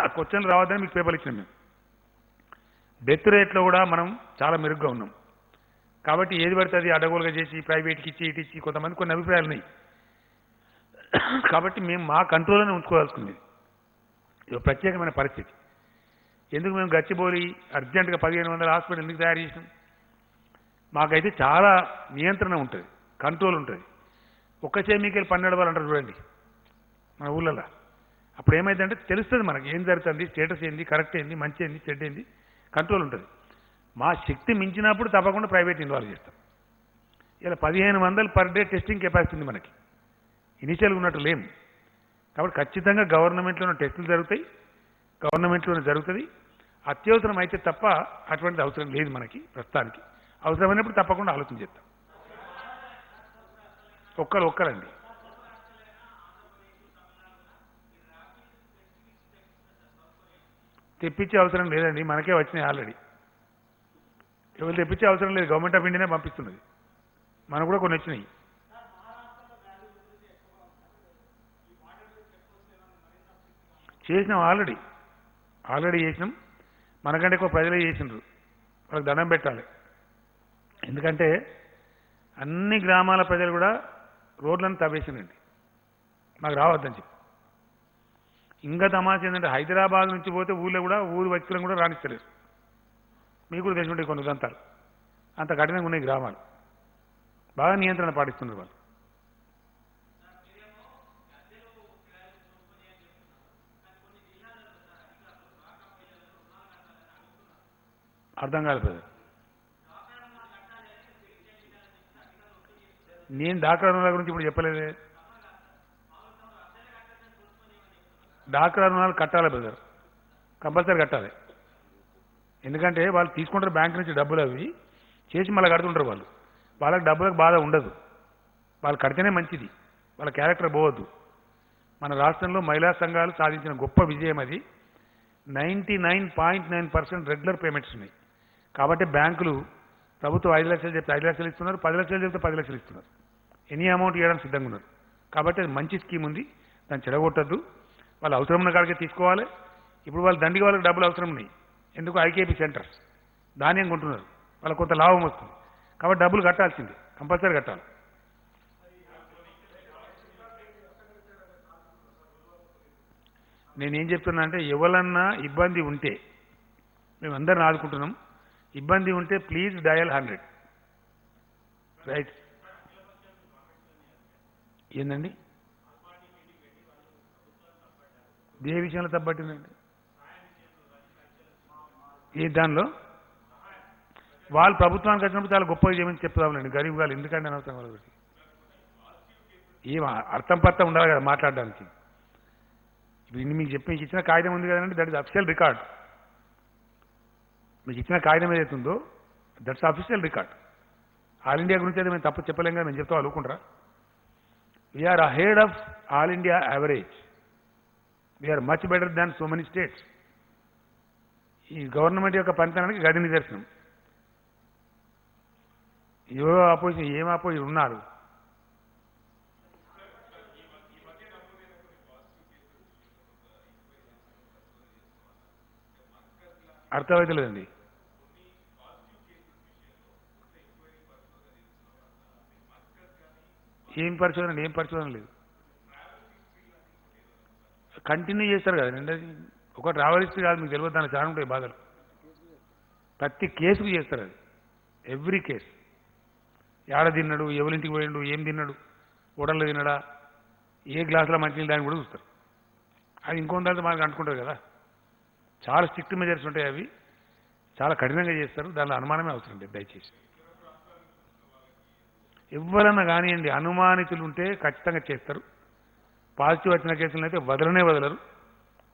ఆ క్వశ్చన్లు రావద్దని మీకు పేపర్లు ఇచ్చినాం మేము. డెత్ రేట్లో కూడా మనం చాలా మెరుగ్గా ఉన్నాం. కాబట్టి ఏది పడితే అది అడగోలుగా చేసి ప్రైవేట్కి ఇచ్చి ఇటు ఇచ్చి కొంతమంది కొన్ని అభిప్రాయాలు ఉన్నాయి. కాబట్టి మేము మా కంట్రోల్లోనే ఉంచుకోవాల్సింది. ఇది ప్రత్యేకమైన పరిస్థితి. ఎందుకు మేము గచ్చిబౌలి అర్జెంటుగా 1500 హాస్పిటల్ ఎందుకు తయారు చేసినాం? మాకైతే చాలా నియంత్రణ ఉంటుంది, కంట్రోల్ ఉంటుంది. ఒక్క చెమికల్ 12 వాళ్ళు అంటారు చూడండి మన ఊళ్ళల్లో. అప్పుడు ఏమైందంటే తెలుస్తుంది మనకి ఏం జరుగుతుంది, స్టేటస్ ఏంది, కరెక్ట్ ఏంది, మంచి ఏంది, చెడ్డ ఏంది, కంట్రోల్ ఉంటుంది. మా శక్తి మించినప్పుడు తప్పకుండా ప్రైవేట్ ఇన్వాల్వ్ చేస్తాం. ఇలా 1500 పర్ డే టెస్టింగ్ కెపాసిటీ ఉంది మనకి. ఇనిషియల్గా ఉన్నట్టు లేము. కాబట్టి ఖచ్చితంగా గవర్నమెంట్లోనే టెస్టులు జరుగుతాయి, గవర్నమెంట్లోనే జరుగుతుంది. అత్యవసరం అయితే తప్ప అటువంటిది అవసరం లేదు మనకి ప్రస్తుతానికి. అవసరమైనప్పుడు తప్పకుండా ఆలోచన చేస్తాం. ఒక్కరండి. తెప్పించే అవసరం లేదండి, మనకే వచ్చినాయి ఆల్రెడీ. ఎవరు తెప్పించే అవసరం లేదు, గవర్నమెంట్ ఆఫ్ ఇండియానే పంపిస్తున్నది. మనకు కూడా కొన్ని వచ్చినాయి. చేసినాం, ఆల్రెడీ చేసినాం. మనకంటే ఎక్కువ ప్రజలే చేసినారు. వాళ్ళకి దండం పెట్టాలి. ఎందుకంటే అన్ని గ్రామాల ప్రజలు కూడా రోడ్లను తవ్వేసిందండి, మాకు రావద్దని చెప్పి. ఇంకా తమాషా ఏంటంటే హైదరాబాద్ నుంచి పోతే ఊళ్ళో కూడా ఊరు వ్యక్తులను కూడా రాణిస్తలేరు. మీకు కూడా తెలిసి ఉంటాయి కొన్ని ఉదంతాలు. అంత కఠినంగా ఉన్నాయి గ్రామాలు. బాగా నియంత్రణ పాటిస్తున్నారు వాళ్ళు. అర్థం కాదు ప్రజలు. నేను డాక్టర్ రుణాల గురించి ఇప్పుడు చెప్పలేదే. డాక్టర్ రుణాలు కట్టాలి బ్రదర్, కంపల్సరీ కట్టాలి. ఎందుకంటే వాళ్ళు తీసుకుంటారు బ్యాంక్ నుంచి డబ్బులు, అవి చేసి మళ్ళీ కడుతుంటారు వాళ్ళు. వాళ్ళకి డబ్బులకు బాధ ఉండదు, వాళ్ళు కడితేనే మంచిది, వాళ్ళ క్యారెక్టర్ పోవద్దు. మన రాష్ట్రంలో మహిళా సంఘాలు సాధించిన గొప్ప విజయం అది. 99.9% రెగ్యులర్ పేమెంట్స్ ఉన్నాయి. కాబట్టి బ్యాంకులు ప్రభుత్వం 5 లక్షలు చెప్తే 5 లక్షలు ఇస్తున్నారు, 10 లక్షలు చెప్తే 10 లక్షలు ఇస్తున్నారు. ఎనీ అమౌంట్ ఇవ్వడానికి సిద్ధంగా ఉన్నారు. కాబట్టి అది మంచి స్కీమ్ ఉంది, దాన్ని చెడగొట్టద్దు. వాళ్ళు అవసరం ఉన్న కాడికే తీసుకోవాలి. ఇప్పుడు వాళ్ళు దండిగా వాళ్ళకి డబ్బులు అవసరం ఉన్నాయి. ఎందుకు? ఐకేపీ సెంటర్స్ ధాన్యం కొంటున్నారు, వాళ్ళకి కొంత లాభం వస్తుంది. కాబట్టి డబ్బులు కట్టాల్సిందే, కంపల్సరీ కట్టాలి. నేనేం చెప్తున్నా అంటే ఎవరన్నా ఇబ్బంది ఉంటే, మేమందరిని ఆదుకుంటున్నాం, ఇబ్బంది ఉంటే ప్లీజ్ డయల్ 100. రైట్? ఏందండి ఏ విషయంలో తప్పట్టిందండి? ఏ దానిలో? వాళ్ళు ప్రభుత్వానికి వచ్చినప్పుడు చాలా గొప్పగా చేయమని చెప్తామండి. గరీబ్ వాళ్ళు ఎందుకంటే అనవసరం వాళ్ళకి. ఏం అర్థం పర్థం ఉండాలి కదా మాట్లాడడానికి. ఇప్పుడు ఇన్ని మీకు చెప్పి మీకు ఇచ్చిన కాగితం ఉంది కదండి, దట్ ఇస్ అఫిషియల్ రికార్డ్. మీకు ఇచ్చిన కాగితం ఏదైతే ఉందో that's official record. All India గురించి అయితే మేము తప్పు చెప్పలేం కదా, మేము చెప్తాం అనుకుంటారా? We are ahead of all India average. We are much better than so many states. ఈ గవర్నమెంట్ యొక్క పనితనానికి గది నిదర్శనం. ఎవరో అపోజిషన్ ఏం అపోజిషన్ ఉన్నారు. అర్థమైతలేదండి. ఏం పరిశోధన లేదు. కంటిన్యూ చేస్తారు కదండి. అది ఒక ట్రావెల్ హిస్టరీ కాదు, మీకు తెలియదు, దానికి చాలా ఉంటాయి బాధలు. ప్రతి కేసుకు చేస్తారు అది, ఎవ్రీ కేసు. ఏడ తిన్నాడు, ఎవరింటికి పోయిండు, ఏం తిన్నాడు, హోటల్లో తిన్నాడా, ఏ గ్లాసులో మంచినీళ్ళు దాన్ని కూడా చూస్తారు. అది ఇంకొంత మనకు అంటుకుంటారు కదా. చాలా స్ట్రిక్ట్ మెజర్స్ ఉంటాయి, అవి చాలా కఠినంగా చేస్తారు. దానిలో అనుమానమే అవసరం లేదు దయచేసి. ఎవరన్నా కానివ్వండి, అనుమానితులు ఉంటే ఖచ్చితంగా చేస్తారు. పాజిటివ్ వచ్చిన కేసులను అయితే వదలరు.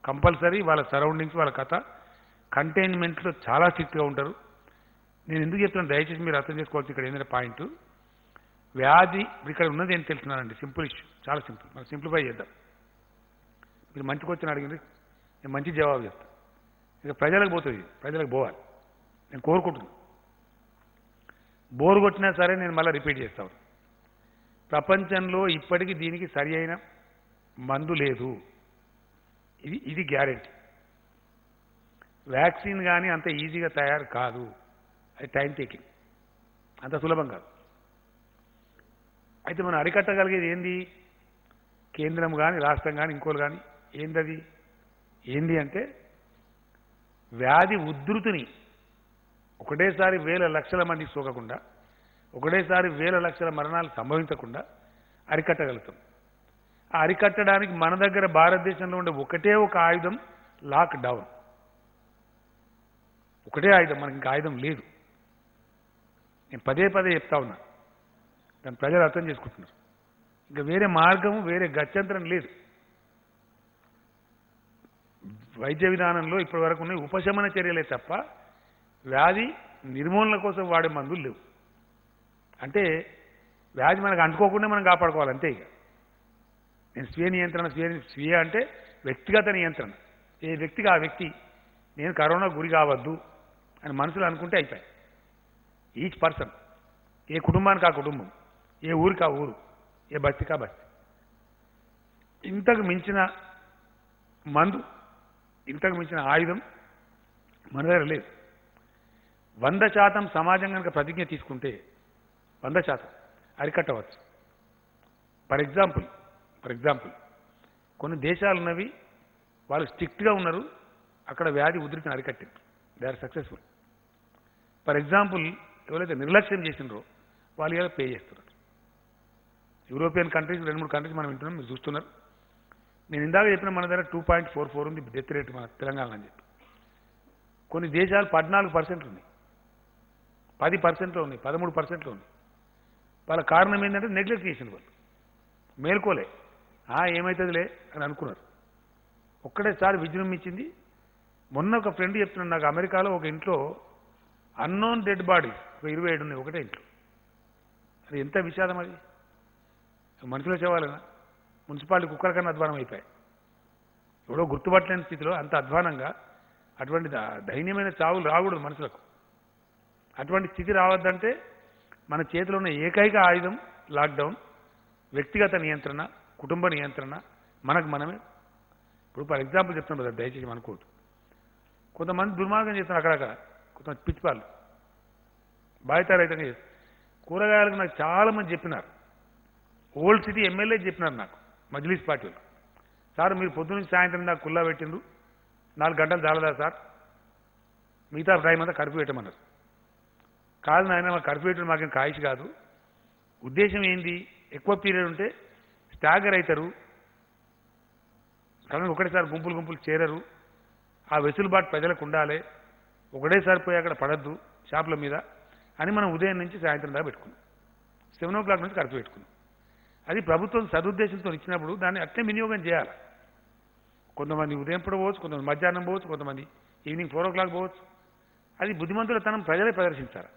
కంపల్సరీ వాళ్ళ సరౌండింగ్స్, వాళ్ళ కథ, కంటైన్మెంట్లో చాలా స్ట్రిక్ట్గా ఉంటారు. నేను ఎందుకు చెప్తున్నాను దయచేసి మీరు అర్థం చేసుకోవాల్సి ఇక్కడ ఏంటంటే పాయింట్, వ్యాధి ఇక్కడ ఉన్నది ఏం తెలుస్తున్నానండి. సింపుల్ ఇష్యూ, చాలా సింపుల్. మనం సింప్లిఫై చేద్దాం. మీరు మంచికి వచ్చిన అడిగింది, నేను మంచి జవాబు చెప్తాను. ఇక ప్రజలకు పోతుంది, ప్రజలకు పోవాలి నేను కోరుకుంటున్నాను. బోరు కొట్టినా సరే నేను మళ్ళీ రిపీట్ చేస్తాను. ప్రపంచంలో ఇప్పటికీ దీనికి సరి అయిన మందు లేదు. ఇది గ్యారెంటీ. వ్యాక్సిన్ కానీ అంత ఈజీగా తయారు కాదు, అది టైం టేకింగ్, అంత సులభం కాదు. అయితే మనం అరికట్టగలిగేది ఏంది? కేంద్రం కానీ రాష్ట్రం కానీ ఇంకోలు కానీ ఏంది అంటే వ్యాధి ఉధృతిని ఒకటేసారి వేల లక్షల మందికి సోకకుండా, ఒకటేసారి వేల లక్షల మరణాలు సంభవించకుండా అరికట్టగలుగుతాం. ఆ అరికట్టడానికి మన దగ్గర భారతదేశంలో ఉండే ఒకటే ఒక ఆయుధం లాక్డౌన్. ఒకటే ఆయుధం, మనకి ఇంకా ఆయుధం లేదు. నేను పదే చెప్తా ఉన్నా, దాన్ని ప్రజలు అర్థం చేసుకుంటున్నారు. ఇంకా వేరే మార్గము, వేరే గత్యంతరం లేదు. వైద్య విధానంలో ఇప్పటి వరకు ఉన్న ఉపశమన చర్యలే తప్ప వ్యాధి నిర్మూలన కోసం వాడే మందులు లేవు. అంటే వ్యాధి మనకు అంటుకోకుండా మనం కాపాడుకోవాలి అంతే. ఇక నేను స్వీయ నియంత్రణ, స్వీయ అంటే వ్యక్తిగత నియంత్రణ. ఏ వ్యక్తికి ఆ వ్యక్తి నేను కరోనా గురి కావద్దు అని మనసులో అనుకుంటే అయిపోయాయి. ఈచ్ పర్సన్, ఏ కుటుంబానికి ఆ కుటుంబం, ఏ ఊరికి ఆ ఊరు, ఏ బస్తికి ఆ బస్తి. ఇంతకు మించిన మందు, ఇంతకు మించిన ఆయుధం మన దగ్గర లేదు. 100% సమాజం కనుక ప్రతిజ్ఞ తీసుకుంటే 100% అరికట్టవచ్చు. ఫర్ ఎగ్జాంపుల్ కొన్ని దేశాలు ఉన్నవి, వాళ్ళు స్ట్రిక్ట్గా ఉన్నారు, అక్కడ వ్యాధి ఉధృతిని అరికట్టారు, they are successful. For example ఎవరైతే నిర్లక్ష్యం చేసినారో వాళ్ళు ఏదో పే చేస్తున్నారు. యూరోపియన్ కంట్రీస్ 2-3 కంట్రీస్ మనం వింటున్నాం, మీరు చూస్తున్నారు. నేను ఇందాక చెప్పిన మన దగ్గర 2.44 ఉంది డెత్ రేట్ మన తెలంగాణ అని చెప్పి. కొన్ని దేశాలు 14% ఉన్నాయి, 10%లో ఉన్నాయి, 13%లో ఉన్నాయి. వాళ్ళ కారణం ఏంటంటే నెగ్లెక్ట్ చేసిన వాళ్ళు, మేల్కోలే, ఏమవుతుందిలే అని అనుకున్నారు. ఒక్కడేసారి విజృంభించింది. మొన్న ఒక ఫ్రెండ్ చెప్తున్నాడు నాకు, అమెరికాలో ఒక ఇంట్లో అన్నోన్ డెడ్ బాడీస్ 27 ఉన్నాయి ఒకటే ఇంట్లో. అది ఎంత విషాదం! అది మనుషుల శవాలనా? మున్సిపాలిటీ కుక్కల కన్నా అధ్వానం అయిపోయాయి. ఎవడో గుర్తుపట్టలేని స్థితిలో అంత అధ్వానంగా, అటువంటి దైన్యమైన చావులు రాకూడదు మనుషులకు. అటువంటి స్థితి రావద్దంటే మన చేతిలో ఉన్న ఏకైక ఆయుధం లాక్డౌన్, వ్యక్తిగత నియంత్రణ, కుటుంబ నియంత్రణ, మనకు మనమే. ఇప్పుడు ఫర్ ఎగ్జాంపుల్ చెప్తాను కదా, దయచేసి అనుకోవద్దు. కొంతమంది దుర్మార్గం చేస్తున్నారు అక్కడక్కడ, కొంతమంది పిచ్చిపాలు బాధితారహితంగా చేస్తారు. కూరగాయలకు నాకు చాలామంది చెప్పినారు, ఓల్డ్ సిటీ ఎమ్మెల్యే చెప్పినారు నాకు, మజ్లిస్ పార్టీ వాళ్ళు, సార్ మీరు పొద్దు నుంచి సాయంత్రం దాకా కుల్లా పెట్టిండ్రు, 4 గంటలు చాలదా సార్, మిగతా టైం అంతా కర్ఫ్యూ పెట్టమన్నారు. కాదు నాయన, మా కర్ఫ్యూ పెట్టడం మాకేం కాయిష్ కాదు. ఉద్దేశం ఏంది? ఎక్కువ పీరియడ్ ఉంటే స్టాగర్ అవుతారు, కానీ ఒకటేసారి గుంపులు చేరరు. ఆ వెసులుబాటు ప్రజలకు ఉండాలి, ఒకటేసారి పోయి అక్కడ పడద్దు షాపుల మీద అని మనం ఉదయం నుంచి సాయంత్రం దాకా పెట్టుకున్నాం. 7 o'clock నుంచి కర్ఫ్యూ పెట్టుకున్నాం. అది ప్రభుత్వం సదుద్దేశంతో ఇచ్చినప్పుడు దాన్ని అట్లే వినియోగం చేయాలి. కొంతమంది ఉదయం పూట పోవచ్చు, కొంతమంది మధ్యాహ్నం పోవచ్చు, కొంతమంది ఈవినింగ్ 4 o'clock పోవచ్చు. అది బుద్ధిమంతులతనం ప్రజలే ప్రదర్శించాలి.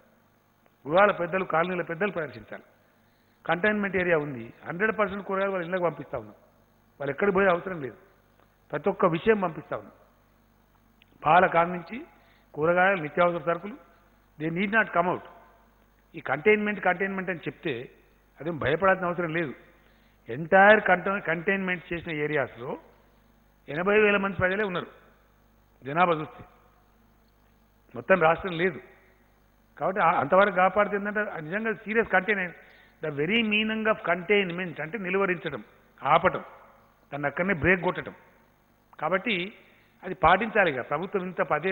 గృహాల పెద్దలు, కాలనీల పెద్దలు ప్రదర్శించాలి. కంటైన్మెంట్ ఏరియా ఉంది, 100% కూరగాయలు వాళ్ళ ఇళ్ళకి పంపిస్తూ ఉన్నాం. వాళ్ళు ఎక్కడికి పోయే అవసరం లేదు, ప్రతి ఒక్క విషయం పంపిస్తూ ఉన్నాం. పాల కాడ నుంచి కూరగాయలు, నిత్యావసర సరుకులు, దే నీడ్ నాట్ కమ్అవుట్. ఈ కంటైన్మెంట్ అని చెప్తే అదేం భయపడాల్సిన అవసరం లేదు. ఎంటైర్ కంటైన్మెంట్ చేసిన ఏరియాస్లో 80,000 మంది ప్రజలే ఉన్నారు జనాభా చూస్తే, మొత్తం రాష్ట్రం లేదు. కాబట్టి అంతవరకు కాపాడితే ఏంటంటే నిజంగా serious the very meaning of containment అంటే నిలువరించడం, ఆపటం, దాన్ని అక్కడనే బ్రేక్ కొట్టడం. కాబట్టి అది పాటించాలి. ఇక ప్రభుత్వం ఇంత పదే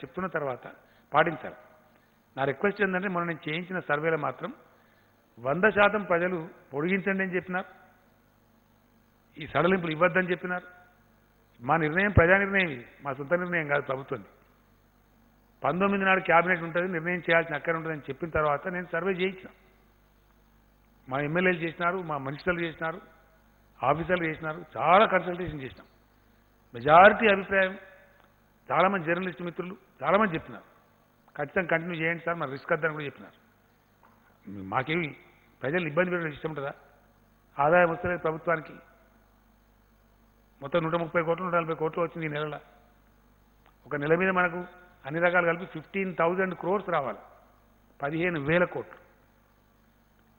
చెప్తున్న తర్వాత పాటించాలి. నా రిక్వెస్ట్ ఏంటంటే మొన్న నేను చేయించిన సర్వేలో మాత్రం 100% ప్రజలు పొడిగించండి అని చెప్పినారు, ఈ సడలింపులు ఇవ్వద్దని చెప్పినారు. మా నిర్ణయం ప్రజా నిర్ణయం, ఇది మా సొంత నిర్ణయం కాదు ప్రభుత్వంది. 19 నాడు క్యాబినెట్ ఉంటుంది, నిర్ణయం చేయాల్సిన అక్కడ ఉంటుందని చెప్పిన తర్వాత నేను సర్వే చేయించిన. మా ఎమ్మెల్యేలు చేసినారు, మా మినిస్టర్లు చేసినారు, ఆఫీసర్లు చేసినారు, చాలా కన్సల్టేషన్ చేసినాం. మెజారిటీ అభిప్రాయం, చాలామంది జర్నలిస్ట్ మిత్రులు చాలామంది చెప్పినారు ఖచ్చితంగా కంటిన్యూ చేయండి సార్, మరి రిస్క్ వద్దని కూడా చెప్పినారు. మాకేమి ప్రజలు ఇబ్బంది పెట్టడం ఇష్టం ఉంటుందా? ఆదాయం వస్తలేదు ప్రభుత్వానికి, మొత్తం 130 కోట్లు 140 కోట్లు వచ్చింది ఈ నెలలో. ఒక నెల మీద మనకు అన్ని రకాలు కలిపి 15,000 crores రావాలి, 15,000 కోట్లు.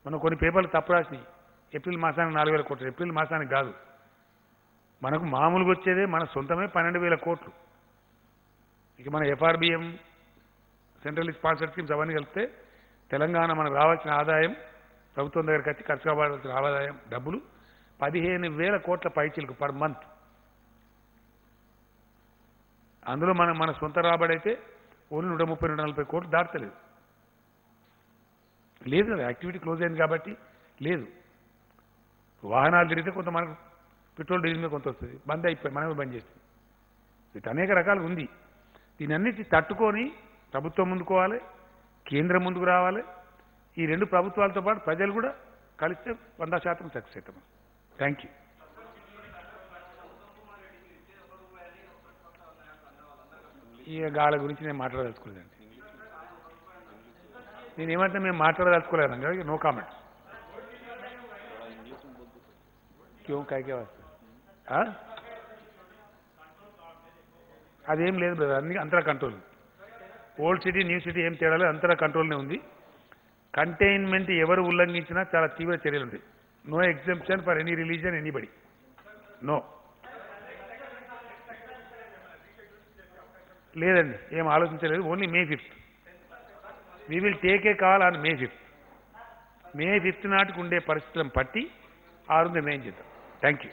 మనం కొన్ని పేపర్లు తప్పు రాసినాయి, ఏప్రిల్ మాసానికి 4,000 కోట్లు, ఏప్రిల్ మాసానికి కాదు. మనకు మామూలుగా వచ్చేదే మన సొంతమే 12,000 కోట్లు. ఇక మన FRBM, సెంట్రల్ స్పాన్సర్డ్ స్కీమ్స్ అవన్నీ కలిపితే తెలంగాణ మనకు రావాల్సిన ఆదాయం, ప్రభుత్వం దగ్గరికి వచ్చి ఖర్చు కావాల్సిన ఆదాయం డబ్బులు 15,000 కోట్ల పైచీలకు పర్ మంత్. అందులో మన సొంత రాబడి అయితే ఓన్లీ 130-140 కోట్లు దాటలేదు. లేదు కదా, యాక్టివిటీ క్లోజ్ అయింది కాబట్టి లేదు. వాహనాలు తిరిగితే కొంత మనకు పెట్రోల్ డీజిల్ మీద కొంత వస్తుంది, బంద్ అయిపోయి మనమే బంద్ చేస్తుంది. వీటి అనేక రకాలు ఉంది. దీని అన్నిటి తట్టుకొని ప్రభుత్వం ముందుకోవాలి, కేంద్రం ముందుకు రావాలి. ఈ రెండు ప్రభుత్వాలతో పాటు ప్రజలు కూడా కలిస్తే 100% సక్సెస్ అవుతాం. Thank you. ఈ గాల గురించి నేను మాట్లాడదలుచుకోలేదండి. నేనేమంటే మేము మాట్లాడదలుచుకోలేదండి, నో కామెంట్స్. క్యూ కాయకే వస్తా అదేం లేదు బ్రదర్, అన్ని అంతరా control. Old city new city ఏం తేడా లేదు, అంతరా కంట్రోల్నే ఉంది. కంటైన్మెంట్ ఎవరు ఉల్లంఘించినా చాలా తీవ్ర చర్యలు ఉంటాయి. No exemption for any religion, anybody, no. లేదండి, ఏం ఆలోచించలేదు. Only May 5th we will take a call on May 5th. May 5th నాటికి ఉండే పరిస్థితులను పట్టి ఆ రోజు నిర్ణయం చేద్దాం. Thank you.